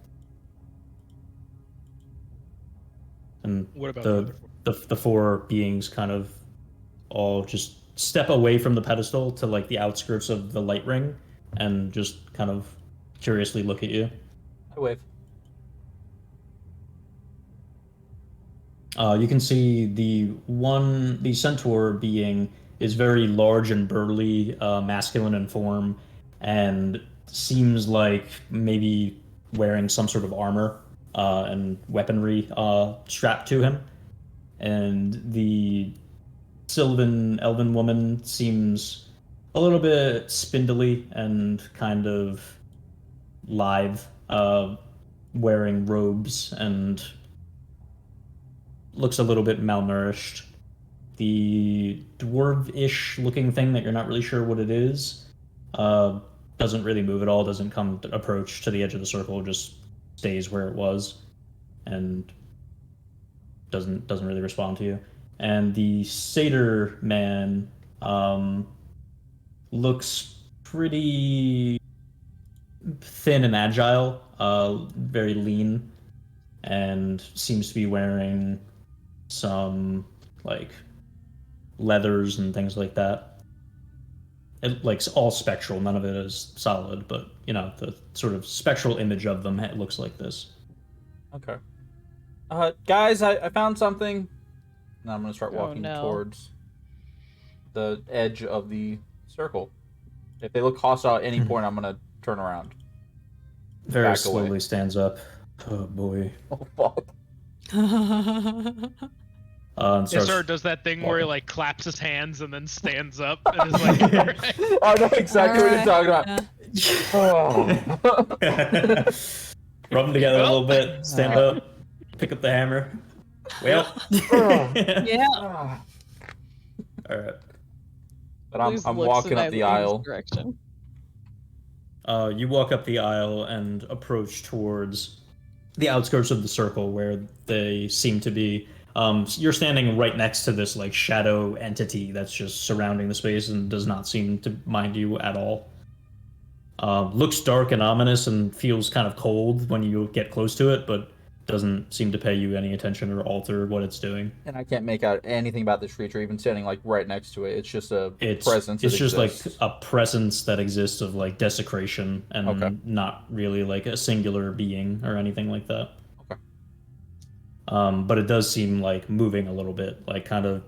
And What about the other four? the 4 beings kind of all just step away from the pedestal to like the outskirts of the light ring and just kind of curiously look at you. I wave. You can see the centaur being is very large and burly, masculine in form, and seems like maybe wearing some sort of armor and weaponry strapped to him. And the Sylvan elven woman seems a little bit spindly and kind of lithe, wearing robes and looks a little bit malnourished. The dwarvish looking thing that you're not really sure what it is doesn't really move at all, doesn't come to approach to the edge of the circle, just stays where it was and doesn't really respond to you. And the satyr man looks pretty thin and agile, very lean, and seems to be wearing some like leathers and things like that. It like all spectral, none of it is solid, but you know the sort of spectral image of them it looks like this. Okay. Guys, I found something. Now I'm gonna start walking no. towards the edge of the circle. If they look hostile at any point, I'm gonna turn around. Very Back slowly away. stands up. Oh boy. Oh fuck. And Yes, starts sir. Does that thing where he walking. like claps his hands and then stands up and is like, all right. I know exactly what you're talking about. Yeah. Oh. Rub them together a Well. little bit. Stand up. Pick up the hammer. Well. Yeah. Ah. All right. But I'm Luz looks walking in up the Eileen's aisle. direction. You walk up the aisle and approach towards the outskirts of the circle where they seem to be. You're standing right next to this like shadow entity that's just surrounding the space and does not seem to mind you at all. Looks dark and ominous and feels kind of cold when you get close to it, but doesn't seem to pay you any attention or alter what it's doing. And I can't make out anything about this creature, even standing like right next to it. It's just a presence. It's that just exists. like a presence that exists of like desecration and Okay. not really like a singular being or anything like that. Okay. But it does seem like moving a little bit, like kind of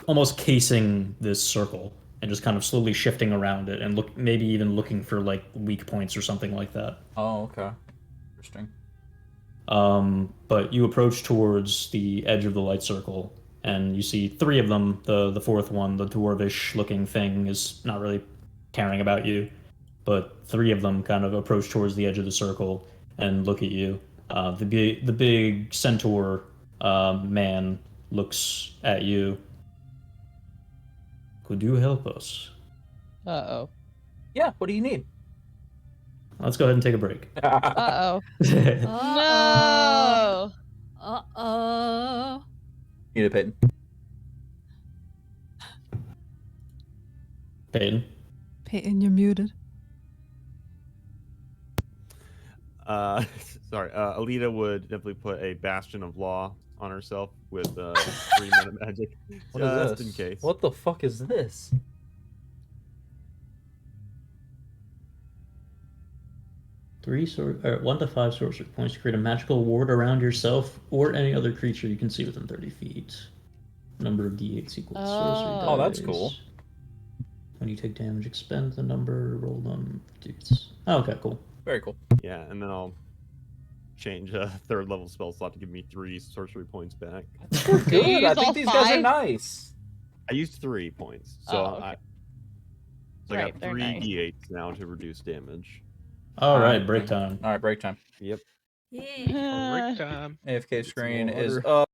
almost casing this circle and just kind of slowly shifting around it and maybe even looking for like weak points or something like that. Oh, okay. Interesting. But you approach towards the edge of the light circle and you see 3 of them. The 4th one, the dwarvish looking thing, is not really caring about you, but 3 of them kind of approach towards the edge of the circle and look at you. The big centaur man looks at you. Could you help us? Uh-oh. Yeah. What do you need? Let's go ahead and take a break. Uh-oh. Uh-oh. No! Uh-oh. Need a Peyton. Peyton. Peyton, you're muted. Sorry. Alita would definitely put a bastion of law on herself with 3 meta magic, What is just this? in case. What the fuck is this? One to 5 sorcery points to create a magical ward around yourself or any other creature you can see within 30 feet. Number of d8s equals sorcery dice. Oh, that's cool. When you take damage, expend the number, roll them. Dudes. Oh, okay, cool. Very cool. Yeah, and then I'll change a third level spell slot to give me 3 sorcery points back. We're So you good. I used all think these guys are 5? nice. I used 3 points, so Oh, okay. I Right, got they're 3 nice. d8s now to reduce damage. All right, break time. All right, break time. Yep. Break Uh, time. AFK Get some screen is water. up.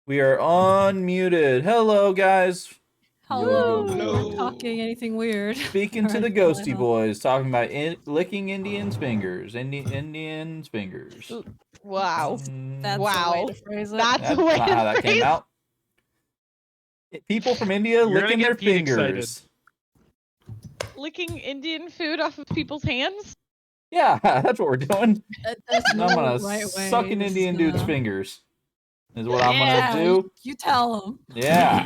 We are unmuted. Hello, guys. Hello. Hello. Not talking anything weird. Speaking to the Alright, ghosty fine. boys, talking about licking Indians' fingers. Indians' fingers. Wow. That's Wow. a way to phrase it. That's a That's way not to how that came phrase. out. People from India You're gonna licking get their Pete excited. fingers. Licking Indian food off of people's hands? Yeah, that's what we're doing. There's I'm no gonna right way. suck an This is Indian dude's gonna- fingers. Is what I'm Yeah, gonna do. you tell him. Yeah.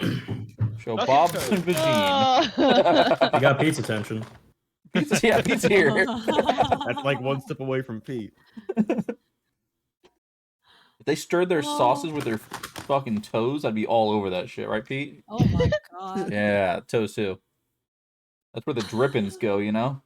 Show Suck Bob his some toes. vagine. You got Pete's attention. Pete's here. That's like one step away from Pete. If they stirred their Oh. sauces with their fucking toes, I'd be all over that shit, right, Pete? Oh my god. Yeah, toes too. That's where the drippings go, you know?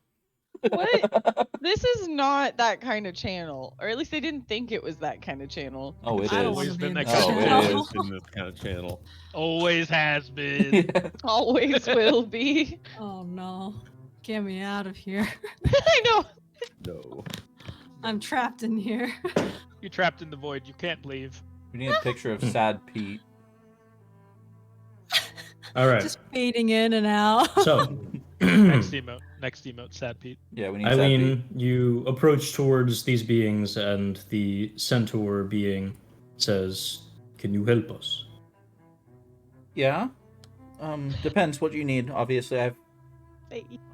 What? This is not that kind of channel. Or at least they didn't think it was that kind of channel. Oh, it I don't is. wanna Always be been in that this kind Oh, of it channel. channel. is. In this kind of channel. Always has been. Yeah. Always will be. Oh no. Get me out of here. I know. No. I'm trapped in here. You're trapped in the void. You can't leave. We need a picture of sad Pete. All right. Just fading in and out. So, Next emote. Next emote. Sad Pete. Yeah, we need sad Pete. Eileen, you approach towards these beings, and the centaur being says, "Can you help us?" Yeah. Depends what you need. Obviously, I have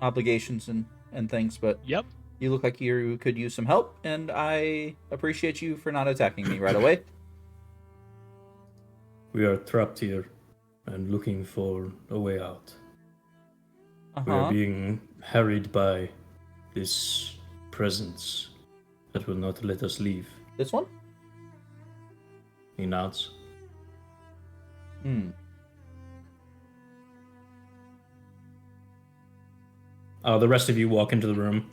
obligations and things, but Yep. you look like you could use some help, and I appreciate you for not attacking me right away. We are trapped here and looking for a way out. We are Uh-huh. being harried by this presence that will not let us leave. This one? He nods. Hmm. The rest of you walk into the room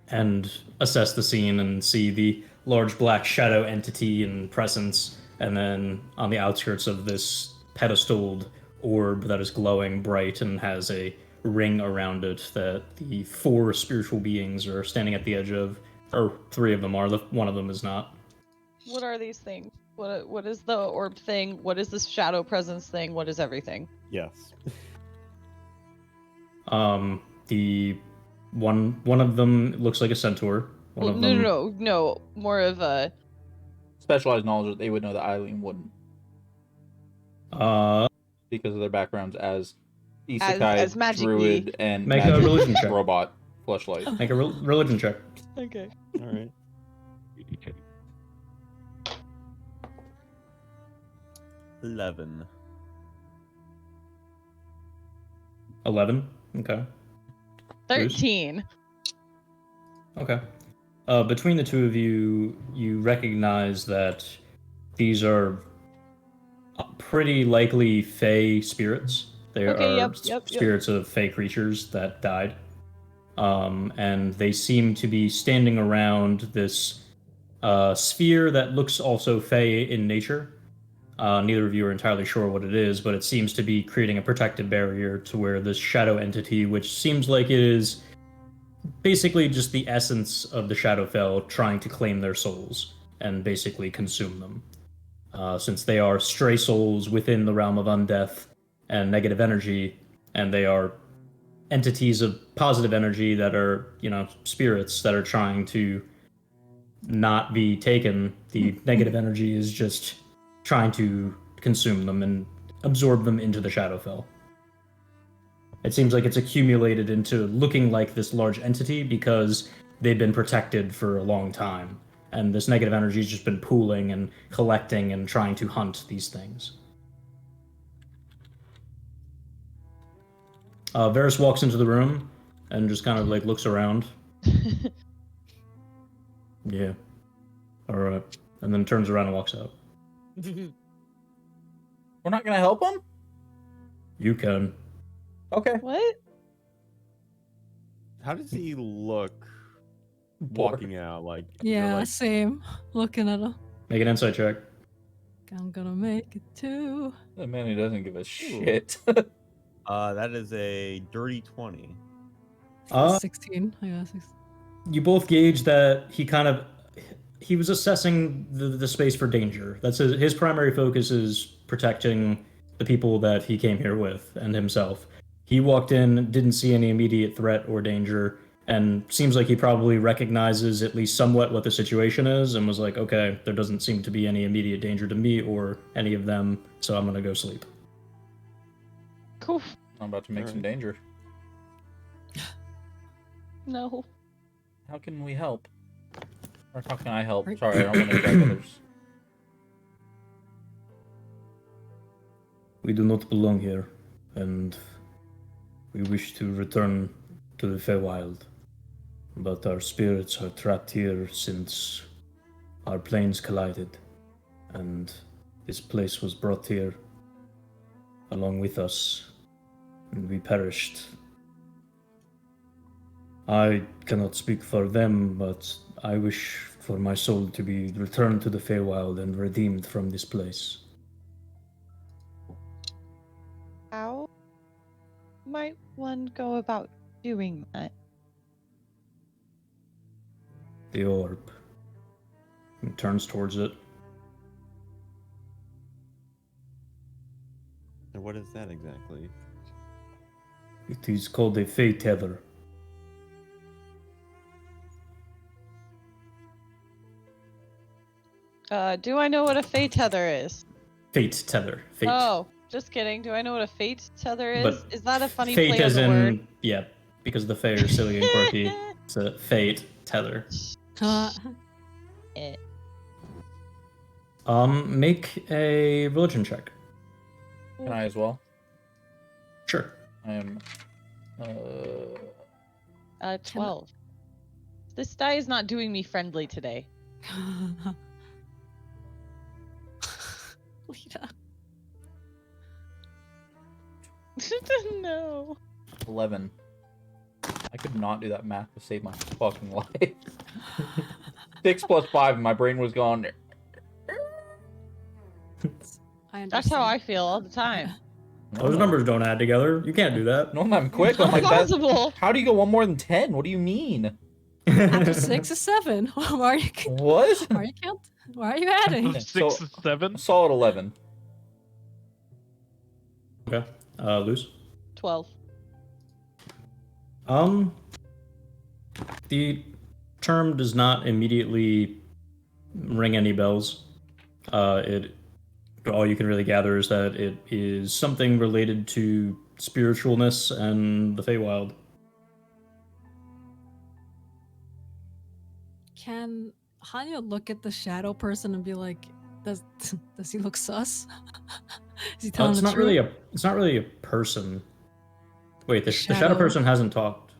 and assess the scene and see the large black shadow entity and presence, and then on the outskirts of this pedestaled orb that is glowing bright and has a ring around it that the four spiritual beings are standing at the edge of, or three of them are, one of them is not. What are these things? What is the orb thing? What is this shadow presence thing? What is everything? Yes. The one of them looks like a centaur. One Well, of no, them, no. More of a. Specialized knowledge that they would know that Eileen wouldn't Uh, because of their backgrounds as isekai, as magic druid, and Make a magic religion check. robot fleshlight. make a religion check. Okay. All right. 11. 11. Okay. 13. Okay. Between the two of you, you recognize that these are pretty likely Fey spirits. They Okay, are yep. spirits of Fey creatures that died. And they seem to be standing around this sphere that looks also Fey in nature. Neither of you are entirely sure what it is, but it seems to be creating a protective barrier to where this shadow entity, which seems like it is basically just the essence of the Shadowfel trying to claim their souls and basically consume them. Since they are stray souls within the realm of undeath and negative energy, and they are entities of positive energy that are, spirits that are trying to not be taken, the negative energy is just trying to consume them and absorb them into the Shadowfell. It seems like it's accumulated into looking like this large entity because they've been protected for a long time. And this negative energy has just been pooling and collecting and trying to hunt these things. Varys walks into the room and just kind of looks around. Yeah. Alright. And then turns around and walks out. We're not gonna help them? You can. Okay. What? How does he look Bored. walking out? Like, Yeah, like, same. Looking at him. Make an insight check. I'm gonna make it too. That man who doesn't give a shit. that is a dirty 20. 16. I got 16. You both gauge that he was assessing the space for danger. That's his primary focus is protecting the people that he came here with and himself. He walked in, didn't see any immediate threat or danger, and seems like he probably recognizes at least somewhat what the situation is and was like, okay, there doesn't seem to be any immediate danger to me or any of them, so I'm gonna go sleep. Cool. I'm about to make some Alright. danger. No. How can we help? Or how can I help? Right. Sorry, I don't want to drag others. We do not belong here, and we wish to return to the Feywild. But our spirits are trapped here since our planes collided, and this place was brought here along with us, and we perished. I cannot speak for them, but I wish for my soul to be returned to the Feywild and redeemed from this place. How might one go about doing that? The orb. He turns towards it. And what is that exactly? It is called a Fey Tether. Do I know what a fate tether is? Fate Tether. Fate. Oh, just kidding. Do I know what a fate tether is? But Is that a funny fate play as on the in, word? yeah, because the Fey are silly and quirky. It's a Fate Tether. Eh. Make a religion check. Can I as well? Sure. I am. 12. This die is not doing me friendly today. Lita. No. 11. I could not do that math to save my fucking life. 6 plus 5, and my brain was gone. That's how I feel all the time. Those numbers don't add together. You can't do that. No, I'm quick. I'm like, that, Impossible. how do you go one more than 10? What do you mean? After 6 is 7. Why are you? What? Why are you count? Why are you adding? 6 So- and 7. Solid 11. Okay. Luz? 12. The term does not immediately ring any bells. All you can really gather is that it is something related to spiritualness and the Feywild. Can Hanya look at the shadow person and be like, does he look sus? Is he telling It's the not truth? really a person. Wait, the shadow Shadow. person hasn't talked.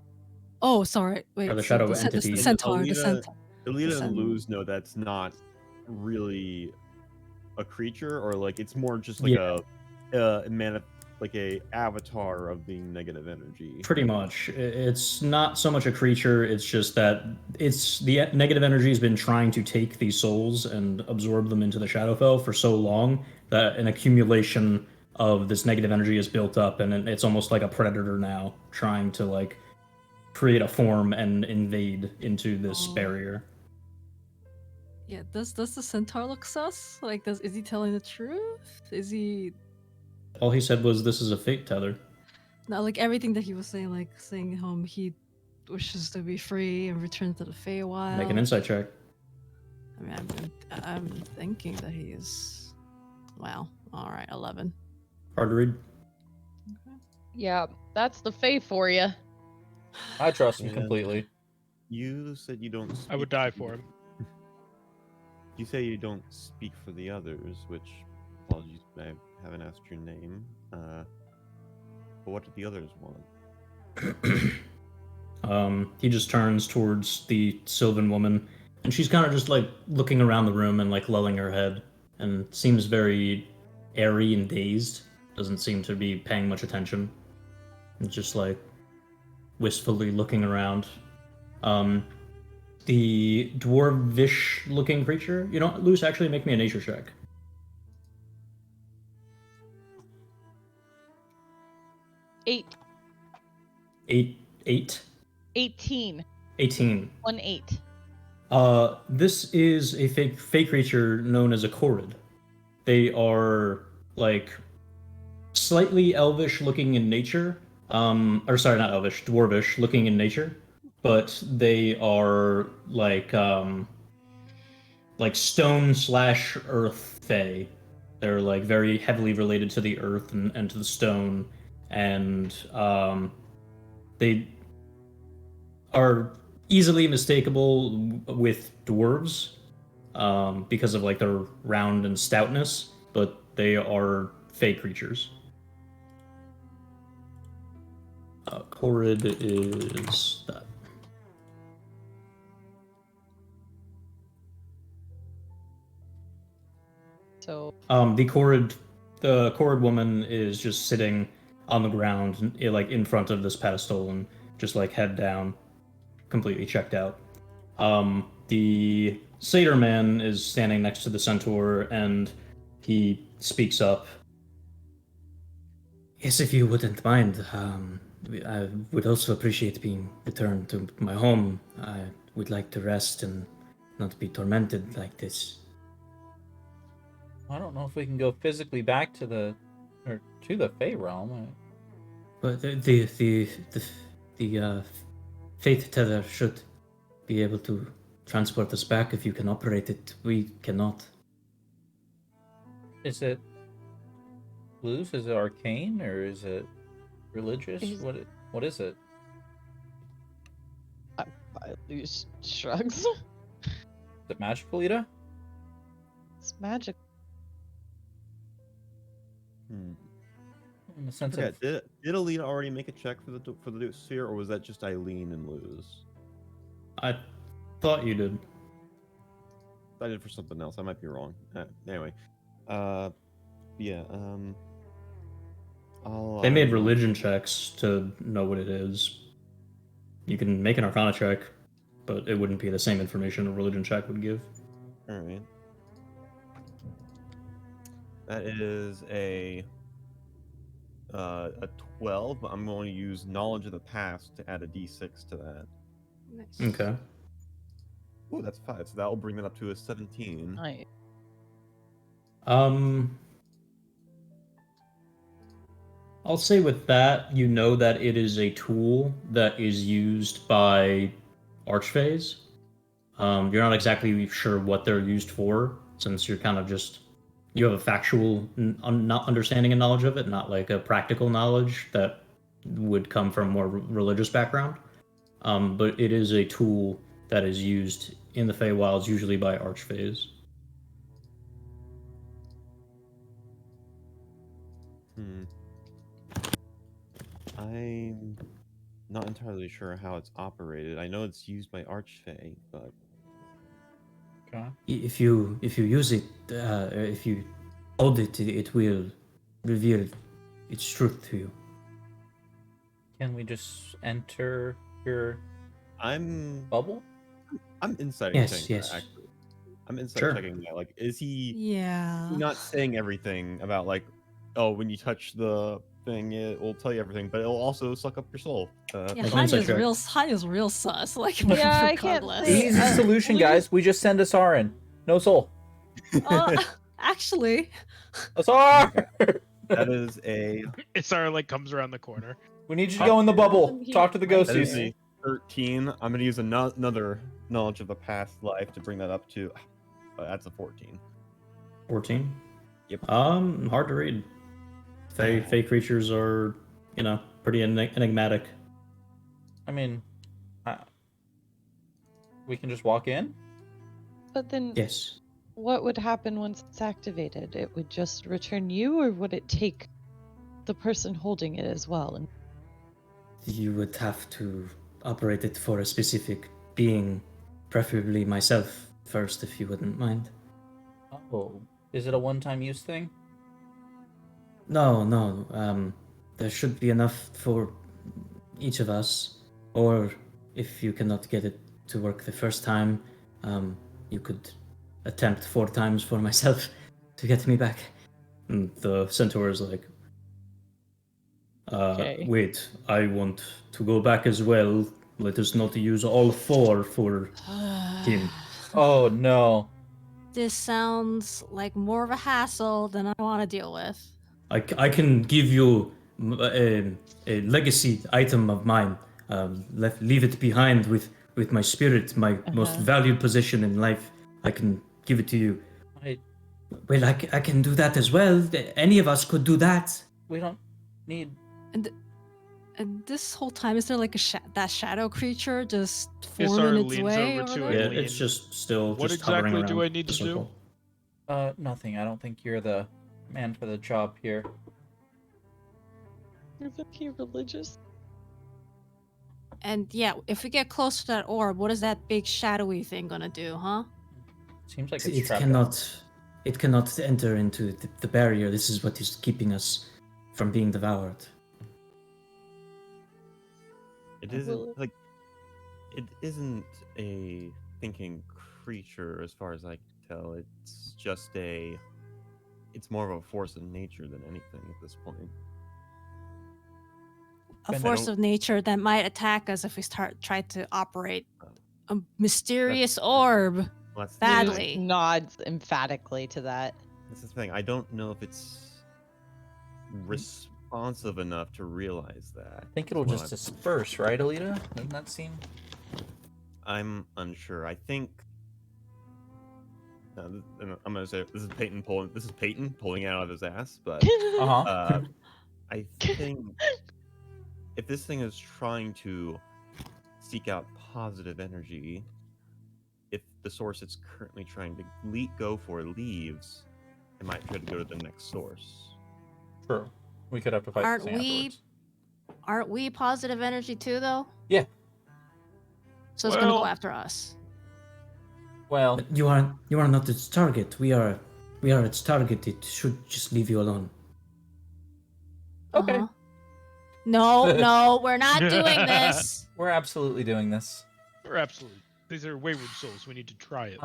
Oh, sorry. Wait. Or the so shadow the entity. centaur. The Alita- centaur. Alita Sen- and Luz know that's not really a creature, or like it's more just like like a avatar of the negative energy. Pretty much. It's not so much a creature, it's just that it's the negative energy has been trying to take these souls and absorb them into the Shadowfel for so long that an accumulation of this negative energy is built up, and it's almost like a predator now trying to like create a form and invade into this Oh. barrier. Yeah. Does the centaur look sus? Like, is he telling the truth? Is he? All he said was, "This is a fate tether." No, like everything that he was saying, like saying he wishes to be free and return to the Feywild. Make an insight check. I mean, I'm thinking that he is. Wow. All right, 11. Hard to read. Yeah, that's the Fae for you. I trust him Yeah. completely. You said you don't. I would speak die for for the- him. You say you don't speak for the others, which, apologies, I haven't asked your name. But what do the others want? He just turns towards the Sylvan woman, and she's kind of just like looking around the room and like lulling her head, and seems very airy and dazed. Doesn't seem to be paying much attention. And just like wistfully looking around. The dwarvish-looking creature. You know, what, Luce, actually make me a nature check. 8. 8. 18. 18. 1 8. This is a fake creature known as a Korid. They are like slightly elvish looking in nature. Or sorry, not elvish, dwarvish looking in nature, but they are like stone slash earth fae. They're like very heavily related to the earth and to the stone, and they are easily mistakable with dwarves because of like their round and stoutness, but they are fey creatures. Corrid is that. So The Corrid woman is just sitting on the ground, like in front of this pedestal, and just like head down, completely checked out. The satyr man is standing next to the centaur, and he speaks up. Yes, if you wouldn't mind, I would also appreciate being returned to my home. I would like to rest and not be tormented like this. I don't know if we can go physically back to the Fey realm. But the faith tether should be able to transport us back if you can operate it. We cannot. Is it blues? Is it arcane or is it religious? What is it? Luz shrugs. Is it magical, Ida? It's magic. In the sense Okay, of did Alina already make a check for the sphere, or was that just Eileen and Luz? I thought you did. I did for something else. I might be wrong. Anyway, yeah. They made religion checks to know what it is. You can make an arcana check, but it wouldn't be the same information a religion check would give. All right. That is a 12, but I'm going to use knowledge of the past to add a d6 to that. Nice. Okay. Oh, that's 5, so that will bring it up to a 17. Nice. I'll say with that, you know that it is a tool that is used by archfays. You're not exactly sure what they're used for, since you're kind of just you have a factual not understanding and knowledge of it, not like a practical knowledge that would come from a more religious background. But it is a tool that is used in the Feywilds, usually by archfays. I'm not entirely sure how it's operated. I know it's used by archfey, but okay. If you use it, if you hold it, it will reveal its truth to you. Can we just enter your I'm bubble? insight Yes, checking yes. that, actually. I'm insight Sure. checking that. Like, is he Yeah. not saying everything about like, oh, when you touch the thing, it will tell you everything, but it'll also suck up your soul. Yeah, Make an insight check. Hanya's real sus. Like, Yeah, I can't regardless. say- Easy solution, guys. We just send a Sarin. No soul. Actually, A Sar! That is a Isara like comes around the corner. We need you to go in the bubble. Talk to the that is ghosties. a 13. I'm gonna use another knowledge of the past life to bring that up to. That's a 14. 14. Yep. Hard to read. Fey creatures are, pretty enigmatic. I mean, we can just walk in? But then Yes. what would happen once it's activated? It would just return you, or would it take the person holding it as well? And You would have to operate it for a specific being, preferably myself first, if you wouldn't mind. Oh. Is it a one-time use thing? No. There should be enough for each of us. Or if you cannot get it to work the first time, you could attempt 4 times for myself to get me back. And the centaur is like, Okay. wait, I want to go back as well. Let us not use all 4 for him. Oh, no. This sounds like more of a hassle than I want to deal with. I can give you a legacy item of mine. Leave it behind with my spirit, my most valued possession in life. I can give it to you. I, Well, I can do that as well. Any of us could do that. we don't need. And this whole time, is there like that shadow creature just Isar forming its leans way over over to there? it. Yeah, Lean. it's just still What just hovering exactly do around I need the to do? circle. Nothing. I don't think you're the man for the job here. You're looking religious. And yeah, if we get close to that orb, what is that big shadowy thing gonna do, huh? Seems like it's It trapped. cannot enter into the barrier. This is what is keeping us from being devoured. It isn't like it isn't a thinking creature as far as I can tell. It's more of a force of nature than anything at this point. A And I force don't- of nature that might attack us if we try to operate a mysterious That's- orb Well, that's the He thing. just badly. nods emphatically to that. That's the thing. I don't know if it's responsive enough to realize that. I think it'll Well, just disperse, right, Alita? Doesn't that seem? I'm unsure. I think. I'm gonna say this is Peyton pulling. This is Peyton pulling it out of his ass. But Uh-huh. I think if this thing is trying to seek out positive energy, if the source it's currently trying to go for leaves, it might try to go to the next source. True. We could have to fight Aren't this thing we- afterwards. Aren't we positive energy too, though? Yeah. So it's gonna go Well- after us. Well, You are not its target. We are its target. It should just leave you alone. okay. Uh-huh. No, we're not doing this. We're absolutely doing this. We're absolutely. These are wayward souls. We need to try it.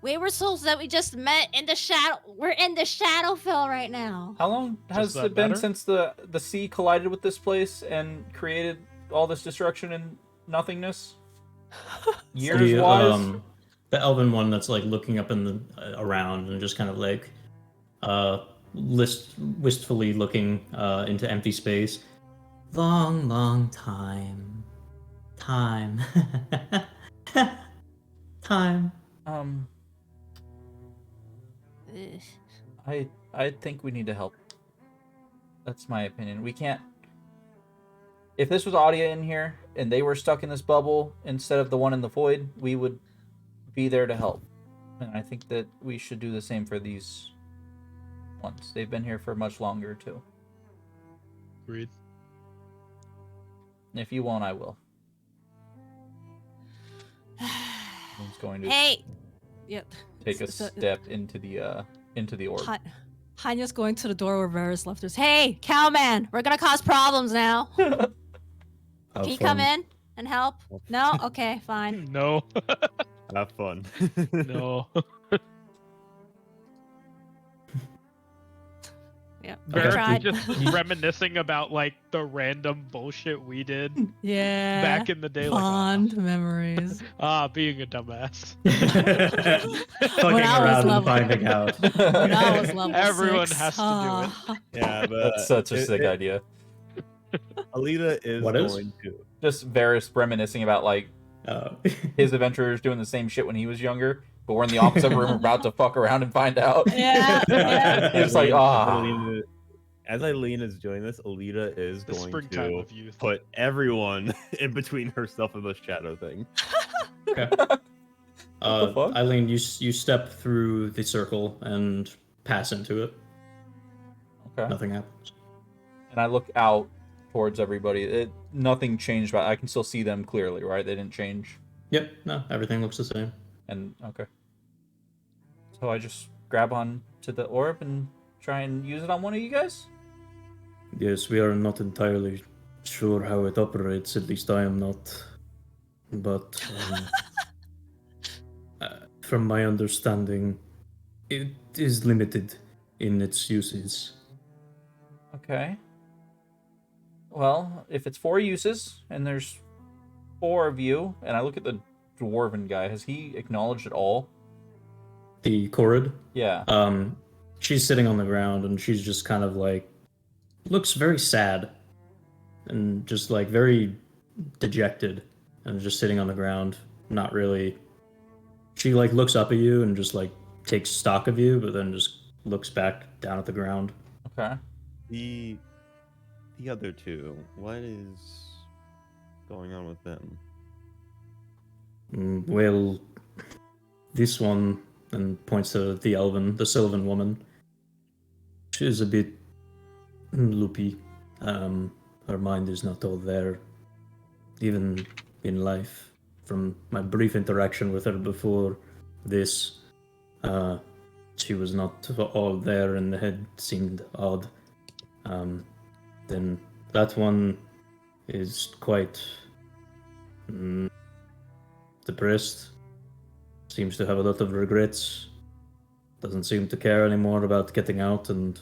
Wayward souls that we just met in the shadow. We're in the Shadowfel right now. How long has that it been matter? since the sea collided with this place and created all this destruction and nothingness? Years wise? The elven one that's like looking up in the around and just kind of like wistfully looking into empty space. Long time. Time. Ugh. I think we need to help. That's my opinion. We can't. If this was Audia in here and they were stuck in this bubble instead of the one in the void, we would be there to help. And I think that we should do the same for these ones. They've been here for much longer too. Agreed. And if you won't, I will. He's going to Hey. Yep. take a step into the orb. Hanya's going to the door where Varys left us. Hey, cowman, we're gonna cause problems now. Can you come in and help? No? Okay, fine. No. Have fun. No. Yep. Barrett Tried. just reminiscing about like the random bullshit we did Yeah. back in the day. Like, Fond memories. being a dumbass. Fucking When I was around and level- finding out. When I was level Everyone 6. has to do it. Yeah, but That's such a sick idea. Alita is What is? going to. Just Varys reminiscing about like Oh. his adventurers doing the same shit when he was younger, but we're in the opposite room about to fuck around and find out. Yeah. yeah. It's like, As Eileen is doing this, Alita is The going springtime to of youth. put everyone in between herself and the shadow thing. Okay. the fuck? Eileen, you step through the circle and pass into it. Okay. Nothing happens. And I look out towards everybody. Nothing changed, but I can still see them clearly, right? They didn't change. Yep. No, everything looks the same. And okay. So I just grab on to the orb and try and use it on one of you guys? Yes, we are not entirely sure how it operates. At least I am not. But from my understanding, it is limited in its uses. Okay. Well, if it's 4 uses and there's 4 of you, and I look at the dwarven guy, has he acknowledged at all? The Korrid. Yeah. She's sitting on the ground and she's just kind of like looks very sad and just like very dejected and just sitting on the ground, not really. She like looks up at you and just like takes stock of you, but then just looks back down at the ground. Okay. The other two, what is going on with them? Well, this one, and points to the Sylvan woman. She's a bit loopy. Her mind is not all there, even in life. From my brief interaction with her before this, she was not all there, and the head seemed odd. Then that one is quite depressed. Seems to have a lot of regrets. Doesn't seem to care anymore about getting out and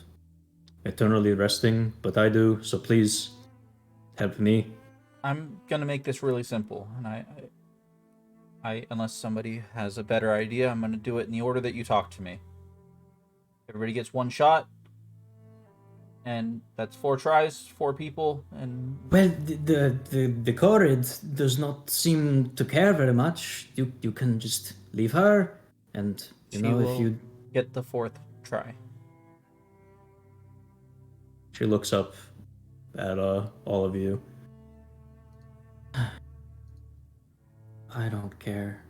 eternally resting, but I do, so please help me. I'm gonna make this really simple, and I unless somebody has a better idea, I'm gonna do it in the order that you talk to me. Everybody gets one shot, and that's 4 tries, 4 people, and Well, the Korrid does not seem to care very much. You can just leave her, and you she know will if you. get the 4th try. She looks up at all of you. I don't care.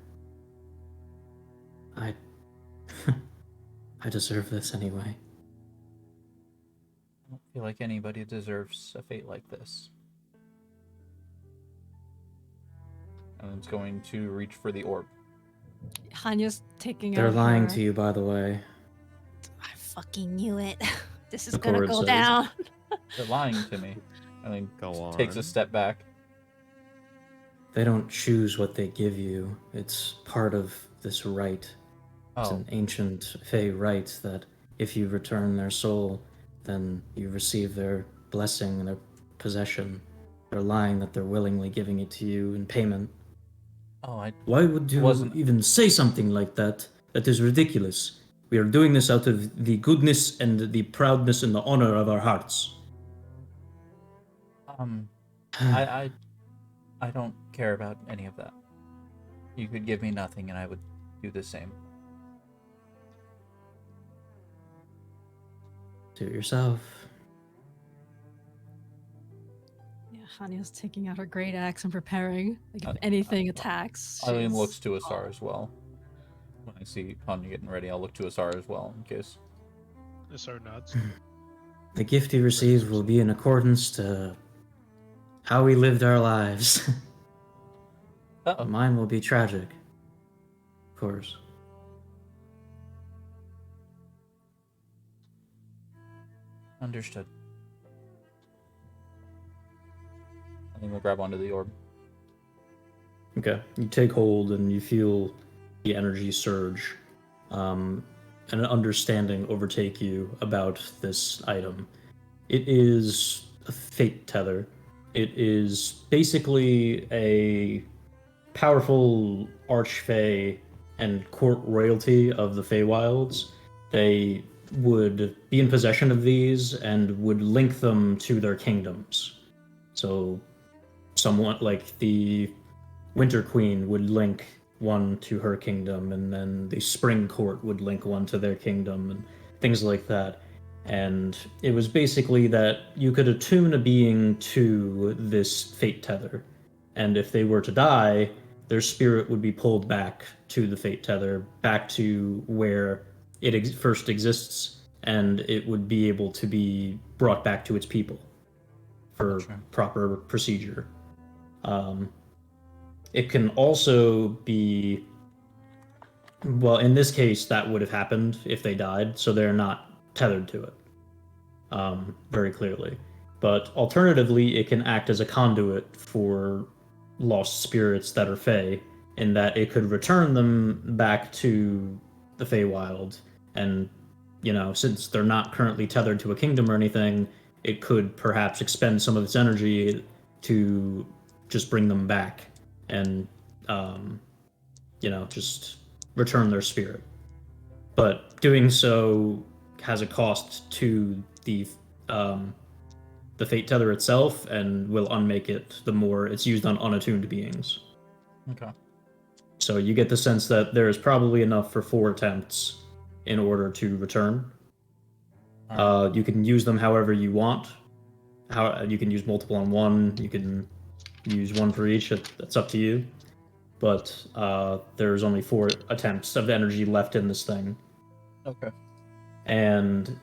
I I deserve this anyway. I don't feel like anybody deserves a fate like this. And it's going to reach for the orb. Hanya's taking They're out lying her... to you, by the way. I fucking knew it. This is The gonna Korrid go says. down. They're lying to me. And then Go takes a on. step back. They don't choose what they give you. It's part of this rite. It's Oh, an ancient Fey rite that if you return their soul, then you receive their blessing and their possession. They're lying that they're willingly giving it to you in payment. oh, I Why would you Wasn't- even say something like that? That is ridiculous. We are doing this out of the goodness and the proudness and the honor of our hearts. I don't care about any of that. You could give me nothing, and I would do the same. Do it yourself. Yeah, Hanya's taking out her great axe and preparing. Like if anything attacks. Eileen she's- looks to Asar as well. When I see Hanya getting ready, I'll look to Asar as well in case. Asar nods. The gift you receive will be in accordance to how we lived our lives. Uh-oh. Mine will be tragic. Of course. Understood. I think we'll grab onto the orb. Okay. You take hold and you feel the energy surge, and an understanding overtake you about this item. It is a fate tether. It is basically a powerful archfey and court royalty of the Feywilds. They would be in possession of these and would link them to their kingdoms. So, somewhat like the Winter Queen would link one to her kingdom, and then the Spring Court would link one to their kingdom, and things like that. And it was basically that you could attune a being to this fate tether, and if they were to die, their spirit would be pulled back to the fate tether, back to where it first exists, and it would be able to be brought back to its people for Gotcha. proper procedure. It can also be, well, in this case, that would have happened if they died, so they're not tethered to it, very clearly. But alternatively, it can act as a conduit for lost spirits that are Fey, in that it could return them back to the Feywild, and, you know, since they're not currently tethered to a kingdom or anything, it could perhaps expend some of its energy to just bring them back and just return their spirit. But doing so has a cost to the fate tether itself and will unmake it the more it's used on unattuned beings. Okay. So you get the sense that there is probably enough for 4 attempts in order to return. All right. You can use them however you want. You can use multiple on one. You can use one for each. That's up to you. But there's only 4 attempts of energy left in this thing. Okay. And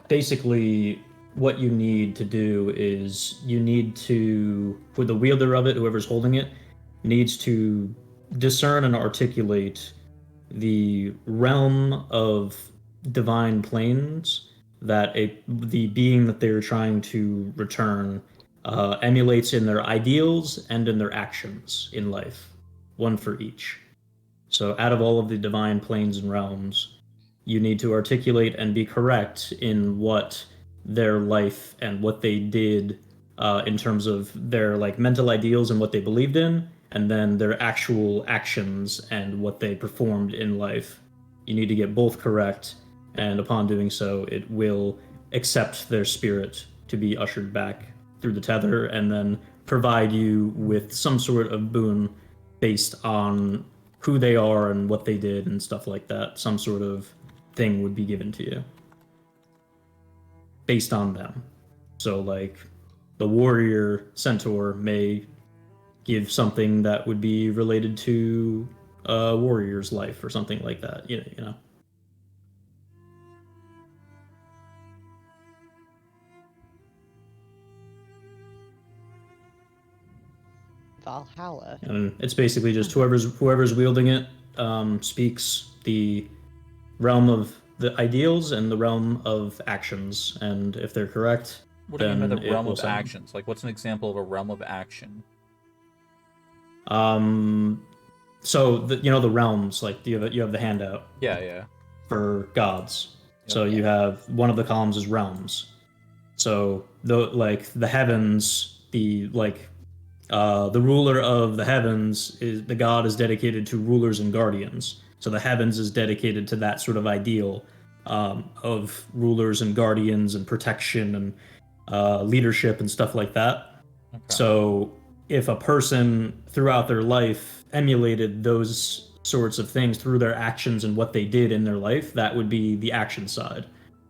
basically, what you need to do is you need to, with the wielder of it, whoever's holding it, needs to discern and articulate the realm of divine planes that the being that they're trying to return emulates in their ideals and in their actions in life, one for each. So, out of all of the divine planes and realms, you need to articulate and be correct in what their life and what they did in terms of their like mental ideals and what they believed in, and then their actual actions and what they performed in life. You need to get both correct, and upon doing so, it will accept their spirit to be ushered back through the tether and then provide you with some sort of boon based on who they are and what they did and stuff like that. Some sort of thing would be given to you based on them. So, like, the warrior centaur may give something that would be related to a warrior's life or something like that. You know. Valhalla. And it's basically just whoever's wielding it speaks the realm of the ideals and the realm of actions, and if they're correct, What do you mean by then the it realm will of send them. actions? Like, what's an example of a realm of action? So the realms, like you have the handout Yeah, yeah. for gods. Yep. So you have one of the columns is realms. So the heavens, the ruler of the heavens is the god is dedicated to rulers and guardians. So the heavens is dedicated to that sort of ideal of rulers and guardians and protection and leadership and stuff like that. Okay. So if a person throughout their life emulated those sorts of things through their actions and what they did in their life, that would be the action side.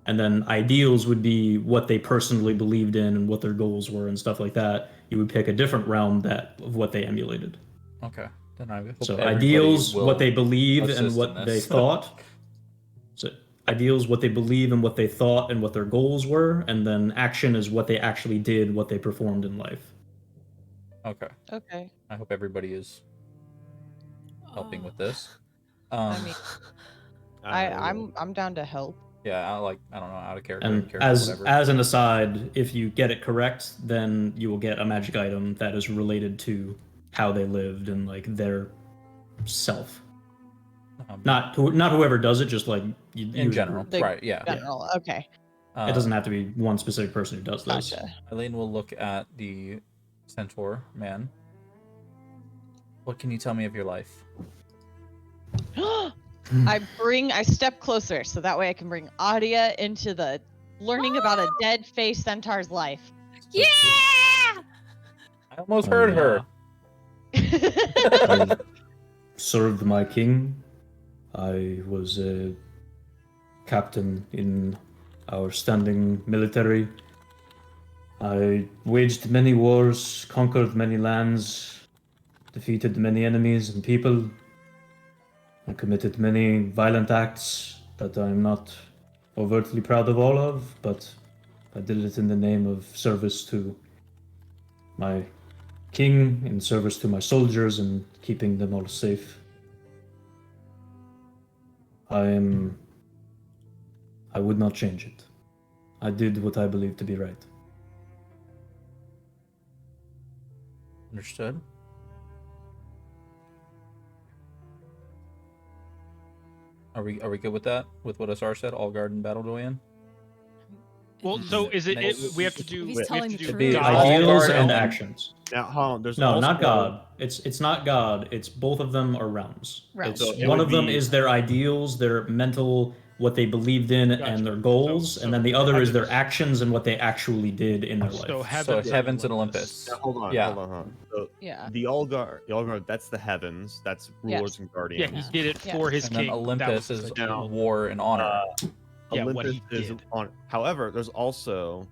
And then ideals would be what they personally believed in and what their goals were and stuff like that. You would pick a different realm of what they emulated. Okay. Then I hope So everybody ideals, will what they believe and assist in what they this. thought. So ideals, what they believe and what they thought and what their goals were, and then action is what they actually did, what they performed in life. Okay. Okay. I hope everybody is helping with this. I mean, I'm down to help. Yeah, I don't know, out of character, in And character, whatever. as an aside, if you get it correct, then you will get a magic item that is related to how they lived and like their self. Not whoever does it, just like in general, The right? Yeah. General. Okay. It doesn't have to be one specific person who does this. Gotcha. Eileen will look at the centaur man. What can you tell me of your life? I step closer so that way I can bring Adia into the learning about a dead face centaur's life. Yeah! I almost heard her. I served my king. I was a captain in our standing military. I waged many wars, conquered many lands, defeated many enemies and people. I committed many violent acts that I'm not overtly proud of all of, but I did it in the name of service to my king, in service to my soldiers, and keeping them all safe. I would not change it. I did what I believed to be right. Understood. Are we good with that? With what Asar said? All guard and battle Doyen? Well, so is it? We have to do. He's We have telling to the do It'd be truth. God Ideals Guard and and- actions. Now, hold on. There's No, also, not God. It's not God. It's both of them are realms. Realms. So it One would of them be- is their ideals, their mental, what they believed in, Gotcha. and their goals, So and then the other is their heavens. actions and what they actually did in their life. So So heavens, heavens and Olympus. Now, hold on. Yeah. Hold on. So Yeah. the Allguard, that's the heavens. That's rulers and Yeah, guardians. he did it Yeah. for his And king. then Olympus that was is his ideal. war and honor. Yeah, what Olympus he is did. on. However, there's also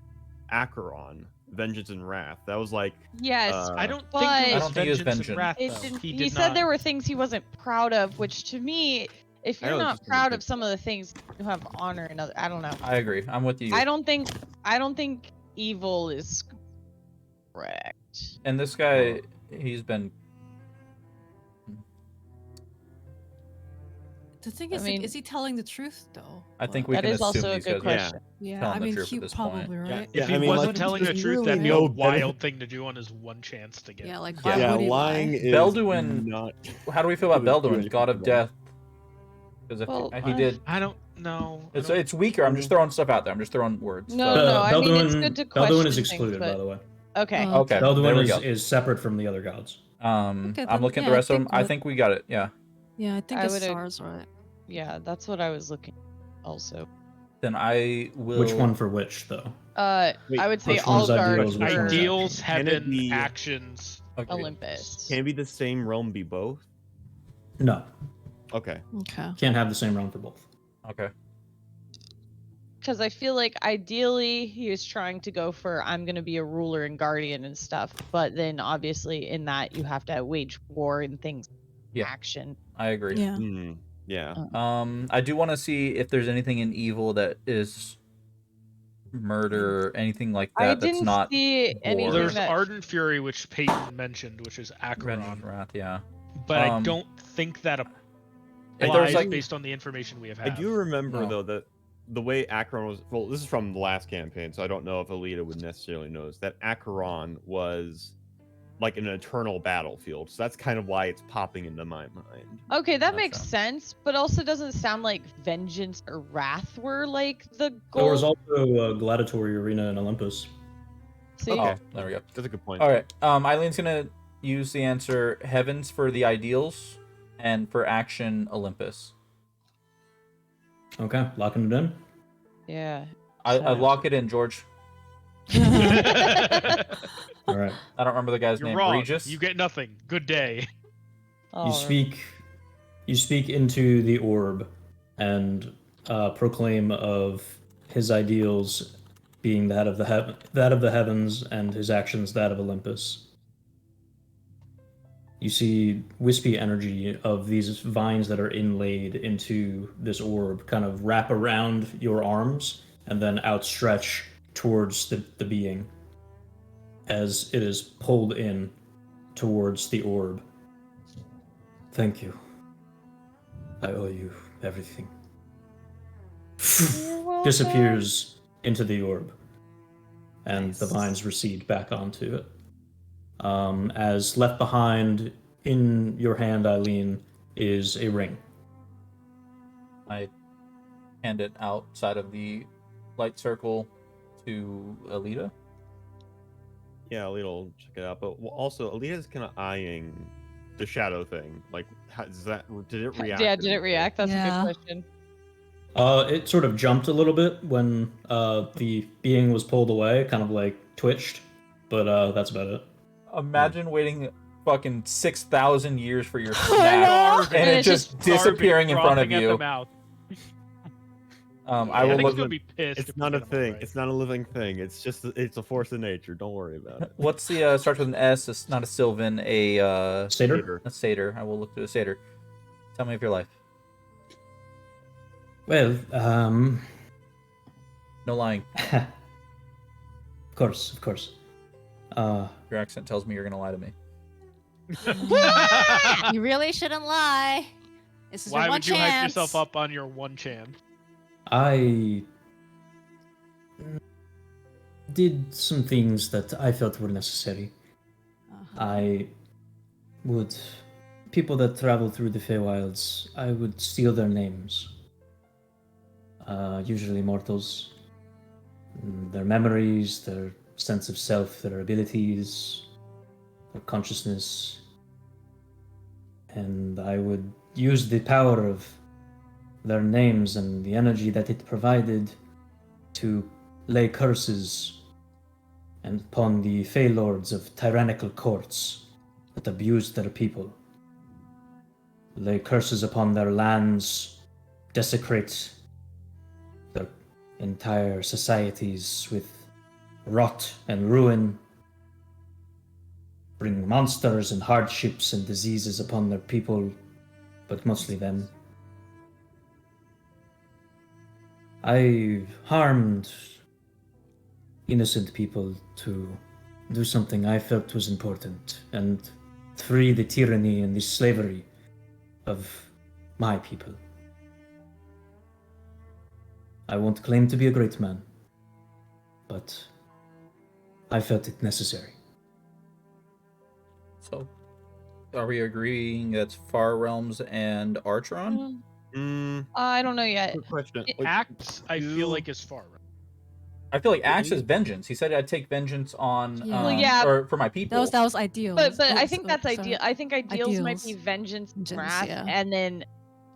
Acheron, vengeance and wrath. That was like Yes. I don't But- think I it was don't think it was vengeance and vengeance. wrath. It Though. didn't, He he did said not. there were things he wasn't proud of, which to me, if I you're know, not just proud like- of some of the things you have honor and other, I don't know. I agree. I'm with you. I don't think evil is correct. And this guy, he's been. The thing I is, mean- like, is he telling the truth though? I think Like, we That can is assume also a these good guys are question. Yeah, telling I the mean, truth he at this probably point. right. If he I mean, wasn't like, telling the there's truth, really that'd be no a better- wild thing to do on his one chance to get. Yeah, like why yeah, would he lying lie? is Belduin- not. How do we feel about Really do Belduin, anything God of about it. Death? Because if Well, he did, I don't know. I it's don't- it's weaker. I'm just throwing stuff out there. I'm just throwing words. No, so- no, I mean, it's good to question Belduin is things, excluded, but- by the way. Okay. Oh, Okay, there Belduin we is, go. is separate from the other gods. Okay, I'm then, looking at yeah, the rest of them. I I think think we got it. Yeah. Yeah, I think I it's would ag- SARS, right? Yeah, that's what I was looking also. Then I will. Which one for which, though? Wait, I would say which one's Allguard ideals, which one's for Ideals, Can it heaven, be- actions. Okay. Olympus. Can be the same realm be both? No, Okay. Okay. can't have the same realm for both. Okay. Because I feel like ideally he is trying to go for I'm going to be a ruler and guardian and stuff, but then obviously in that you have to wage war and things. Yeah. Action. I agree. Yeah. Yeah. I do want to see if there's anything in evil that is murder or anything like I that. That's didn't not see anything war. There's that. Ardent Fury, which Peyton mentioned, which is Vengeance Acheron, Wrath. Yeah. but I Um, don't think that If applies there's like based on the information we have I had. do remember No. though that the way Acheron was. Well, this is from the last campaign, so I don't know if Alita would necessarily notice that Acheron was like an eternal battlefield. So that's kind of why it's popping into my mind. Okay, that That makes sounds- sense, but also doesn't sound like vengeance or wrath were like the goal. There was also a gladiatory arena in Olympus. See? Oh, there we go. That's a good point. All right. Eileen's gonna use the answer heavens for the ideals, and for action Olympus. Okay, locking it in. Yeah. I lock it in, George. All right. I don't remember the guy's You're name. wrong. Regis. You get nothing. Good day. All You speak into the orb and proclaim of his ideals being that of the heavens and his actions that of Olympus. You see wispy energy of these vines that are inlaid into this orb kind of wrap around your arms and then outstretch towards the being as it is pulled in towards the orb. Thank you. I owe you everything. Disappears into the orb, and the vines recede back onto it. As left behind in your hand, Eileen, is a ring. I hand it outside of the light circle to Alita. Yeah, Alita will check it out. But also, Alita's kind of eyeing the shadow thing. Like, how, did it react? Yeah, did it react? That's a Yeah. good question. It sort of jumped a little bit when the being was pulled away, kind of like twitched, but that's about it. Imagine waiting fucking 6,000 years for your snap, and And it it's just disappearing in front of Frothing at the you. mouth. I I will think look. he's gonna be pissed. It's if we not a get him all thing. right. It's not a living thing. It's just it's a force of nature. Don't worry about it. What's the starts with an S? It's not a Sylvan, a Satyr? satyr. I will look to a satyr. Tell me of your life. Well, No lying. of course, of course. Your accent tells me you're gonna lie to me. You really shouldn't lie. This is Why your one would you hype chance. yourself up on your one chance? I did some things that I felt were necessary. I would... People that travel through the Feywilds, I would steal their names. Usually mortals. their memories, their sense of self, their abilities, their consciousness. And I would use the power of their names and the energy that it provided to lay curses and upon the Fey Lords of tyrannical courts that abused their people. Lay curses upon their lands, desecrate their entire societies with rot and ruin, bring monsters and hardships and diseases upon their people, but mostly them. I harmed innocent people to do something I felt was important and free the tyranny and the slavery of my people. I won't claim to be a great man, but I felt it necessary. So, are we agreeing that's Far Realms and Archeron? I don't know yet. Good question. It- Wait, Acts, I feel do- like is far right. I feel like Axe Really? is vengeance. He said I'd take vengeance on, Yeah. Well, yeah. or for my people. That was ideal. But I think that's ideal. I think ideals might be Ideals. vengeance, and Vengeance, wrath, yeah. and then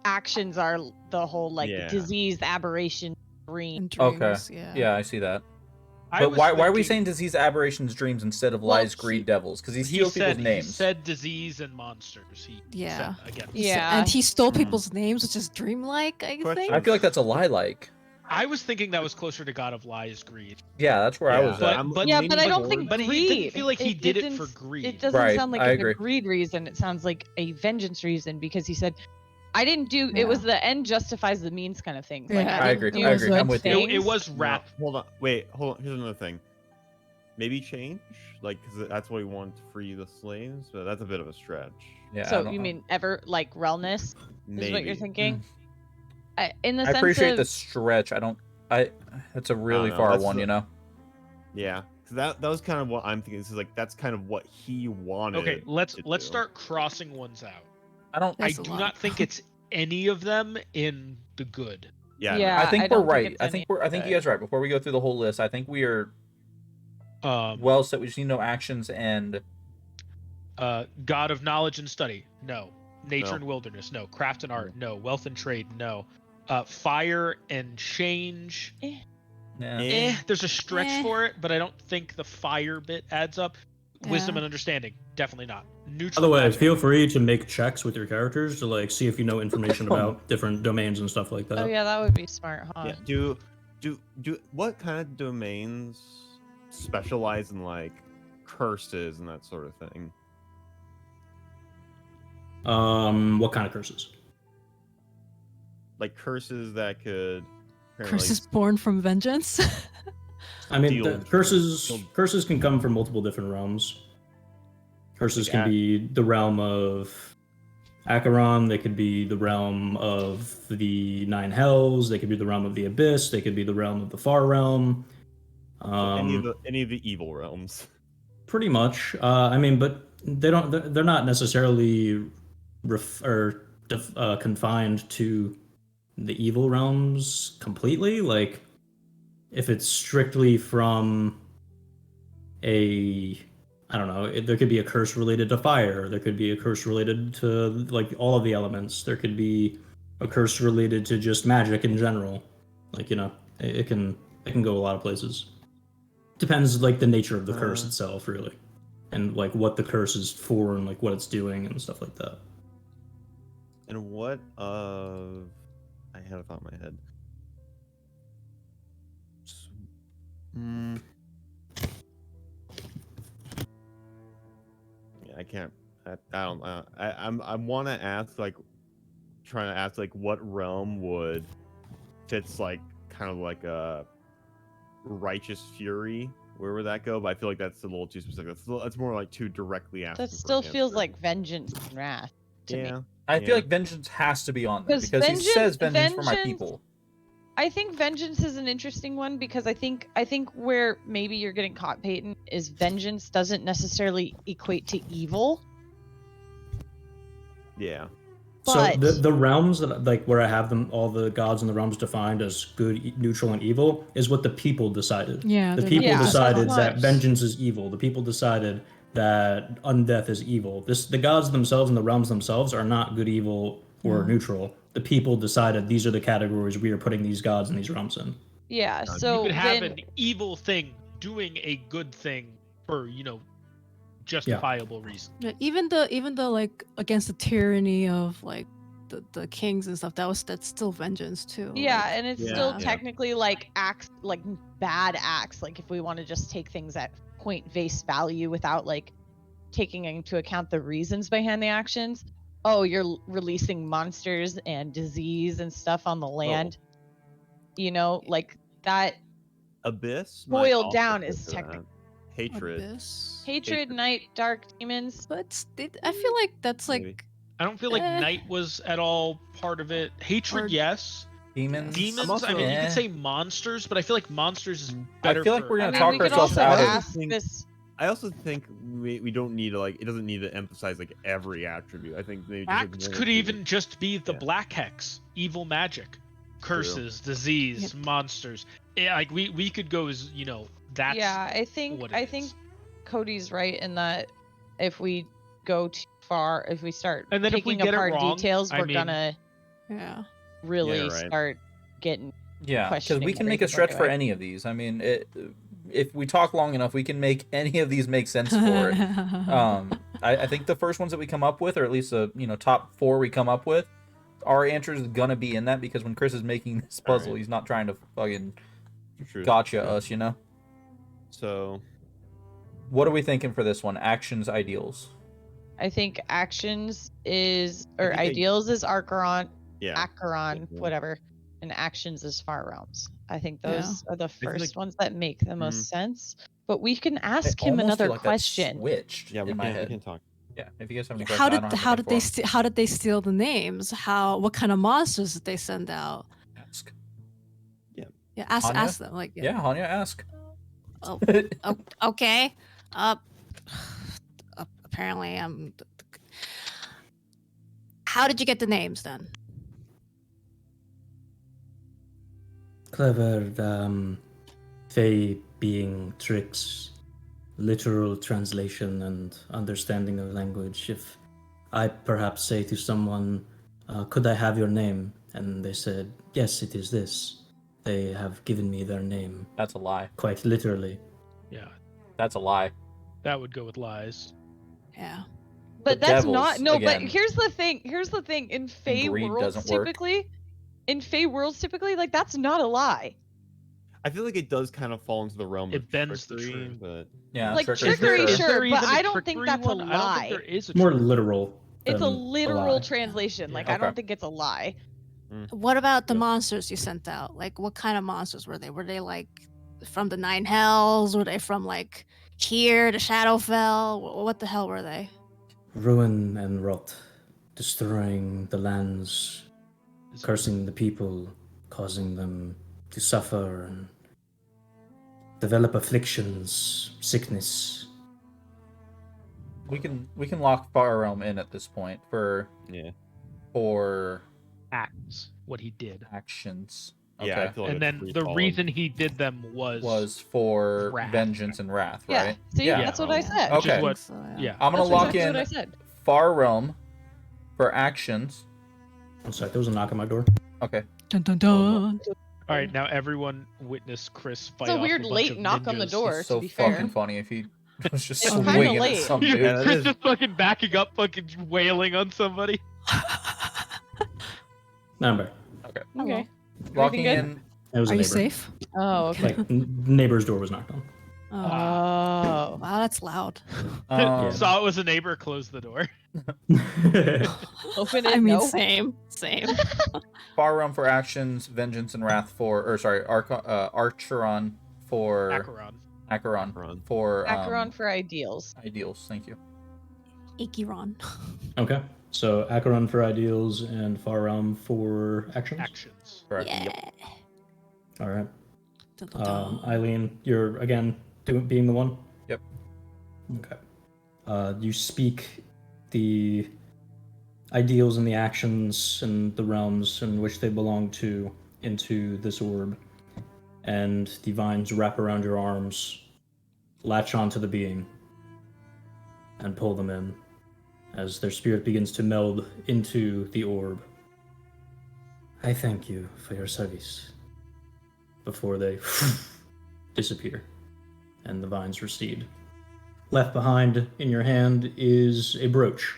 actions are the whole like Yeah. disease, aberration, dream. And Okay. dreams, yeah. I see that. I But was why are we thinking- saying disease, aberrations, dreams instead of Well, lies, greed, devils? Because he he steals people's said names. he said disease and monsters. He Yeah. said again. Yeah. And he stole Hmm. people's names, which is dreamlike, I Question. think. I feel like that's a lie. Like, I was thinking that was closer to God of Lies, greed. yeah, that's where I Yeah. was But- at. I'm but- Yeah, leaning but I don't towards- think But greed. he didn't feel like he did it didn't for s- greed. It doesn't Right, sound like I a agree. greed reason. It sounds like a vengeance reason because he said, "I didn't do." It Yeah. was the end justifies the means kind of thing. Like, Yeah. I didn't agree, do I agree. good I'm with you. It things. was No, wrath. hold on. Wait, hold on. Here's another thing. Maybe change, like, because that's what we want to free the slaves. But that's a bit of a stretch. Yeah. I So don't you know. mean realness is Maybe. what you're thinking? In the I sense appreciate of the stretch. I don't. That's a really know, far that's one, the- you know. Yeah, 'cause that was kind of what I'm thinking. This is like that's kind of what he wanted. Okay, let's to do. start crossing ones out. I don't. That's I a do lot. not think it's any of them in the good. Yeah. Yeah. I think I we're don't think right. it's I think any- I think you okay. guys are right. Before we go through the whole list, I think we are well set. We just need to know actions and God of knowledge and study, no. Nature No. and wilderness, no. Craft and art, no. Wealth and trade, no. Fire and change, yeah. there's a stretch Eh. for it, but I don't think the fire bit adds up. Wisdom Yeah. and understanding, definitely not. By Neutral. the way, magic. feel free to make checks with your characters to like see if you know information about different domains and stuff like that. Oh yeah, that would be smart, huh? Yeah. Do what kind of domains specialize in like curses and that sort of thing? What kind of curses? Like curses that could Curses born from vengeance. I mean, Deal- curses can come from multiple different realms. Curses Like can be the realm of Acheron. They could be the realm of the Nine Hells. They could be the realm of the Abyss. They could be the realm of the Far Realm. any of the evil realms. Pretty much. I mean, but they're not necessarily confined to the evil realms completely. Like, if it's strictly from I don't know, there could be a curse related to fire. There could be a curse related to like all of the elements. There could be a curse related to just magic in general. Like, you know, it can go a lot of places. Depends like the nature of the curse itself, really, and like what the curse is for and like what it's doing and stuff like that. And what of I had a thought in my head. Yeah, I can't. I don't. I want to ask like, trying to ask like what realm would fits like kind of like a righteous fury. Where would that go? But I feel like that's a little too specific. That's more like too directly asking. That for still an feels answer. like vengeance and wrath to me. Yeah. I Yeah. feel like vengeance has to be on there 'Cause because he says vengeance for my vengeance- people. I think vengeance is an interesting one because I think where maybe you're getting caught, Peyton, is vengeance doesn't necessarily equate to evil. Yeah. So But the realms that like where I have them, all the gods in the realms defined as good, neutral, and evil, is what the people decided. Yeah, The they're people Yeah, that's decided not- that vengeance is evil. The people decided that undeath is evil. The gods themselves and the realms themselves are not good, evil, or No. neutral. The people decided these are the categories we are putting these gods and these realms in. yeah, You so could have then an evil thing doing a good thing for, justifiable reason. Yeah, even the like against the tyranny of like the kings and stuff, that's still vengeance too. yeah, like, and it's Yeah, still yeah. technically like acts like bad acts. Like if we want to just take things at point face value without like taking into account the reasons behind the actions. Oh, you're releasing monsters and disease and stuff on the land. Like that Abyss might boiled also down fit is for technical. that. Hatred. Abyss. Hatred, night, dark demons. But I feel like that's like Maybe. I don't feel like Eh. night was at all part of it. Hatred, Or- yes. Demons. Demons, also- I mean, you eh. could say monsters, but I feel like monsters is I better. feel like for- we're I gonna mean, talk we could ourselves also out of. ask think- this. I also think we don't need to it doesn't need to emphasize like every attribute. I think maybe just, like, Acts one or could two. even just be the Yeah. black hex, evil magic, curses, disease, monsters. Yeah, like we could go as that's Yeah, I think what it think is. Cody's right in that if we go too far, if we start And then if we picking get it apart wrong, details, I we're mean- gonna yeah. really Yeah, right. start getting Yeah, because we questioning can make a everything stretch we're for doing. any of these. I mean, if we talk long enough, we can make any of these make sense for it. I think the first ones that we come up with, or at least the top 4 we come up with, our answer is gonna be in that because when Chris is making this puzzle, Alright. he's not trying to fucking True. gotcha True. us. So What are we thinking for this one? Actions, ideals. I think actions is I or think I- ideals is Acheron, yeah. Acheron, Yeah. whatever, and actions is far realms. I think Yeah. those are the feel first like- ones that make the most sense. But we can ask I him almost another feel like that question. switched Yeah, we in my can we head. can talk. Yeah, if you guys have any how questions, I don't have how did they anything how did they steal the names? What kind of monsters did they send out? for 'em. Ask. Yeah, ask Anya? ask them like Yeah, Hanya, ask. Oh, okay. Apparently, how did you get the names then? Clever, Fey being tricks, literal translation and understanding of language. If I perhaps say to someone, could I have your name? And they said, yes, it is this. They have given me their name, That's a lie. quite literally. Yeah, That's a lie. that would go with lies. Yeah. But The that's devils, not no. again. But here's the thing. In Fey greed worlds, doesn't work. typically, like that's not a lie. I feel like it does kind of fall into the realm It of bends the trickery, truth. but Yeah, Like trickery, trickery, sure. Is there sure, but even a I don't think trickery that's a one? I don't lie. think there is a More trickery. literal. It's a than literal lie. translation. Like Yeah. I don't Okay. think it's a lie. What about the Yeah. monsters you sent out? Like, what kind of monsters were they? Were they like from the Nine Hells? Were they from like here to Shadowfell? What the hell were they? Ruin and rot, destroying the lands, cursing the people, causing them to suffer and develop afflictions, sickness. We can lock Far Realm in at this point for yeah. Acts what he did, actions. Yeah, I Okay. feel like and that's then pretty the solid. reason he did them was For Wrath. vengeance and wrath, Yeah. right? See, Yeah. that's what I said. Which is Okay. what- So, yeah. I'm gonna That's lock exactly in what I said. Far Realm for actions. I'm sorry, there was a knock on my door. Okay. Dun dun dun. All right, now everyone witness Chris fight It's a off weird bunch late of knock on the ninjas. door. It's so to be fair, fucking funny if he was just It's kinda swinging at late. some Yeah, dude. Yeah, that Chris is- just fucking backing up, fucking wailing on somebody. Number. Okay. okay. Locking Everything in. It was a Are you neighbor. safe? Oh, okay. Like neighbor's door was knocked on. Oh, Oh. wow, that's loud. Saw it was a neighbor, closed the door. Open it. I mean, no. same. Far Realm for actions, vengeance and wrath Archeron for Acheron. Acheron for Acheron for ideals. ideals. Thank you. Ikiron. Okay, so Acheron for ideals and Far Realm for actions. Actions. Correct. Yeah. All right. Dun, dun, dun. Eileen, you're again being the one. Yep. Okay. You speak the ideals and the actions and the realms in which they belong to into this orb, and the vines wrap around your arms, latch onto the being, and pull them in as their spirit begins to meld into the orb. I thank you for your service. Before they disappear and the vines recede. Left behind in your hand is a brooch,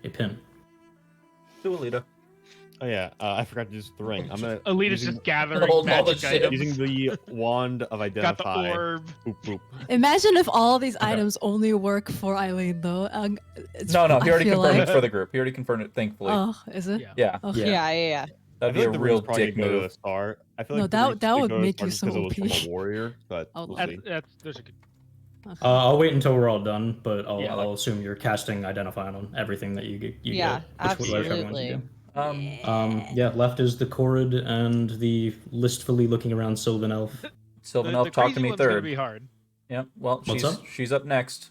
a pin. To Alita. Oh yeah, I forgot to use the ring. I'm gonna Alita's using, just gathering Hold all the magic shit. items. using the wand of Got the identify. orb. Boop boop. Imagine if all these items only work for Eileen, though. No, he I already feel confirmed like- it for the group. He already confirmed it, thankfully. Oh, is it? Yeah. Yeah, Okay. Yeah. that'd I be feel a like the real ring's probably dick gonna go to move. the star. I feel No, like the that- ring's that gonna would go to the make star you just so 'cause it was from OP. a warrior, but Oh, we'll Lord. see. There's a good. Okay. I'll wait until we're all done, but I'll, Yeah, I'll assume you're casting Identify on everything that you Yeah, get. Whichever ones absolutely. you do. Yeah. Left is the Korrid and the listfully looking around Sylvan Elf. Sylvan The Elf, talk to crazy me one's gonna third. be hard. Yep. Well, What's up? she's up next.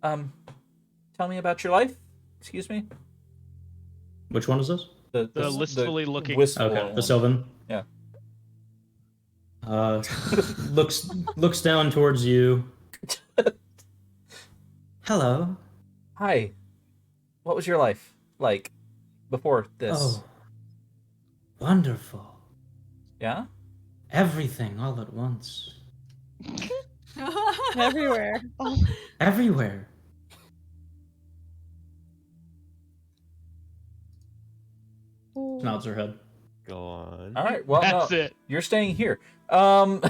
Tell me about your life. Excuse me. Which one is this? The listfully looking- wistful Okay, one. the Sylvan. Yeah. Looks down towards you. Hello. Hi. What was your life like before this? Oh, wonderful. Yeah. Everything all at once. Everywhere. Oh, Everywhere. Nods her head. Go on. All right. Well, That's no, it. you're staying here. Oh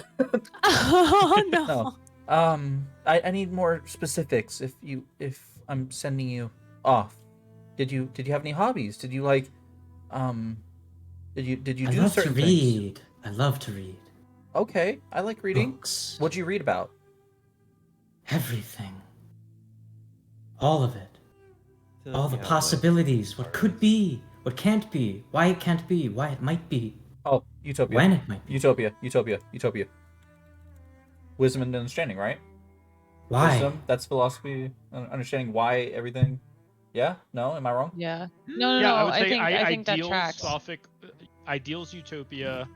no. No. I need more specifics. If I'm sending you off, did you have any hobbies? Did you like, did you I do love to certain things? read. I love to read. Okay, I like reading. Books. What'd you read about? Everything. All of it. All the Yeah, possibilities. What could be. What can't be. Why it can't be. Why it might be. Oh, Utopia. When it might be. Utopia. Wisdom and understanding, right? Why? Wisdom. That's philosophy. Understanding why everything. Yeah. No. Am I wrong? yeah. No, Yeah, I no. would I say think that ideals, tracks. Ideals, Utopia,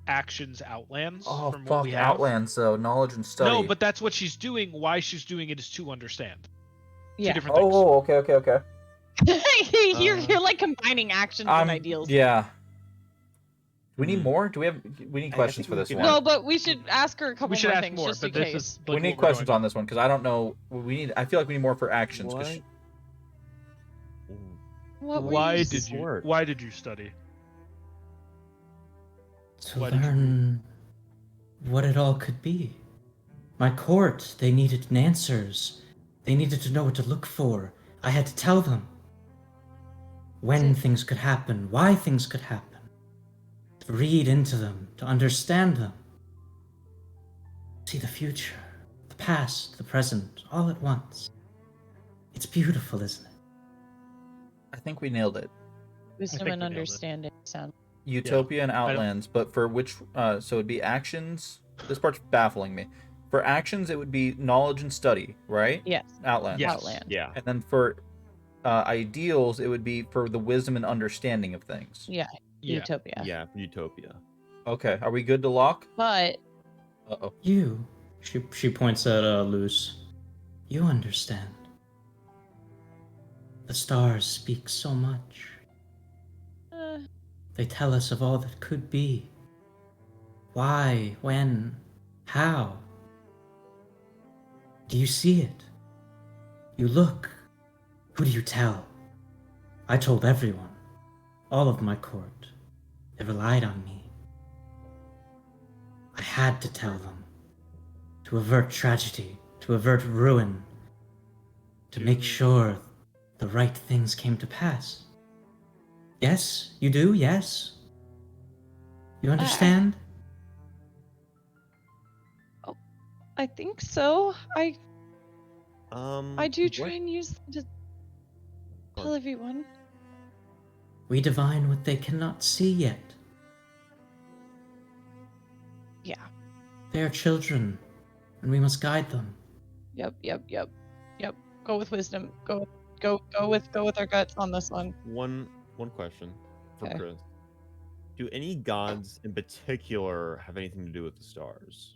actions, Outlands. Oh from what fuck, we have. Outlands though. Knowledge and study. No, but that's what she's doing. Why she's doing it is to understand. Two Yeah. different things. Oh, okay. You're like combining actions and ideals. Yeah. Do we need Hmm. more? We need I questions think for we this could- one. No, but we should ask her a couple We should more ask things more, just but in this case. is We need questions on this one because I don't know. I feel like we need more for actions. 'cause What were Why you did you? sword? Why did you study? To Why did you learn what it all could be. My court, they needed answers. They needed to know what to look for. I had to tell them when things could happen, why things could happen. To read into them, to understand them. See the future, the past, the present, all at once. It's beautiful, isn't it? I think we nailed it. Wisdom think and we nailed it. understanding sound. Utopia and don't- Outlands, but for which? So it'd be actions. This part's baffling me. For actions, it would be knowledge and study, right? Yes. Outlands. Yes. Outland. Yeah. And then for ideals, it would be for the wisdom and understanding of things. Yeah. Yeah. Utopia. Yeah. Utopia. Okay, are we good to lock? But Uh-oh. You, she points at Luce. You understand. The stars speak so much. They tell us of all that could be. Why, when, how. Do you see it? You look. Who do you tell? I told everyone. All of my court. They relied on me. I had to tell them. To avert tragedy, to avert ruin, to make sure the right things came to pass. Yes, you do, yes? You understand? I think so. I do try what- and use them to tell everyone. We divine what they cannot see yet. Yeah. They are children, and we must guide them. Yep. Go with wisdom. Go. Go with our guts on this one. One question for Okay. Chris. Do any gods in particular have anything to do with the stars?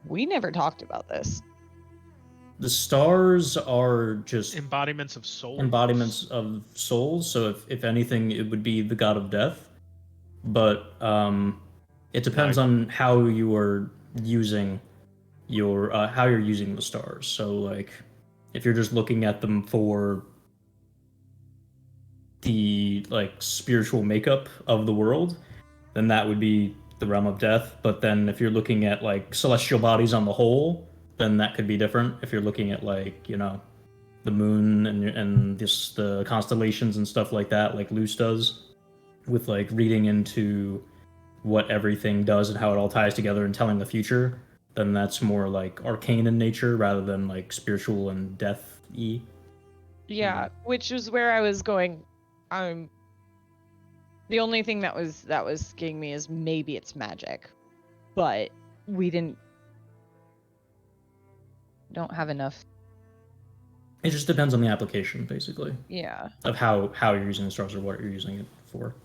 We never talked about this. The stars are just Embodiments of souls. embodiments of souls. So if anything, it would be the god of death. But it depends on how you are using how you're using the stars. So like, if you're just looking at them for the like spiritual makeup of the world, then that would be the realm of death. But then if you're looking at like celestial bodies on the whole, then that could be different. If you're looking at like, you know, the moon and just the constellations and stuff like that, like Luce does, with like reading into what everything does and how it all ties together and telling the future, then that's more like arcane in nature rather than like spiritual and death-y. Yeah, which is where I was going. The only thing that was getting me is maybe it's magic, but we don't have enough. It just depends on the application, basically, Yeah. of how you're using the stars or what you're using it for.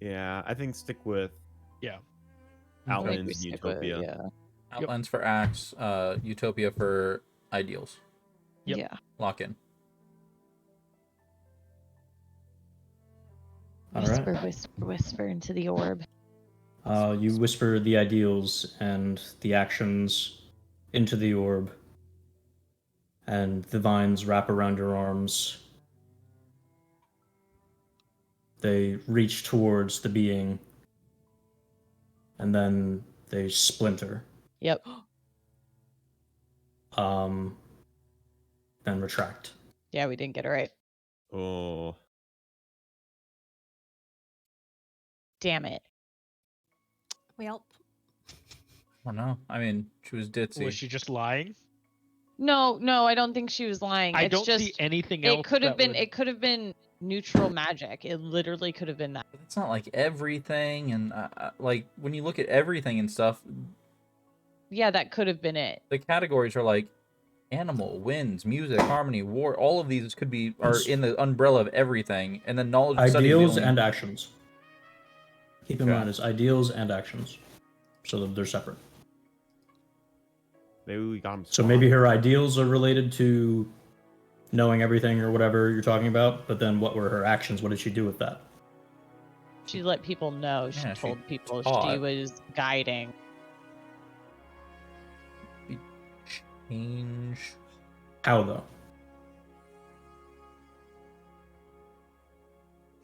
Yeah, I think stick with Yeah. I think we Outlands and stick with it, Utopia. yeah. Outlines for acts, Utopia for ideals. Yep. Yeah. Lock in. All Whisper, right. whisper, whisper into the orb. You whisper the ideals and the actions into the orb, and the vines wrap around your arms. They reach towards the being, and then they splinter. Yep. Then retract. Yeah, we didn't get it right. Oh, Damn it. Well, Oh no. I mean, she was ditzy. Was she just lying? No, I don't think she was lying. I It's don't just see anything else. it could have that been would- it could have been neutral magic. It literally could have been that. But it's not like everything, and like when you look at everything and stuff, Yeah, that could have been it. the categories are like animal, winds, music, harmony, war. All of these are in the umbrella of everything, and then knowledge and study is the Ideals only- and actions. Keep in Okay. mind, it's ideals and actions, so that they're separate. maybe we got him. So maybe her ideals are related to knowing everything or whatever you're talking about, but then what were her actions? What did she do with that? She let people know. She Yeah, she told people taught. she was guiding. change. How though?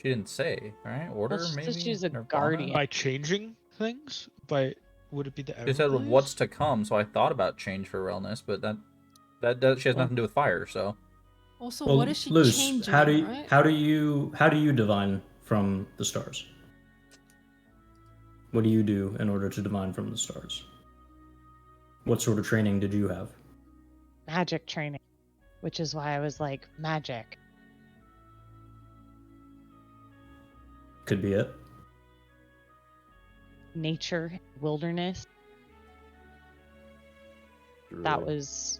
She didn't say, right? Order Well, she maybe. said she's a Nirvana? guardian. By changing things? Would it be the She said with Everglaze? what's to come, so I thought about change for realness, but that does she has nothing to do with fire, so also, Well, what is she Luce, changing? how do right? you divine from the stars? What do you do in order to divine from the stars? What sort of training did you have? Magic training, which is why I was like magic. Could be it. Nature, wilderness. That was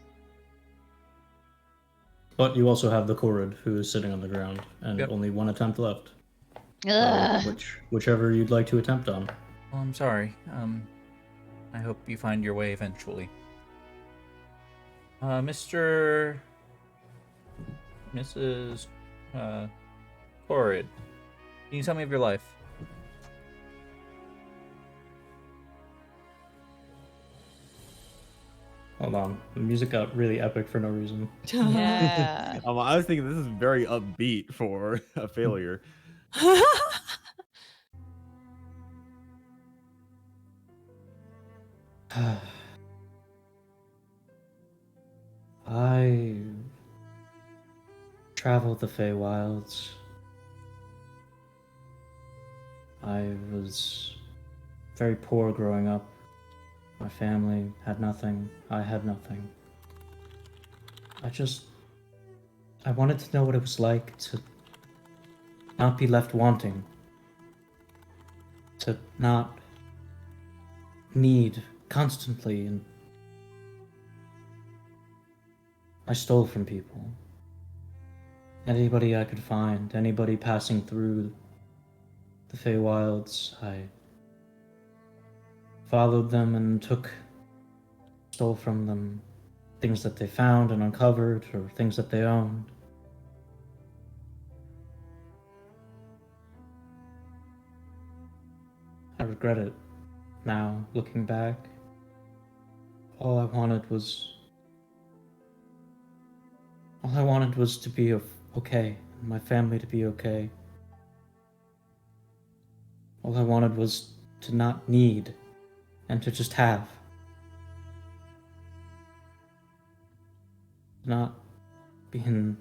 But you also have the Korrid, who is sitting on the ground, and Yep. only one attempt left. Ugh. Whichever you'd like to attempt on. well, I'm sorry. I hope you find your way eventually. Mr. Mrs. Horrid, can you tell me of your life? Hold on. The music got really epic for no reason. Yeah. I was thinking this is very upbeat for a failure. I traveled the Feywilds. I was very poor growing up. My family had nothing. I had nothing. I wanted to know what it was like to not be left wanting. To not need constantly and I stole from people. Anybody I could find, anybody passing through the Feywilds, I followed them and stole from them things that they found and uncovered, or things that they owned. I regret it now, looking back. All I wanted was to be okay, and my family to be okay. All I wanted was to not need and to just have. Not be in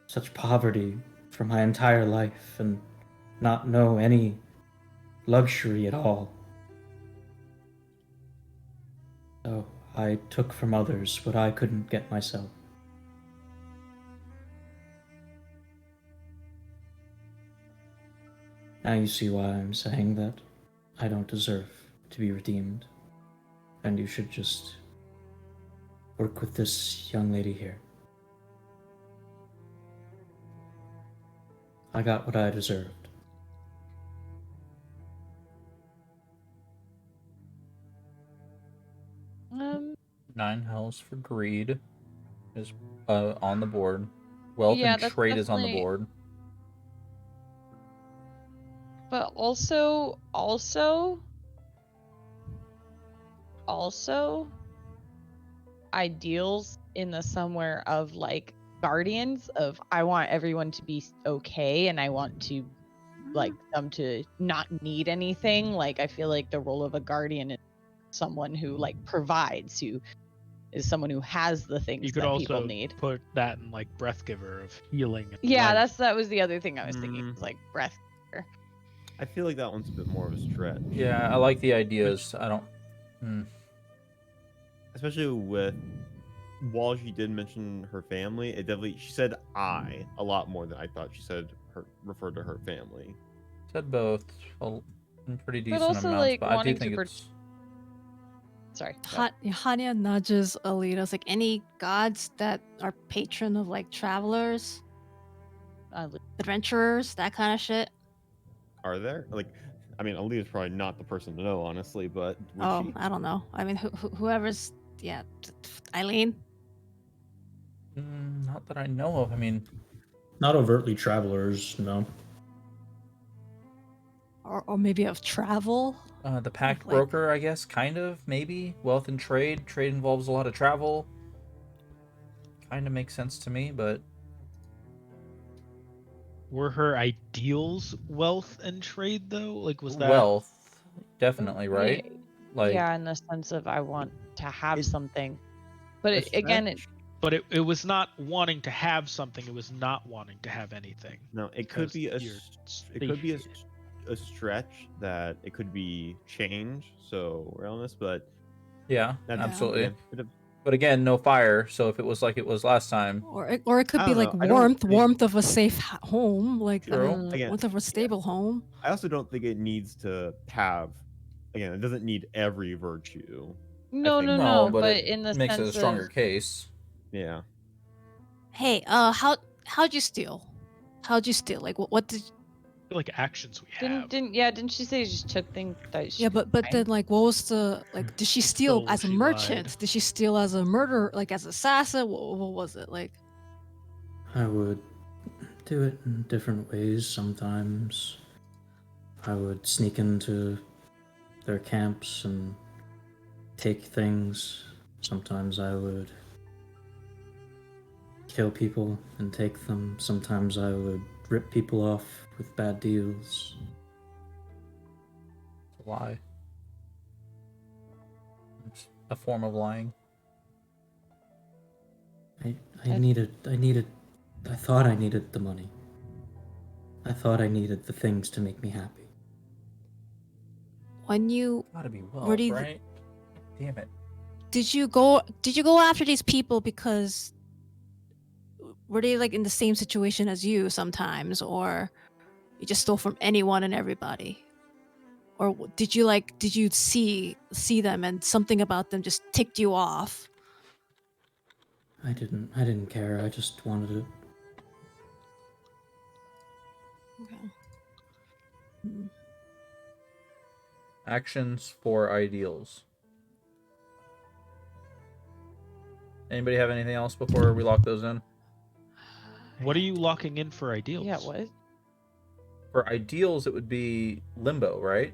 such poverty for my entire life and not know any luxury at all. So I took from others what I couldn't get myself. Now you see why I'm saying that I don't deserve to be redeemed, and you should just work with this young lady here. I got what I deserved. Um, 9 hells for greed is on the board. Wealth yeah, and that's trade is on the definitely. board. But also, ideals in the somewhere of like guardians of I want everyone to be okay and I want to like them to not need anything. Like I feel like the role of a guardian is someone who like provides, who is someone who has the You things could that people also need. put that in like breath giver of healing. And Yeah, life. that was the other thing I was thinking. Mm. Was like breath. I feel like that one's a bit more of a stretch. Yeah, I like the ideas. I don't. Especially with, while she did mention her family, it definitely, she said I a lot more than I thought she said referred to her family. Said both in pretty But decent also amounts, like but I do wanting think to. it's. Sorry. go ahead. Hanya nudges Alita's like any gods that are patron of like travelers, adventurers, that kind of shit. Are there? Like, I mean, Aaliyah's probably not the person to know, honestly, but would Oh, she? I don't know. I mean, whoever's Eileen. Not that I know of. I mean, Not overtly travelers, no. Or maybe of travel. the pact like- broker, I guess, kind of, maybe. Wealth and trade. Trade involves a lot of travel. Kind of makes sense to me, but Were her ideals wealth and trade though? Like was that wealth, definitely, right? Yeah, Like, yeah, in the sense of I want to have something. But A again, stretch? But it was not wanting to have something, it was not wanting to have anything. No, it could because be you're a stretch that it could be change, so realness, but yeah, that's absolutely. again, bit of- But again, no fire. So if it was like it was last time, Or it could I be don't like know, I don't warmth, think- warmth of a safe home, like True. Again, warmth of a stable home. I also don't think it needs to have. Again, it doesn't need every virtue. no, think- no, no, no. but But it in the makes it sense a stronger of case. Yeah. Hey, how'd you steal? How'd you steal? Like what did? like actions we have. didn't she say she just took things that she Yeah, could but then find? like what was the like? Did she steal Stole, as a she merchant? lied. Did she steal as a murderer? Like as assassin? What was it like? I would do it in different ways sometimes. I would sneak into their camps and take things. Sometimes I would kill people and take them. Sometimes I would rip people off with bad deals. It's a lie. It's a form of lying. I thought I needed the money. I thought I needed the things to make me happy. When you Gotta be Where wealth, do you- right? Damn it. did you go after these people because were they like in the same situation as you sometimes, or you just stole from anyone and everybody? Or did you see them and something about them just ticked you off? I didn't care. I just wanted it. Okay. Hmm. Actions for ideals. Anybody have anything else before we lock those in? What are you locking in for ideals? Yeah, what? For ideals, it would be limbo, right?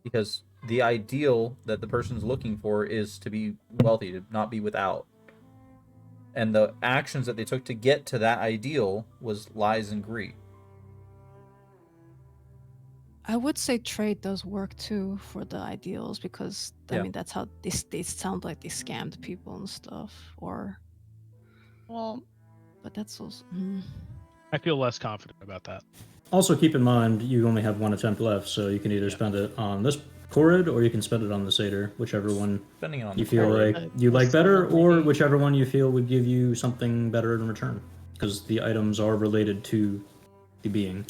Because the ideal that the person's looking for is to be wealthy, to not be without. And the actions that they took to get to that ideal was lies and greed. I would say trade does work too for the ideals because I Yeah. mean that's how they sound like they scammed people and stuff. Or, Well, but that's also. I feel less confident about that. Also, keep in mind you only have one attempt left, so you can either spend it on this Korrid or you can spend it on the Satyr, whichever one Spending it on you the feel Korrid. like you like better, or whichever one you feel would give you something better in return, because the items are related to the being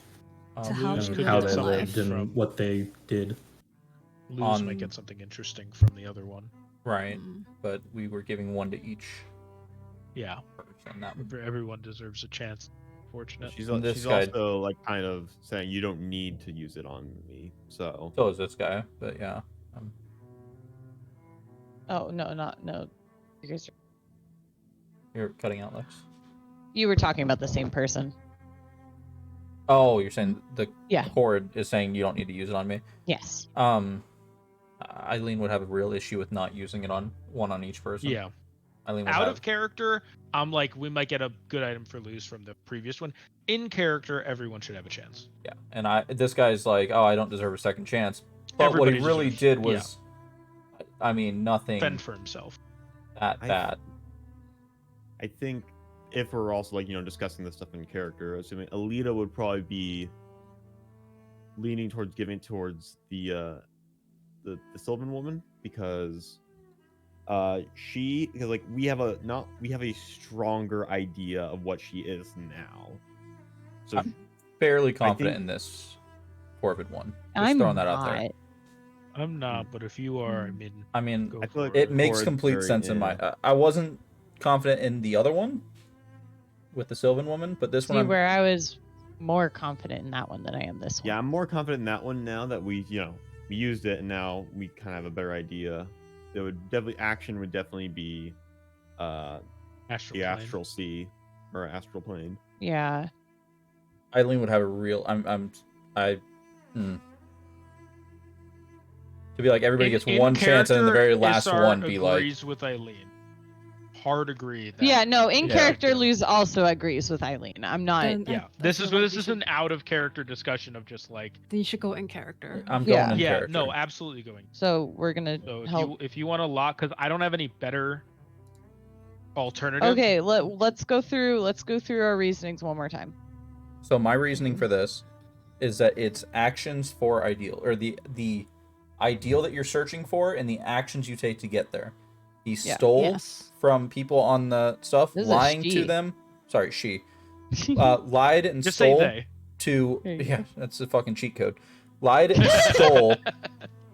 To how Luz they could and how get lived they something life. lived and from what they did. Luz might get something interesting from the other one. Right. But we were giving one to each Yeah, person. That would everyone deserves a chance. Fortunate. She's And this she's guy- also like kind of saying you don't need to use it on me. So So is this guy, but yeah. oh no, no. You guys, You're cutting out, Lex. you were talking about the same person. Oh, you're saying the Yeah. Korrid is saying you don't need to use it on me. Yes. Eileen would have a real issue with not using it on one on each person. Yeah. Eileen would Out have... of character, I'm like, we might get a good item for Luz from the previous one. In character, everyone should have a chance. Yeah, and this guy's like, oh, I don't deserve a second chance. But what he Everybody really deserves- did was, I mean, nothing Fend for himself. that bad. I think if we're also like discussing this stuff in character, assuming Alita would probably be leaning towards giving towards the Sylvan woman because because like we have a stronger idea of what she is now. So I'm fairly confident think- in this Corvid one. Just I'm throwing that out there. not. I'm not, but if you are, I mean, go I feel like for it makes Corvid's complete very- sense in yeah. my. I wasn't confident in the other one with the Sylvan woman, but this See, one, where I was more confident in that one than I am this one. Yeah, I'm more confident in that one now that we used it and now we kind of have a better idea. There would definitely be Astral the Plane. Astral Sea or Astral Plane. Yeah. Eileen would have a real. To be like everybody gets one chance, and then the very last Isar one be like, agrees with Eileen. Hard agree. That, Yeah, no, in Yeah. character, Luz also agrees with Eileen. I'm not. Then Yeah, I this feel is like this you is should- an out of character discussion of just like Then you should go in character. I'm Yeah. going in yeah, character. no, absolutely going. So we're gonna So help. if you want to lock, because I don't have any better alternative. Okay, let's go through our reasonings one more time. So my reasoning for this is that it's actions for ideal, or the ideal that you're searching for, and the actions you take to get there. He Yeah. stole Yes. from people on the stuff, This is a lying she. to them. Sorry, she lied and Just say stole they. to. There you Yeah, that's a fucking cheat code. Lied and stole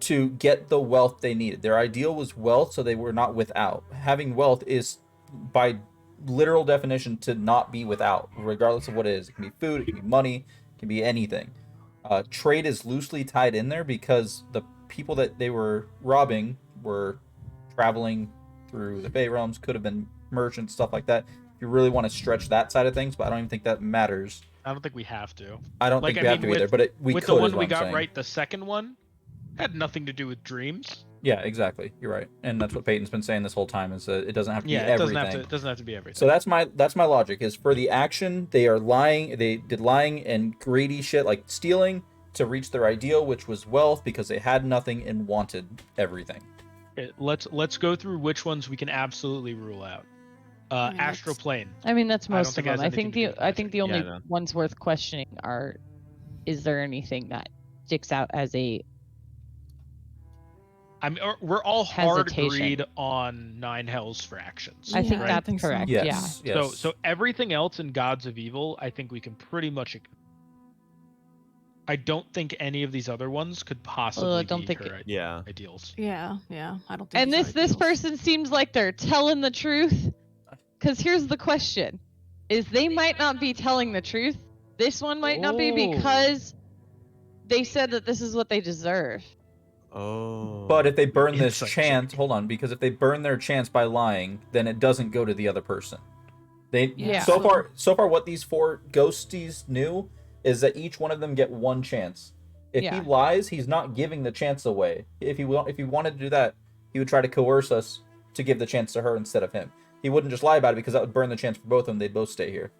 to get the wealth they needed. Their ideal was wealth, so they were not without. Having wealth is, by literal definition, to not be without, regardless of what it is. It can be food, it can be money, it can be anything. Trade is loosely tied in there because the people that they were robbing were traveling through the Fey realms, could have been merchants, stuff like that. If you really want to stretch that side of things, but I don't even think that matters. I don't think we have to. I don't Like, think we I have mean, to either, but we with could. the one is what we I'm got saying. right, the second one had nothing to do with dreams. Yeah, exactly. You're right, and that's what Peyton's been saying this whole time. Is that it doesn't have to Yeah, be it everything. doesn't have to be everything. So that's my logic. Is for the action they are lying. They did lying and greedy shit like stealing to reach their ideal, which was wealth, because they had nothing and wanted everything. Okay, let's go through which ones we can absolutely rule out. mean, Astral that's- Plane. I mean, that's I don't most of think it has them. I anything think to do with I think the magic. only Yeah, I know. ones worth questioning are, is there anything that sticks out as a We're all hard Hesitation. agreed on 9 hells for actions. I think Yeah, I that's think so. correct. Yes. Yes. So everything else in Gods of Evil, I think we can pretty much. I don't think any of these other ones could possibly don't be think her Yeah. ideals. Yeah, I don't think. And these this are ideals. person seems like they're telling the truth, Because here's the question: is they might not be telling the truth. This one might not be because they said that this is what they deserve. Oh. But if they burn this Insight chance, check. hold on, because if they burn their chance by lying, then it doesn't go to the other person. Yeah. So far, what these 4 ghosties knew is that each one of them get 1 chance. If he Yeah. lies, he's not giving the chance away. If he wanted to do that, he would try to coerce us to give the chance to her instead of him. He wouldn't just lie about it because that would burn the chance for both of them. They'd both stay here.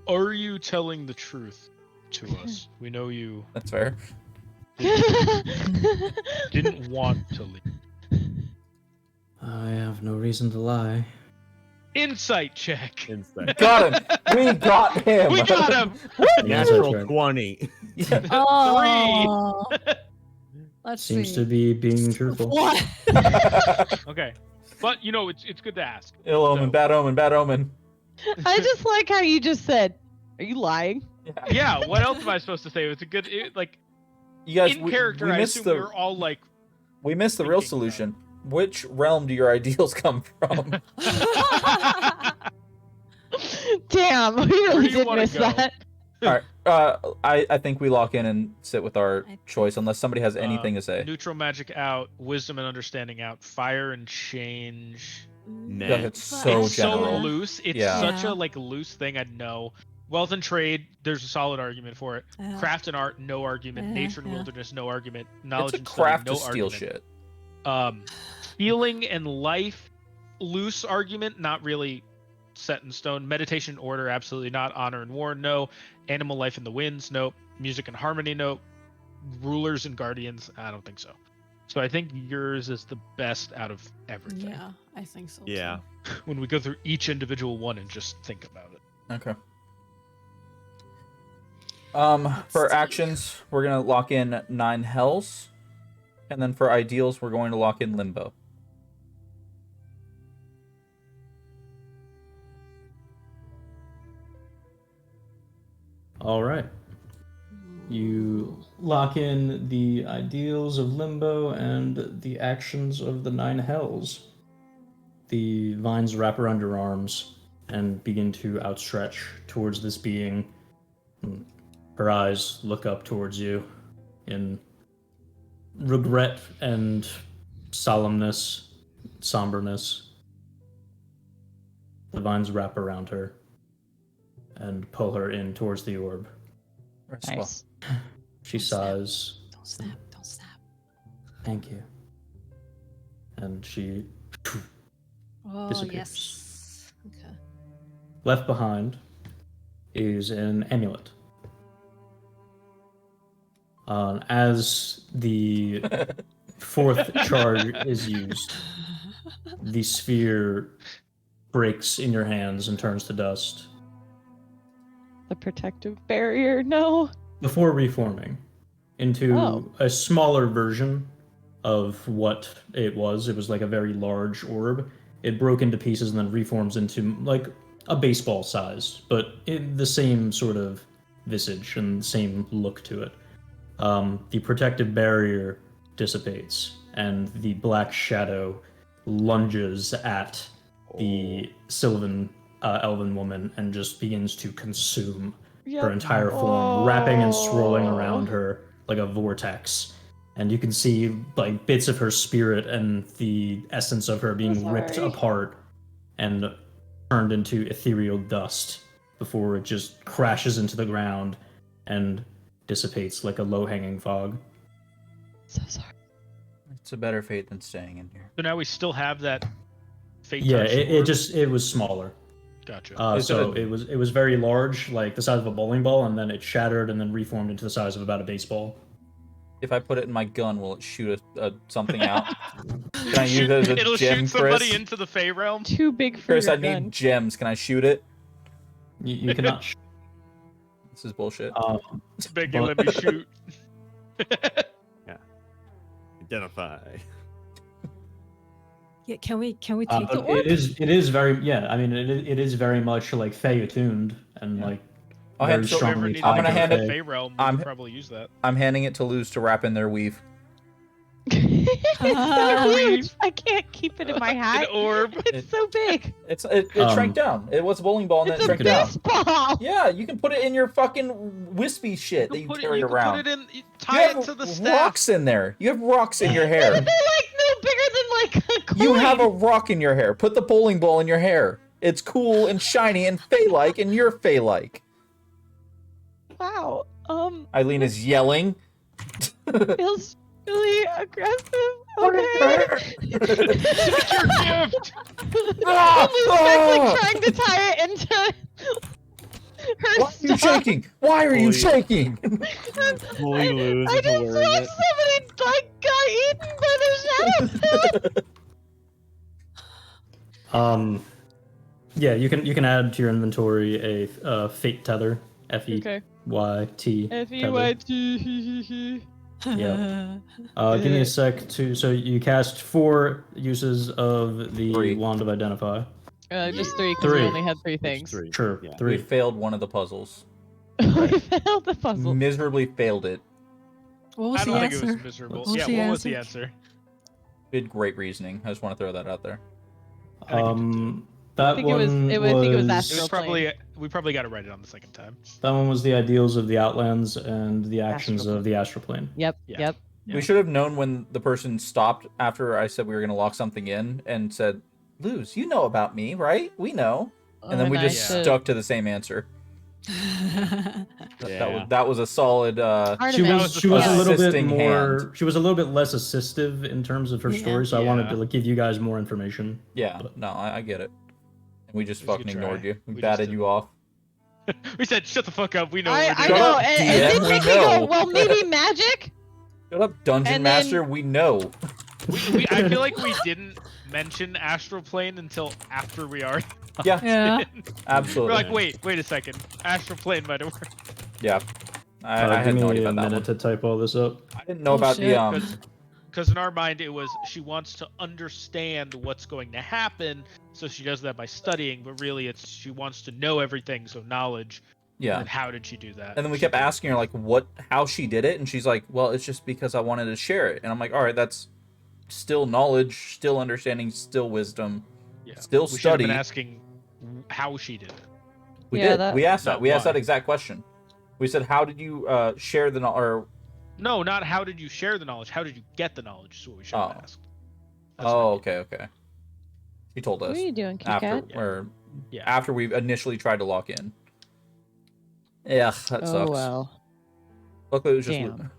Are you telling the truth to us? We know you That's fair. didn't want to leave. I have no reason to lie. Insight check. Insight. Got him. We got him. We got him. Natural Insight check. 20. Yeah. Oh. Let's Seems see. to be being truthful. What? Okay, but you know it's good to ask. Ill omen, So- bad omen, bad omen. I just like how you just said, "Are you lying?" Yeah. What else am I supposed to say? It's a good like You guys, in character. I missed assume we were all like. we missed the real thinking about it. solution. Which realm do your ideals come from? Damn, we do really you did wanna miss go? that. All right. I think we lock in and sit with our choice unless somebody has anything to say. Neutral magic out, wisdom and understanding out, fire and change. Nah. Yeah, it's so It's so general. loose. It's Yeah. such Yeah. a like loose thing. I'd know. Wealth and trade, there's a solid argument for it. Yeah. Craft and art, no argument. Yeah, Nature and yeah. wilderness, no argument. It's Knowledge a and craft study, to no steal argument. shit. Healing and life, loose argument, not really set in stone. Meditation and order, absolutely not. Honor and war, no. Animal life in the winds, no. Music and harmony, no. Rulers and guardians, I don't think so. So I think yours is the best out of everything. Yeah, I think so. Yeah. When we go through each individual one and just think about it. Okay. Let's For see. actions, we're gonna lock in 9 hells, and then for ideals, we're going to lock in limbo. All right. You lock in the ideals of limbo and the actions of the 9 hells. The vines wrap around your arms and begin to outstretch towards this being. Her eyes look up towards you in regret and solemnness, somberness. The vines wrap around her and pull her in towards the orb. Rest well. Nice. She Don't snap. sighs, Don't snap. Don't snap. "Thank you." And she Oh, Disappears. yes. Okay. left behind is an amulet. As the 4th charge is used, the sphere breaks in your hands and turns to dust. The protective barrier, no. Before reforming into Oh. a smaller version of what it was like a very large orb. It broke into pieces and then reforms into like a baseball size, but in the same sort of visage and the same look to it. The protective barrier dissipates, and the black shadow lunges at the Sylvan elven woman and just begins to consume her entire form, wrapping and swirling around her like a vortex. And you can see like bits of her spirit and the essence of her being ripped Sorry. apart and turned into ethereal dust before it just crashes into the ground and dissipates like a low-hanging fog. So sorry. It's a better fate than staying in here. So now we still have that fate Yeah, touch it sword? was smaller. Gotcha. Is So it it was very large, like the size of a bowling ball, and then it shattered and then reformed into the size of about a baseball. If I put it in my gun, will it shoot something out? Can I use it as a It'll gem, shoot somebody Chris? into the Fey realm. Too big for Chris, your I gun. need gems. Can I shoot it? You cannot. This is bullshit. Beg you, let me shoot. Identify. Yeah, can we take the orb? it is very I mean it is very much like Fey attuned and Yeah. like I'll very hand- so If we ever strongly need I'm tied gonna to hand the it- the Fey. Fey realm, we I'm- could probably use that. I'm handing it to Luz to wrap in their weave. It's so Literally. huge. I can't keep it in my An hat. orb. It's so big. It shrank down. It was a bowling ball and It's then a it shrank down. baseball. Yeah, you can put it in your fucking wispy shit that you carry you can around. put it in, You tie it have to the staff. rocks in there. You have rocks in your They're hair. like no bigger than like a coin. You have a rock in your hair. Put the bowling ball in your hair. It's cool and shiny and fey-like, and you're fey-like. Wow. Eileen is yelling. Feels really aggressive. Okay. Take your gift. Lucy's like trying to tie it into her Why are you stuff. shaking? Why are you Holy- shaking? Bully Luz I is just wearing want it. somebody like got eaten by the Shadowfel. Yeah, you can add to your inventory a fate tether. Okay. FEYT. FEYT. Yeah. Give me a sec to. So you cast 4 uses of the 3. Wand of Identify. Just 3 because we 3. only had 3 Which things. 3? Sure, Yeah. We 3. failed one of the puzzles. We failed the puzzle. Miserably failed it. What was I the don't think answer? it was miserable. What was Yeah, the what was the answer? answer? We had great reasoning. I just want to throw that out there. That think it was- one I think it was It was Astral probably we probably got to write it on the second time. That one was the ideals of the Outlands and the actions Astral of the Astral Plane. Yep. Yeah. Yep. Yeah. We should have known when the person stopped after I said we were going to lock something in and said, Luz, you know about me, right? We know. And then we just stuck to the same answer. Yeah. That was a solid She was a little bit assisting more. hand. She was a little bit less assistive in terms of her Yeah. story, so I wanted to Yeah. like, give you guys more information. Yeah, no, I get it. And we just It was a fucking good ignored try. you. We We just batted did. you off. We said, "Shut the fuck up. We know I what we're Shut doing." know, up, and DM, it did we make me know. go, well, maybe magic? Shut up, Dungeon And then- Master, we know. I feel like we didn't mention Astral Plane until after we already. Yeah, Yeah. absolutely. We're like, wait a second. Astral Plane might have worked. Yeah. I Give had no me idea a about that minute one. to type all this up. I didn't know Oh, about shit. the Because in our mind, it was she wants to understand what's going to happen, so she does that by studying. But really, it's she wants to know everything, so knowledge. yeah. And how did she do that? And then we kept asking her like how she did it, and she's like, well, it's just because I wanted to share it. And I'm like, all right, that's still knowledge, still understanding, still wisdom, Yeah. still We should have study. been asking how she did it. We Yeah, did. that- We asked that. Not We asked why. that exact question. We said, how did you share the knowledge? No, not how did you share the knowledge. How did you get the knowledge? Is what we should have Oh. asked. That's what I Oh, mean. okay. She told What us are you doing, after, Kit Kat? or Yeah. after we initially tried to lock in. Yeah, that Oh, sucks. well. Luckily, it was just Damn.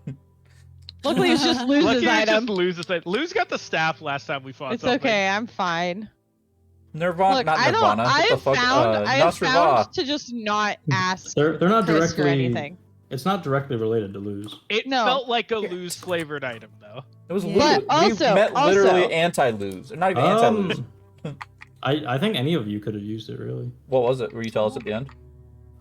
Luckily, it's just Lucky Luz's it's item. just Luz's item. Luz got the staff last time we fought. It's something. okay. I'm fine. Nirvana, Look, not I don't. Nirvana. I What the have fuck? found. I have Nasriva. found to just not ask They're not Chris for directly. anything. It's not directly related to lose. It No. felt like a Luz flavored item, though. It was But lose. also- We met literally also- anti-lose. Not even anti-lose. I think any of you could have used it really. What was it? Will you tell us at the end?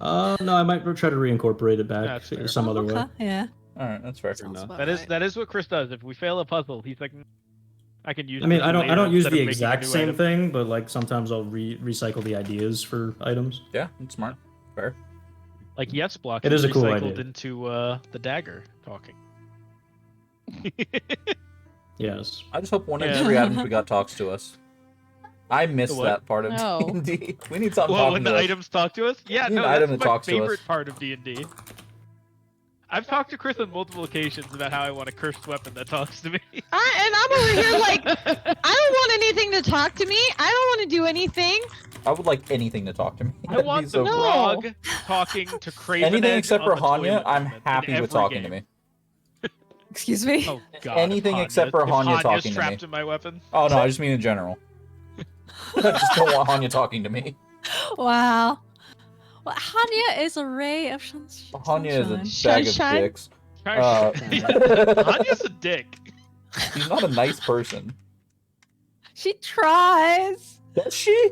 No, I might try to reincorporate it back That's fair. some other way. Okay, yeah. All right, that's fair. Fair enough. That is what Chris does. If we fail a puzzle, he's like, I can use. I mean, this I don't later use instead the of making a exact new same item." thing, but like sometimes I'll recycle the ideas for items. Yeah, that's smart. Fair. Like yes, block. It is a cool recycled idea. into the dagger talking. Yes. I just hope one of Yeah. the 3 items we got talks to us. I missed The what? that part of No. D&D. We need something Well, talking when to the us. items talk to us, yeah, We need no, an that's item that my talks to us. favorite part of D&D. I've talked to Chris on multiple occasions about how I want a cursed weapon that talks to me. And I'm over here like, I don't want anything to talk to me. I don't want to do anything. I would like anything to talk to me. I That'd be want so the cool. No. frog talking to Craven Anything Edge except on for the Hanya, toilet I'm weapon in happy with every talking to game. me. Excuse me? Oh god. Anything if except for if Hanya Hanya's talking to me. trapped in my weapon. Oh no, I just mean in general. I just don't want Hanya talking to me. Wow. Well, Hanya is a ray of Hanya is sunshine. a bag of Sunshine? dicks. Uh, Hanya's a dick. She's not a nice person. She tries. Does she?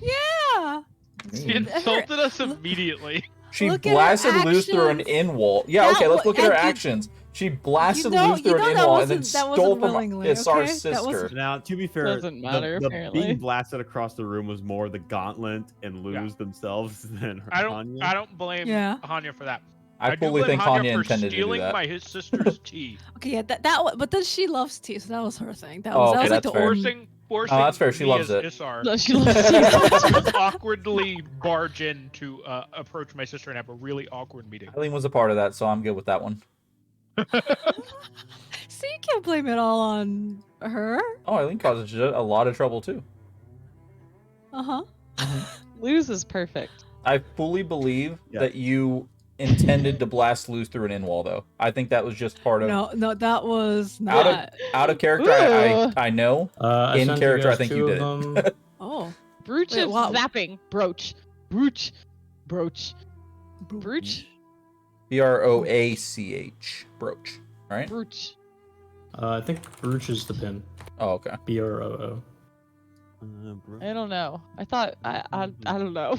Yeah. She Mean. insulted us immediately. She Look at her blasted Luz through an actions. in wall. Yeah, That okay, let's wa- look at her and you- actions. She blasted know- Luz through you an know in that wall and then wasn't- that stole wasn't from willingly, Isar's okay? That sister. wasn't- Now, to be fair, Doesn't matter, the apparently. being blasted across the room was more the gauntlet and Luz Yeah. themselves than her. I don't blame Yeah. Hanya for that. I do fully blame think Hanya Hanya for intended to do stealing that. his sister's tea. Okay, yeah, but then she loves tea, so that was her thing. That Oh, was okay, like that's the fair. only. Forcing that's fair, she me loves as it. Isar No, she loves tea. to awkwardly barge in to approach my sister and have a really awkward meeting. Eileen was a part of that, so I'm good with that one. So you can't blame it all on her. Oh, Eileen causes a lot of trouble too. Uh huh. Luz is perfect. I fully believe Yeah. that you intended to blast Luz through an in wall, though. I think that was just part of No, that was out of not. out of character. Ooh. I know. I In sent character, you I guys think 2 you of did it. them. Oh. Brooch Wait, of wow. zapping. Broach. Brooch. Brooch. Brooch. Broach. Broach. Right? Brooch. I think Brooch is the pin. Oh, okay. BROO. I don't know. I thought I don't know.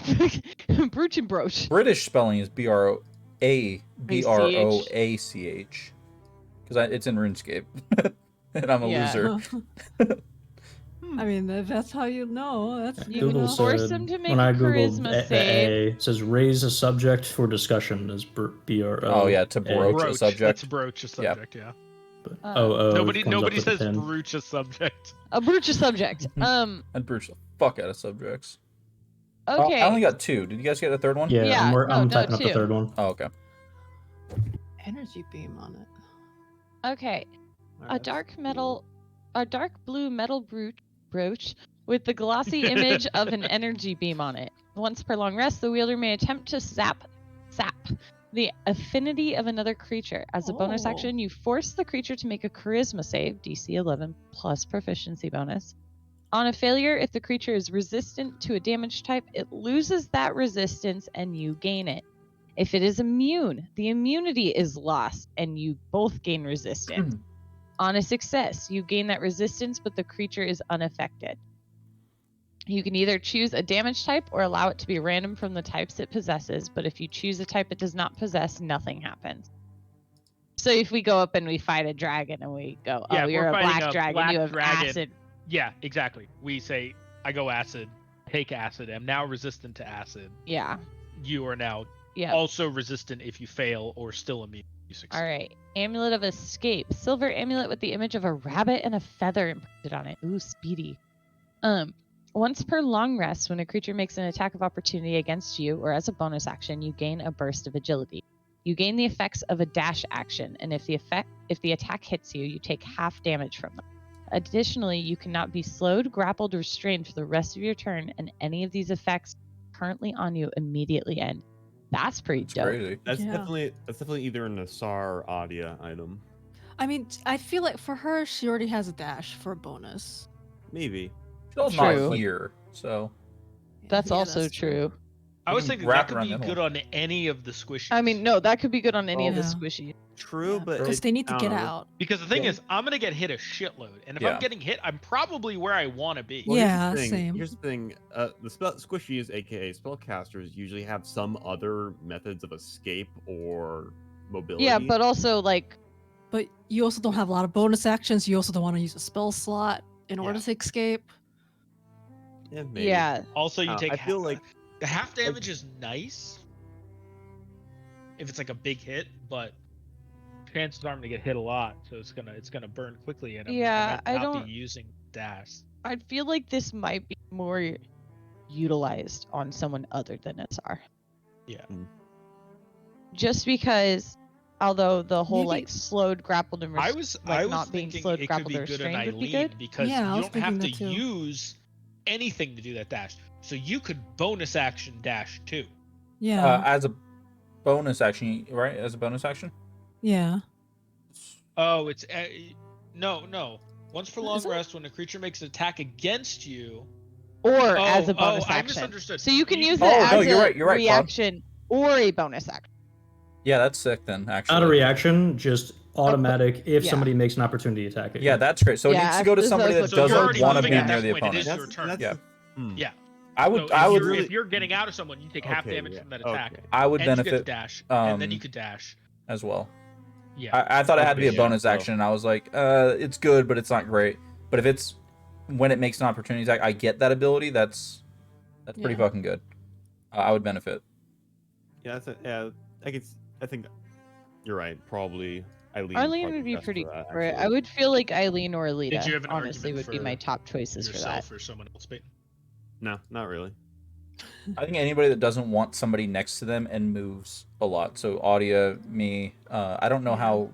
Brooch and Broach. British spelling is Broach. Because it's in RuneScape, and I'm a Yeah. loser. I mean, if that's how you know. That's You good can enough. force said, him to make when a I googled charisma the save. A, it says raise a subject for discussion as BRO. Oh yeah, to broach a subject. Let's broach a subject, yeah. But Uh, OO Nobody comes up with says the pin. broach a subject. A Brooch a subject. I'd broach the fuck out of subjects. Okay. I only got 2. Did you guys get a third one? Yeah, Yeah, I'm no, typing up the 2. 3rd one. Oh, okay. Energy beam on it. Okay. A dark blue metal brooch with the glossy image of an energy beam on it. Once per long rest, the wielder may attempt to sap the affinity of another creature. As a bonus Oh. action, you force the creature to make a charisma save, DC 11 plus proficiency bonus. On a failure, if the creature is resistant to a damage type, it loses that resistance and you gain it. If it is immune, the immunity is lost and you both gain resistance. On a success, you gain that resistance, but the creature is unaffected. You can either choose a damage type or allow it to be random from the types it possesses, but if you choose a type it does not possess, nothing happens. So if we go up and we fight a dragon and we go, Yeah, oh, if you're we're a fighting black a dragon, black you have dragon, acid. Yeah, exactly. We say, I go acid, take acid, am now resistant to acid. Yeah. You are now Yeah. also resistant if you fail or still immune if you succeed. All right. Amulet of Escape. Silver amulet with the image of a rabbit and a feather imprinted on it. Ooh, speedy. Once per long rest, when a creature makes an attack of opportunity against you or as a bonus action, you gain a burst of agility. You gain the effects of a dash action, and if the attack hits you, you take half damage from them. Additionally, you cannot be slowed, grappled, or restrained for the rest of your turn, and any of these effects currently on you immediately end. That's pretty It's dope. crazy. That's Yeah. definitely either an Asar or Adia item. I mean, I feel like for her, she already has a dash for a bonus. Maybe. She's True. not here, so That's Yeah, also true. I was You can thinking that wrap could around be the good middle. on any of the squishies. I mean, no, that could be good on any of the Yeah. squishies. True, but because they need to I get don't know. out. Because the thing Yeah. is, I'm gonna get hit a shitload, and if Yeah. I'm getting hit, I'm probably where I want to be. Well, Yeah, here's the thing. same. Here's the thing. The squishies, aka spellcasters, usually have some other methods of escape or mobility. Yeah, but also like But you also don't have a lot of bonus actions. You also don't want to use a spell slot in order Yeah. to escape. yeah, maybe. yeah, Also, you take. I feel like the half damage is nice if it's like a big hit, but chances are I'm gonna get hit a lot, so it's gonna burn quickly, and Yeah, I I might not don't- be using dash. I feel like this might be more utilized on someone other than Asar. Yeah. Just because, although the whole Maybe- like slowed, grappled, and I was not being thinking slowed, it could grappled, be or good on restrained would be Eileen good. because Yeah, I you was don't have to thinking that too. use anything to do that dash. So you could bonus action dash too. Yeah, as a bonus action, right? As a bonus action. yeah. Oh, it's no. Once for long Is it? rest, when a creature makes an attack against you. Or as a Oh, bonus I action. misunderstood. So you can use it Oh, as no, a you're right, Bob. reaction or a bonus action. Yeah, that's sick then. Actually, Not a reaction, just automatic if yeah. somebody makes an opportunity attack at you. Yeah, that's great. So it Yeah, needs to go to this is somebody that what- So you're doesn't already want to moving be at near this the point, it opponent. is your turn. Yeah. Yeah. I So would. if I would. you're- if you're getting out of someone, you take half Okay, damage yeah, from that attack. okay. I would And you get to benefit dash, and then you um, could dash. as well. Yeah. I thought it had to be a Okay, yeah, bonus so- action, and I was like, it's good, but it's not great. But if it's when it makes an opportunity attack, I get that ability. That's pretty Yeah. fucking good. I would benefit. Yeah, I I think you're right. Probably Eileen. Arlene probably would be best pretty for that, for it. I actually. would feel like Eileen or Alita. Did you have an honestly argument would be for my top choices for that. yourself or someone else, Peyton? No, not really. I think anybody that doesn't want somebody next to them and moves a lot. So Audia, me. I don't know how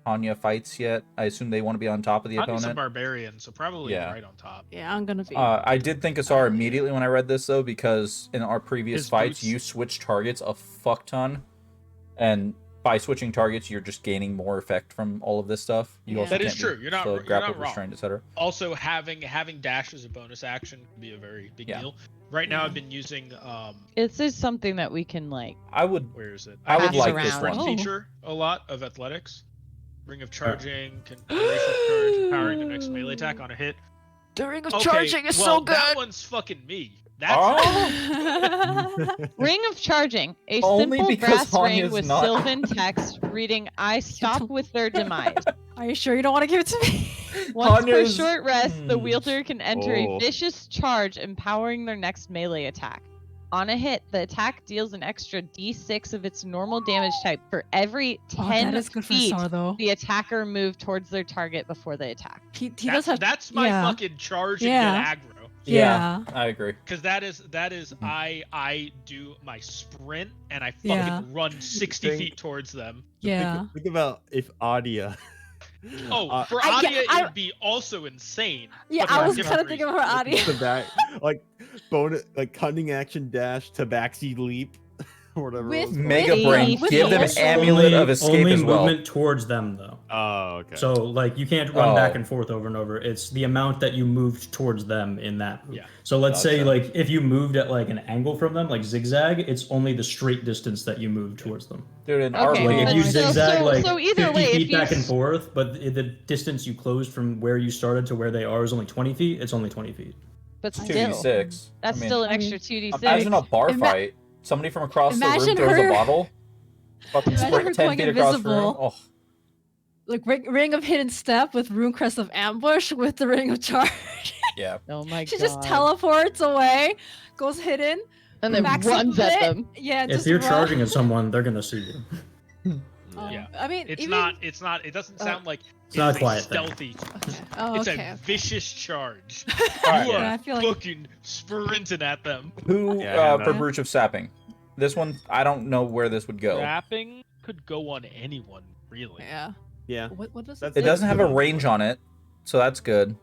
Hanya fights yet. I assume they want to be on top of the Hanya's a opponent. barbarian, so probably Yeah. right on top. Yeah, I'm gonna be. I did think Asar immediately when I read this though, because in our previous His fights boots. you switch targets a fuck ton, and by switching targets you're just gaining more effect from all of this stuff. You Yeah. also That is can't true. be You're not slowed, you're not grappled, wrong. restrained, etc. Also, having dash as a bonus action can be a very big Yeah. deal. Right now, Yeah. I've been using This is something that we can like. I would. where is it? I would I've been like using this the sprint one. feature a lot of athletics. Ring of charging, duration of charge, empowering the next melee attack on a hit. The ring of Okay, charging is well, so good. that one's fucking me. That's Oh! Ring of charging, a Only simple because brass ring Hanya's with not- sylvan text reading "I stop with their demise." Are you sure you don't want to give it to me? Once per Hanya's- short rest, the Hmm. wielder can enter a Oh. vicious charge, empowering their next melee attack. On a hit, the attack deals an extra d6 of its normal damage type for every 10 that is good for feet Sar though. the attacker moved towards their target before they attack. He does have. that's my yeah. fucking charge Yeah. and get aggro. Yeah. I agree. Because that is I do my sprint and I fucking Yeah. run 60 Think- feet towards them. Yeah. Think about if Audia. Oh, for I Audia, get- it would be also insane. Yeah, but for I a was different kind of thinking of her reason. audio. like bonus, like cunning action dash, tabaxi leap, or whatever. With it was Mega Witty. Brain, Witty give them also- Amulet of Escape only as well. movement towards them though. Oh, okay. So like you can't run back Oh. and forth over and over. It's the amount that you moved towards them in that move. Yeah. So let's say Gotcha. like if you moved at like an angle from them, like zigzag, it's only the straight distance that you move towards them. Dude, in Okay, RP, Like if but you still- zigzag so- like so either 50 way, if feet you back and s- forth, but the distance you closed from where you started to where they are is only 20 feet, it's only 20 feet. But still, 2d6. that's I mean, still an I mean, extra 2d6. Imagine a bar Ima- fight. Somebody from across the room Imagine throws a her- bottle. Fucking Imagine her sprint 10 going feet across the room. invisible. Oh, Like ring of hidden step with rune crest of ambush with the ring of charge. yeah. Oh my She god. just teleports away, goes hidden, and then backs up runs a at bit. them. Yeah, If just you're run. charging at someone, they're gonna see you. Yeah. I mean, It's even... not. It doesn't sound like It's not a a quiet thing. stealthy. Okay. Oh, It's okay. a vicious charge. Alright, You are yeah, I feel like- fucking sprinting at them. Who Yeah, for no. Breach of Sapping? This one, I don't know where this would go. Rapping could go on anyone, really. Yeah. yeah. What does That's- It say? doesn't have a range on it, so that's good.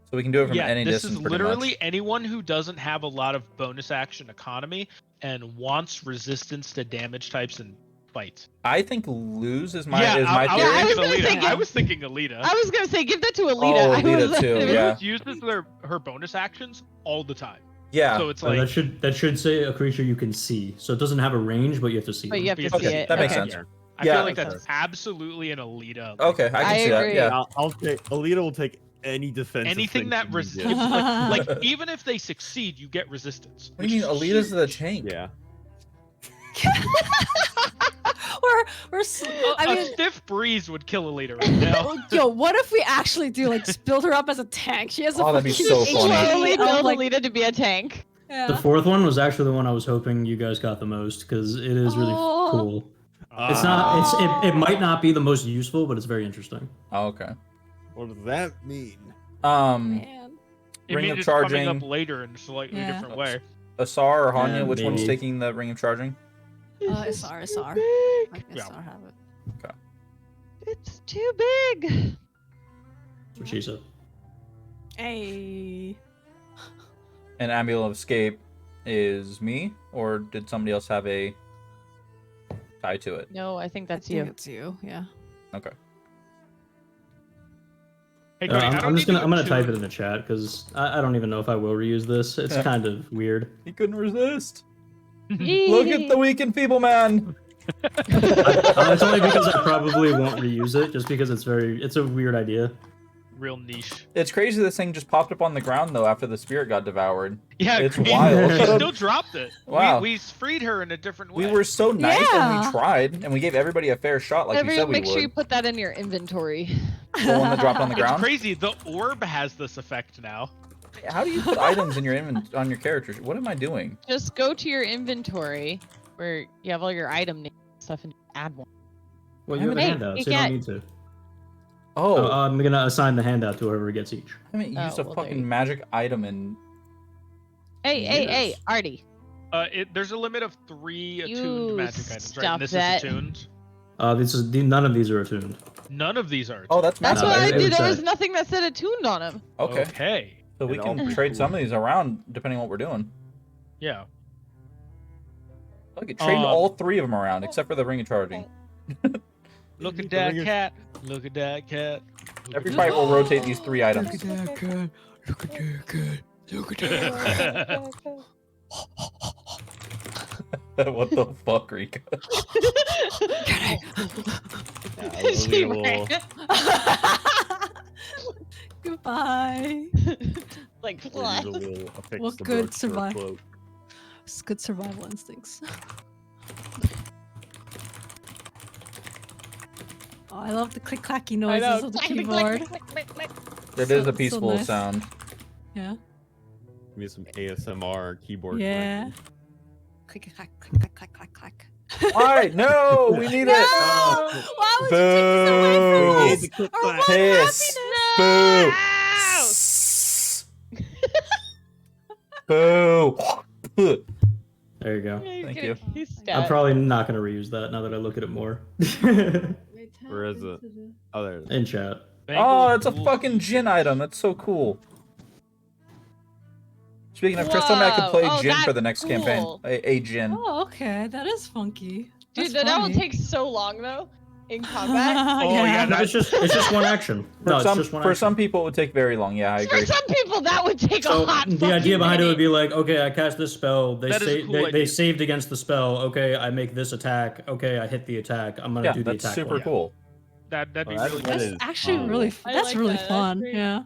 So we can do it from Yeah, any this distance. is pretty literally much. anyone who doesn't have a lot of bonus action economy and wants resistance to damage types and fights. I think lose is my yeah, is my I, theory. I was was gonna thinking say Alita. I give- was thinking Alita. I was gonna say give that to Alita. Oh, I Alita was- too, it was- yeah. uses her bonus actions all the time. Yeah. So it's So like that should say a creature you can see. So it doesn't have a range, but you have to see. But them. you have to Okay, see it. that makes Okay. sense. I Yeah. feel like Makes that's sense. absolutely an Alita. like, Okay, I can I see that. agree. Yeah. I'll take Alita will take any defensive anything thing that from you, resists, dude. like even if they succeed, you get resistance. What do you mean? which is Alita's the huge. tank. Yeah. I A mean, stiff breeze would kill Alita right now. yo, what if we actually do like just build her up as a tank? She has a Oh, that'd be fucking so HP funny. Slowly of, build like, Alita to be a tank. yeah. The fourth one was actually the one I was hoping you guys got the most because it is really Oh. cool. It's not. It might not be the most useful, but it's very interesting. Oh, okay. What does that mean? Man. It Ring means of it's coming charging. up later in a slightly Yeah. different way. Asar or Hanya, Yeah, which one's maybe. taking the ring of charging? Isar. I guess Yeah. I'll have it. It's too big. That's what she said. Hey. And Amulet of Escape is me, or did somebody else have a tie to it? No, I think that's I think you. it's you. Yeah. Okay. Hey, Cody, I don't I'm just need to gonna I'm gonna go type too- it in the chat because I don't even know if I will reuse this. It's Yeah. kind of weird. He couldn't resist. Look at the weak and feeble man. It's only because I probably won't reuse it, just because it's a weird idea. real niche. It's crazy this thing just popped up on the ground though after the spirit got devoured. Yeah, It's crazy. wild. She still dropped it. Wow. We freed her in a different way. We were so nice and Yeah. we tried, and we gave everybody a fair shot like we said we Make would. sure you put that in your inventory. The one that dropped on the It's ground. crazy. The orb has this effect now. How do you put items in your on your characters? What am I doing? Just go to your inventory where you have all your item names and stuff and add one. Well, you have a Hey, handout, you so you don't can't- need to. Oh, I'm gonna assign the handout to whoever gets each. I haven't used Oh, a well, there fucking you- magic item in Hey, years. Artie. There's a limit of 3 attuned You magic items, right? stop And this that. is attuned. None of these are attuned. None of these are attuned. Oh, that's That's massive. what I it did. would There say. was nothing that said attuned on him. Okay. Okay. So we And all can pretty trade cool. some of these around depending on what we're doing. Yeah. Look, trading all 3 of them around except for the ring of charging. Look at The that ring of- cat. Look at that cat. Look Every at fight that- will rotate these 3 items. Look at that cat. Look at that cat. Look at that cat. What the fuck, Rika? She Alina will- ran. Goodbye. Like Alina what? will affix What the good brooch to her survive- cloak. It's good survival instincts. Oh, I love the click clacky I noises know. of the Click, click, keyboard. click, click, click, click. It So- is a so peaceful nice. sound. Yeah. Give me some ASMR keyboard. Yeah. clicking. Click clack click clack clack clack clack. Why? No, we need No! it. Why would you take this away Boo! from We need us? the click Our clack. one Piss. happiness. Boo. Boo. There you go. Thank you. He's I'm probably not gonna reuse that now that I look at it more. Where is it? Oh, there it is. In chat. Oh, that's a Cool. fucking Jin item. That's so cool. Speaking of, Chris told me I could Whoa. play Oh, Jin for that's the next cool. campaign. A Jin. Oh, okay. That is funky. Dude, That's that will funny. take so long though in combat. Oh, yeah, No, it's just one action. No, For it's just one for action. some people, it would take very long. Yeah, I For agree. some people, that would take So a hot. the idea fucking behind it would minute. be like, okay, I cast this spell. They That is a cool they idea. saved against the spell. Okay, I make this attack. Okay, I hit the attack. I'm gonna Yeah, do the that's attack. super one. cool. That'd be Oh, really that That's is good. actually cool. really. I That's like really that. That's fun. great. Yeah.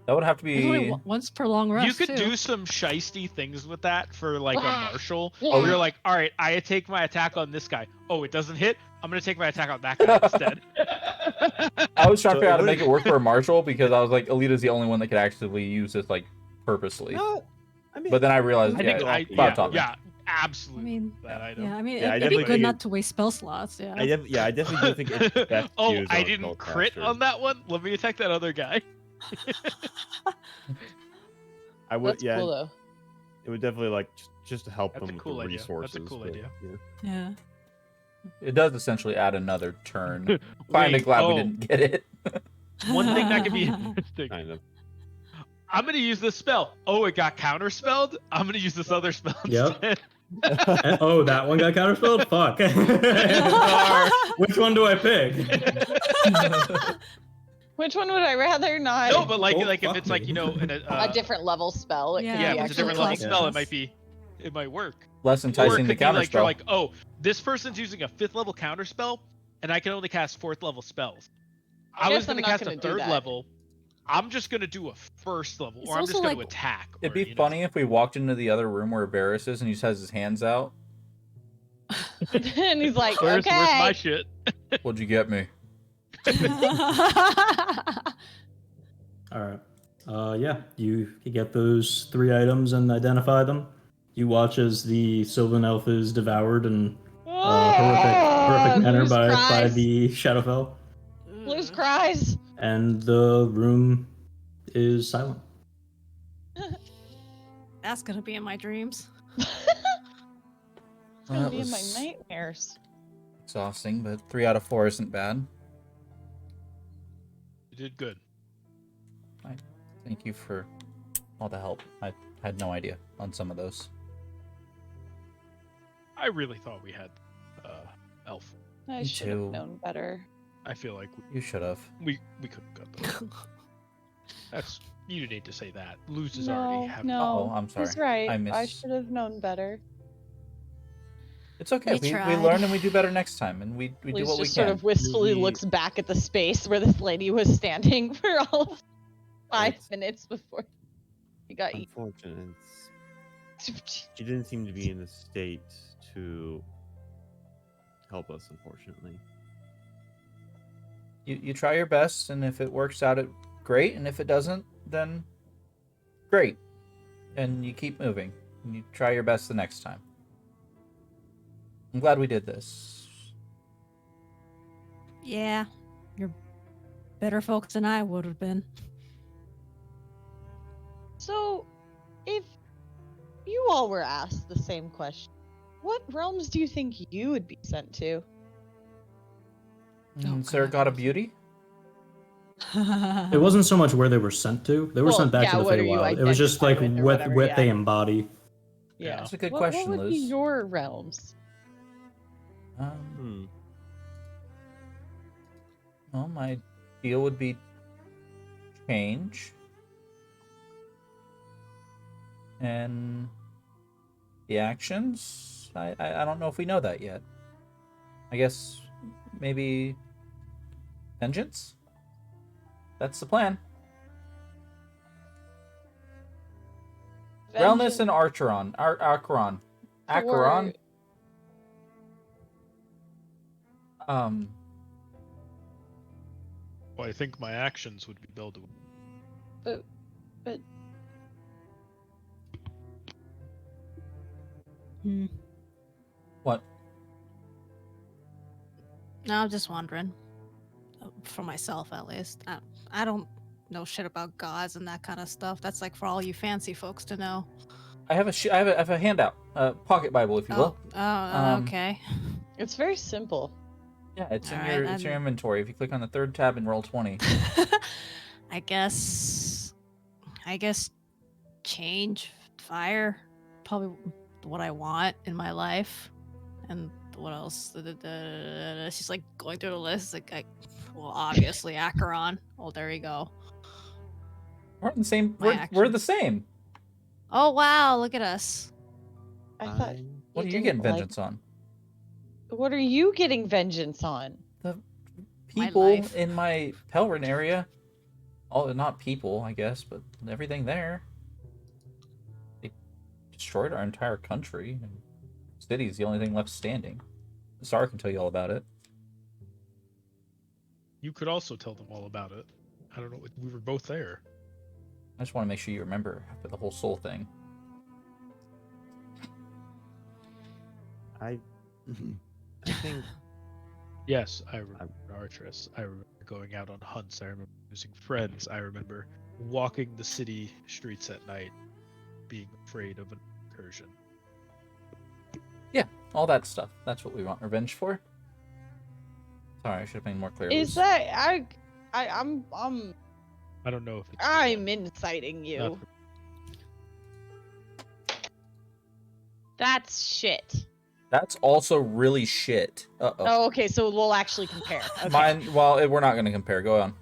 That would have to There's only be. once per long rest. You could too. do some shisty things with that for like a Wow. marshal. Yeah. Where you're like, all right, I take my attack on this guy. Oh, it doesn't hit. I'm gonna take my attack on that guy instead. I was trying to So figure out how to it make would- it work for a marshal because I was like, Alita's the only one that could actively use this like purposely. No, I mean, But then I realized, I think yeah, I, Bob yeah, taught me. yeah, I absolutely. mean, that item. yeah. I mean, Yeah, I it'd be definitely good think not to waste spell slots. Yeah. I definitely do think it's best Oh, used I on a didn't spellcaster. crit on that one. Let me attack that other guy. I would, That's yeah, cool though. it would definitely like just to help That's a them with cool the idea. That's a resources. cool but, idea. yeah. Yeah. It does essentially add another turn. Kinda Wait, glad we oh, didn't get it. One thing that could be interesting. Kind of. I'm gonna use this spell. Oh, it got counterspelled. I'm gonna use this other spell Yep. instead. Oh, that one got counterspelled? Fuck. Which one do I pick? Which one would I rather not? No, but like Oh, if fuck it's like me. you know a different level spell. It Yeah, could yeah, be if it's a actually different level like, Yeah. spell, it might work. Less Or it enticing could to be like you're counterspell. like, oh, this person's using a 5th level counterspell, and I can only cast 4th level spells. I was guess I'm gonna not cast a gonna do 3rd that. level. I'm just gonna do a 1st level, It's or I'm just also gonna like- attack. It'd or, be you know. funny if we walked into the other room where Varys is and he just has his hands out. and he's like, Where's my okay. shit? What'd you get me? All right. Yeah, you get those 3 items and identify them. You watch as the Sylvan Elf is devoured in horrific manner Luz by cries. the Shadowfel, Luz cries. and the room is silent. That's gonna be in my dreams. It's gonna That be in my was nightmares. exhausting, but 3 out of 4 isn't bad. You did good. Thank you for all the help. I had no idea on some of those. I really thought we had elf. I Me should have too. known better. I feel like You should have. we could have got those. That's you didn't need to say that. Luz is No, already having. no. Oh, I'm sorry. He's right. I I miss- should have known better. It's okay. We We tried. learn and we do better next time, and we do Luz what we just can. sort of wistfully We- looks back at the space where this lady was standing for all of 5 It's minutes before he got eaten. unfortunate. She didn't seem to be in a state to help us, unfortunately. You try your best, and if it works out, it great, and if it doesn't, then great. And you keep moving, and you try your best the next time. I'm glad we did this. Yeah, you're better folks than I would have been. So, if you all were asked the same question, what realms do you think you would be sent to? Sir, God of Beauty? It wasn't so much where they were sent to. They were Well, sent back yeah, to the what are you Feywild. It was just like identified with or what whatever, they yeah. embody. Yeah. That's a good What question, would be Liz. your realms? Well, my deal would be change. And the actions? I don't know if we know that yet. I guess maybe vengeance? That's the plan. Realness and Archeron. Acheron. Acheron. Well, I think my actions would be buildable. But What? No, I'm just wondering. For myself, at least. I don't know shit about gods and that kind of stuff. That's like for all you fancy folks to know. I have a handout, a pocket Bible, if you will. Okay. it's very simple. Yeah, it's All in right, your inventory. If you click on the third tab and roll 20. I guess change, fire, probably what I want in my life. And what else? She's like going through the list. Like, well, obviously Acheron. Oh, there you go. We're the same. My We're the same. Oh wow! Look at us. I thought. What are you getting vengeance on? What are you getting vengeance on? The people in my Pelrin area. Oh, not people, I guess, but everything there. They destroyed our entire country. And city's the only thing left standing. Sar can tell you all about it. You could also tell them all about it. I don't know. We were both there. I just want to make sure you remember after the whole soul thing. I think. Yes, I remember Artress. I remember going out on hunts. I remember using friends. I remember walking the city streets at night, being afraid of an incursion. Yeah, all that stuff. That's what we want revenge for. Sorry, I should have been more clear. Is that I'm I don't know if it's I'm inciting you. That's shit. That's also really shit. Uh-oh. Oh, okay, so we'll actually compare. Okay. Mine, well, we're not going to compare. Go on.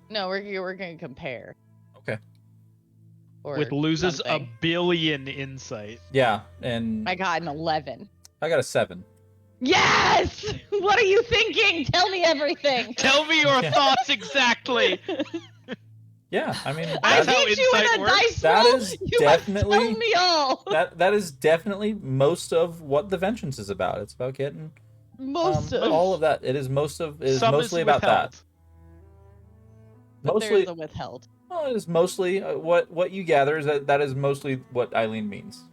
No, we're going to compare. Okay. Or with loses something. a billion insight. Yeah, and I got an 11. I got a 7. Yes! What are you thinking? Tell me everything. Tell me your thoughts exactly. Yeah, I mean, I how beat you in insight a works. dice that roll. is You definitely must tell me all. that is definitely most of what the vengeance is about. It's about getting Most of all of that. It is mostly is about that. withheld. But Mostly there's a withheld. well, it is mostly what you gather is that is mostly what Eileen means.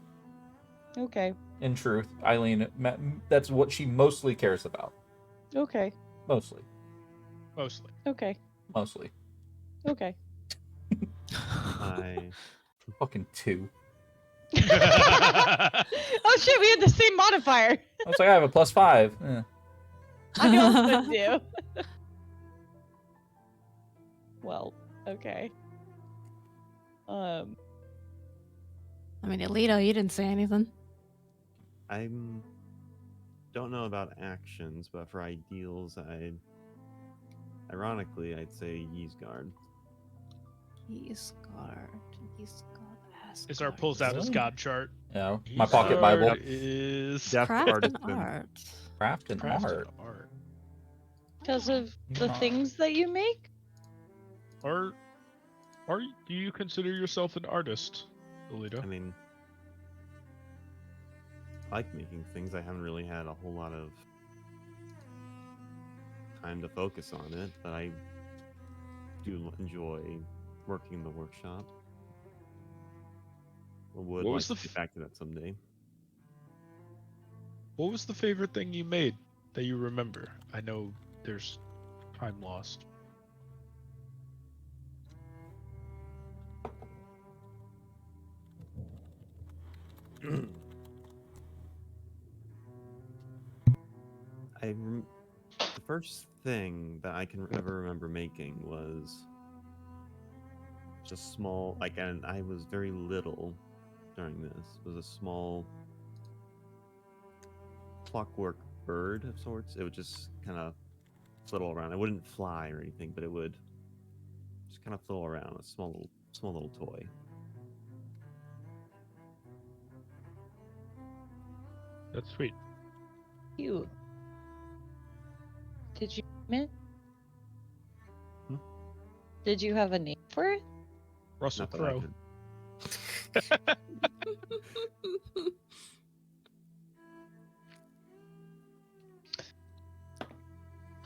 Okay. In truth, Eileen, that's what she mostly cares about. Okay. Mostly. Okay. Mostly. Okay. I Fucking 2. Oh shit, we had the same modifier. I was like, I have a +5. Eh. I also do. Well, okay. I mean, Alito, you didn't say anything. don't know about actions, but for ideals, ironically, I'd say Ysgard. Ysgard. Isar pulls out his god chart. Yeah, my pocket Bible. Is Death Craft and artisan. art. Craft and art. Because of the Not- things that you make? Do you consider yourself an artist, Alito? I mean, I like making things. I haven't really had a whole lot of time to focus on it, but I do enjoy working in the workshop. I would What like was to the get back to that someday. What was the favorite thing you made that you remember? I know there's time lost. The first thing that I can ever remember making was just small, like, and I was very little during this. It was a small clockwork bird of sorts. It would just kind of flittle around. It wouldn't fly or anything, but it would just kind of flittle around. A small little toy. That's sweet. Cute. Did you name it? Hmm? Did you have a name for it? Russell Not that I Crowe. could.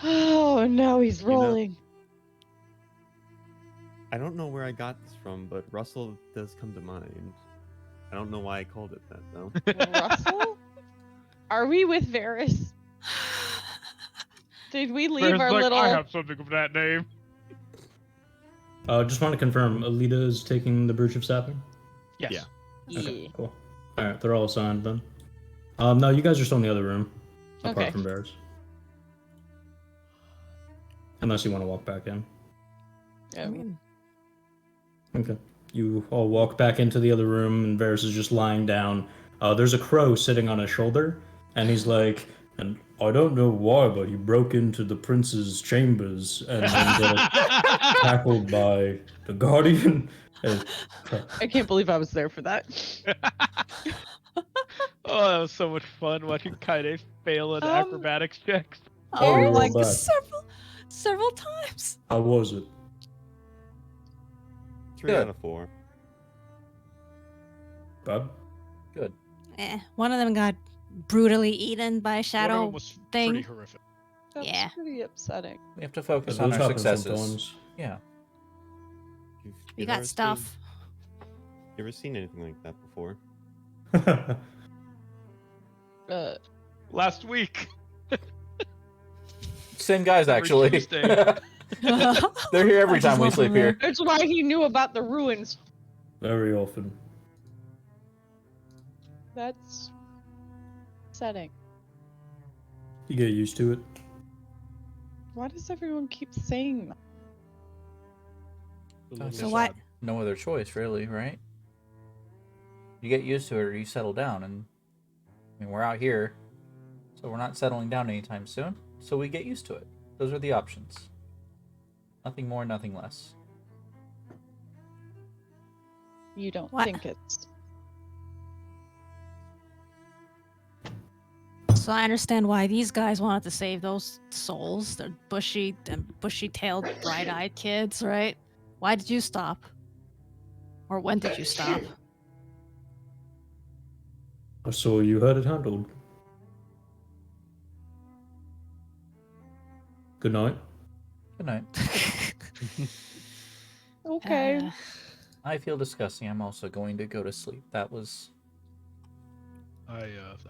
Oh, now he's You know- rolling. I don't know where I got this from, but Russell does come to mind. I don't know why I called it that though. Russell? Are we with Varys? Did we leave Whereas, our like, little? I have something of that name. Just want to confirm, Alita is taking the Bridge of Sapping? Yes. Yeah. Yeah. Okay, cool. Alright, they're all assigned then. No, you guys are still in the other room, apart Okay. from Bears. Unless you want to walk back in. I mean, Okay. You all walk back into the other room, and Varys is just lying down. There's a crow sitting on his shoulder, and he's like, and I don't know why, but he broke into the prince's chambers and then got tackled by the guardian. I can't believe I was there for that. Oh, that was so much fun watching Kaide fail at acrobatics checks. Oh, you oh, rolled like back. several times. How was it? 3 Good. out of 4. Bud? Good. One of them got brutally eaten by a One of shadow them was thing. pretty horrific. That's Yeah. pretty upsetting. We have to focus Those on our happen successes. sometimes. Yeah. We got stuff. You ever seen anything like that before? Last week. Same guys, Every actually. Tuesday. They're here every I just time we love sleep them there. here. That's why he knew about the ruins. Very often. That's upsetting. You get used to it. Why does everyone keep saying that? A little So sad. what? No other choice, really, right? You get used to it or you settle down. And I mean, we're out here, so we're not settling down anytime soon. So we get used to it. Those are the options. Nothing more, nothing less. You don't What? think it's... So I understand why these guys wanted to save those souls. They're bushy-tailed, bright-eyed kids, right? Why did you stop? Or when did you stop? I saw you had it handled. Good night. Good night. Okay. I feel disgusting. I'm also going to go to sleep. That was...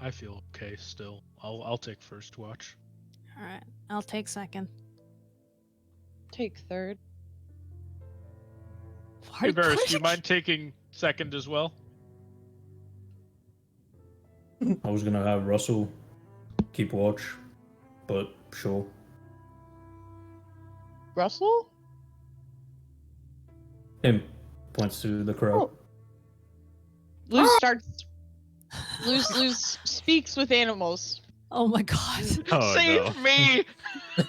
I feel okay still. I'll take first watch. All right, I'll take second. Take third. Hey, Varys, do you mind taking second as well? I was gonna have Russell keep watch, but sure. Russell? Him points to the crow. Luz starts... Luz speaks with animals. Oh my god. Oh, Save me!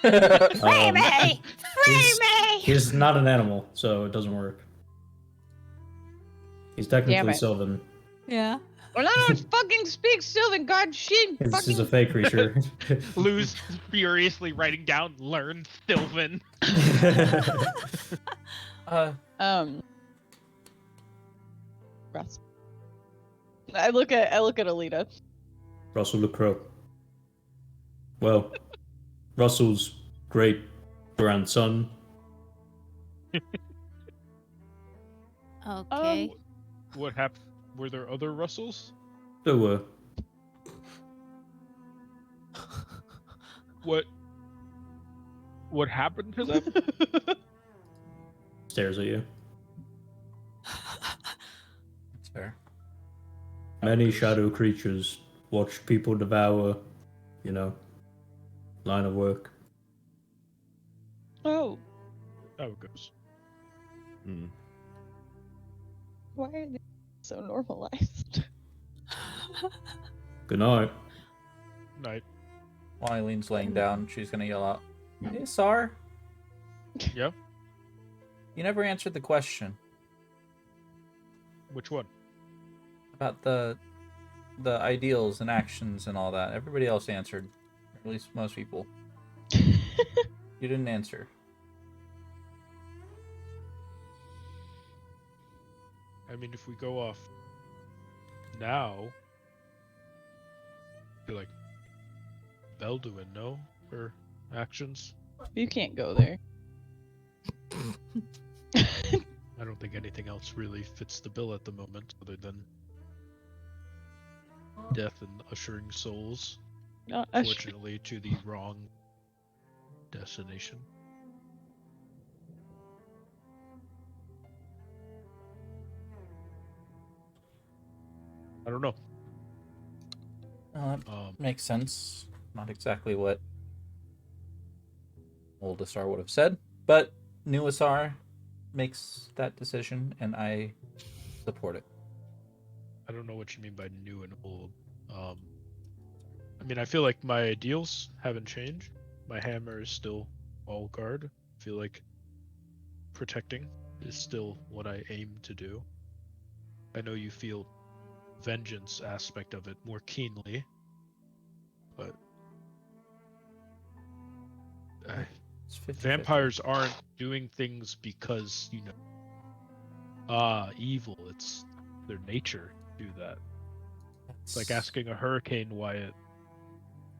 Free me! Free he's- me! He's not an animal, so it doesn't work. He's technically it. Sylvan. Yeah. Well, I don't fucking speak Sylvan, god shit! This is a Fucking... fake creature. Lou's furiously writing down "learn Sylvan." Russell. I look at Alita. Russell the Crow. Well, Russell's great grandson. Okay. What happened? Were there other Russells? There were. What happened to them? Stares at you. That's fair. Many goes. shadow creatures watch people devour, line of work. Oh, How it goes. Hmm. why are they so normalized? Good night. Night. While Eileen's laying down, she's gonna yell out, "Hey, Sar, Yeah. you never answered the question Which one? about the ideals and actions and all that. Everybody else answered, or at least most people. You didn't answer." I mean, if we go off now, I feel like Belduin, no, for actions. You can't go there. I don't think anything else really fits the bill at the moment, other than death and ushering souls, Not fortunately, to the wrong destination. I don't know. That makes sense. Not exactly what old Asar would have said, but new Asar makes that decision, and I support it. I don't know what you mean by new and old. I mean, I feel like my ideals haven't changed. My hammer is still all guard. I feel like protecting is still what I aim to do. I know you feel vengeance aspect of it more keenly, but It's 50-50. vampires aren't doing things because, evil. It's their nature to do that. It's like asking a hurricane why it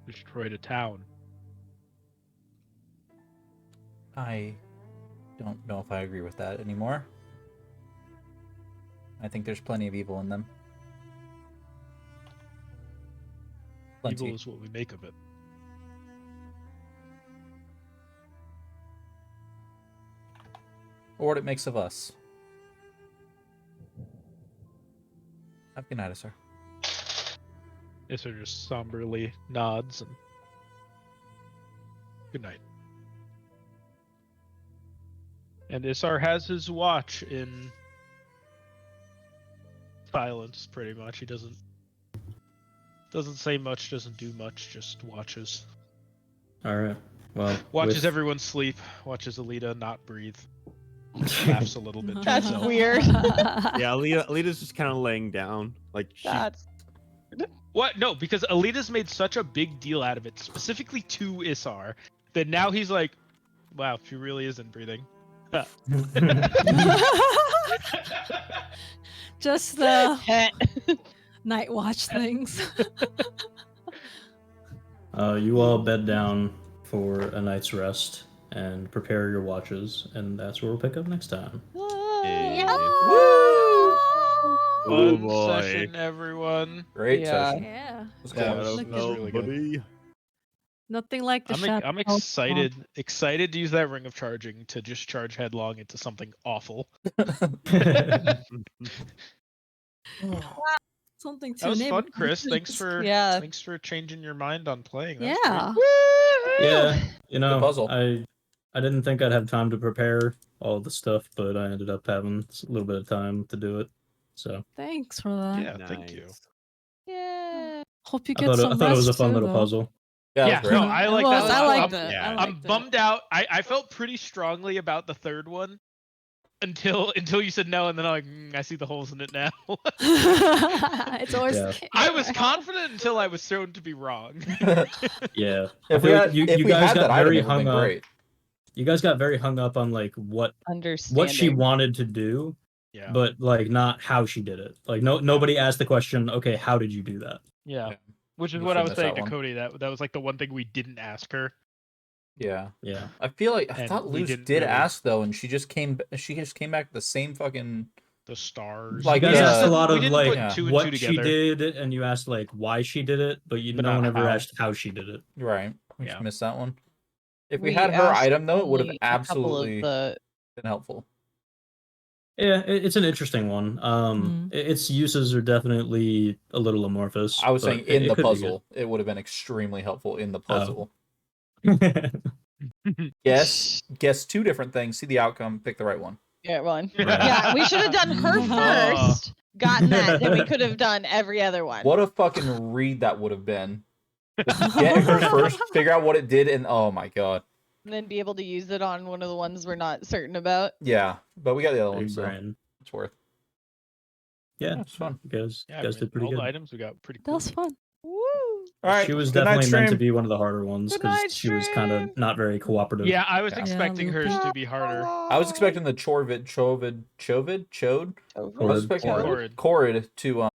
destroyed a town. I don't know if I agree with that anymore. I think there's plenty of evil in them. Plenty. Evil is what we make of it. Or what it makes of us. Have a good night, sir. Isser just somberly nods and good night. And Isar has his watch in silence, pretty much. He doesn't say much, doesn't do much, just watches. All right. Well, Watches everyone sleep. Watches Alita not breathe. Laughs a little bit to That's himself. weird. Yeah, Alita's just kind of laying down, like she. That's What? No, because Alita's made such a big deal out of it, specifically to Isar, that now he's like, wow, she really isn't breathing. Just the night watch things. You all bed down for a night's rest and prepare your watches, and that's where we'll pick up next time. Hey. Fun Oh boy. session, everyone. Great Yeah. session. Yeah. Let's Yeah, go. it was Shadowfel, really good. buddy. Nothing like the I'm excited to use that ring of charging to just charge headlong into something awful. Something to That was enable fun, Chris. Thanks Yeah. for changing your mind on playing. That was Yeah. Yeah, The puzzle. I didn't think I'd have time to prepare all the stuff, but I ended up having a little bit of time to do it. So Thanks for great. that. Yeah, thank you. Nice. Yeah. Hope you I get thought, some I thought it was a rest fun too, little though. puzzle. Yeah, Yeah, that was great. no, I It like was. that. I a lot. liked I'm- it. Yeah. I I'm liked bummed out. I felt pretty strongly about the third one until you said no, and then I'm like, I see the holes in it now. it. It's always. Yeah. I was confident until I was shown to be wrong. Yeah. I If we feel had, like you if we guys had got that item, very it would have hung been up. great. You guys got very hung up on like what Understanding. she wanted to do, Yeah. but like not how she did it. Like nobody asked the question, okay, how did you do that? Yeah. Yeah. Which is You what I should was miss saying that to one. Cody. That was like the one thing we didn't ask her. Yeah. Yeah. I feel like I And thought we Luz didn't did really- ask though, and she just came back the same fucking. The stars. Like, You guys asked a lot we of didn't like put Yeah. two and two what she together. did, and you asked like why she did it, but But no not one ever how. asked how she did it. Right. We Yeah. just missed that one. If we had her asked item though, it would have only a couple of absolutely the been helpful. Yeah, it's an interesting one. Its uses are definitely a little amorphous. I was but saying in it the could be good. puzzle, it would have been extremely helpful in the Oh. puzzle. Guess two different things, see the outcome, pick the right one. Yeah, one. Right. Yeah, we should have done her Oh. first, gotten that, then we could have done every other one. What a fucking read that would have been. Get hers first, figure out what it did, and oh my god. And then be able to use it on one of the ones we're not certain about. Yeah, but we got the other one, Big so brain. it's worth. Yeah, It's fun. You guys, Yeah, guys did pretty all good. the items we got pretty That cool. was fun. Woo! All right, She was good night, definitely meant to stream. be one of the harder ones Good night, because she was kind of stream. not very cooperative. Yeah, I was Yeah. expecting Yeah, hers Loopy. to be harder. I was expecting the Chode Chode? to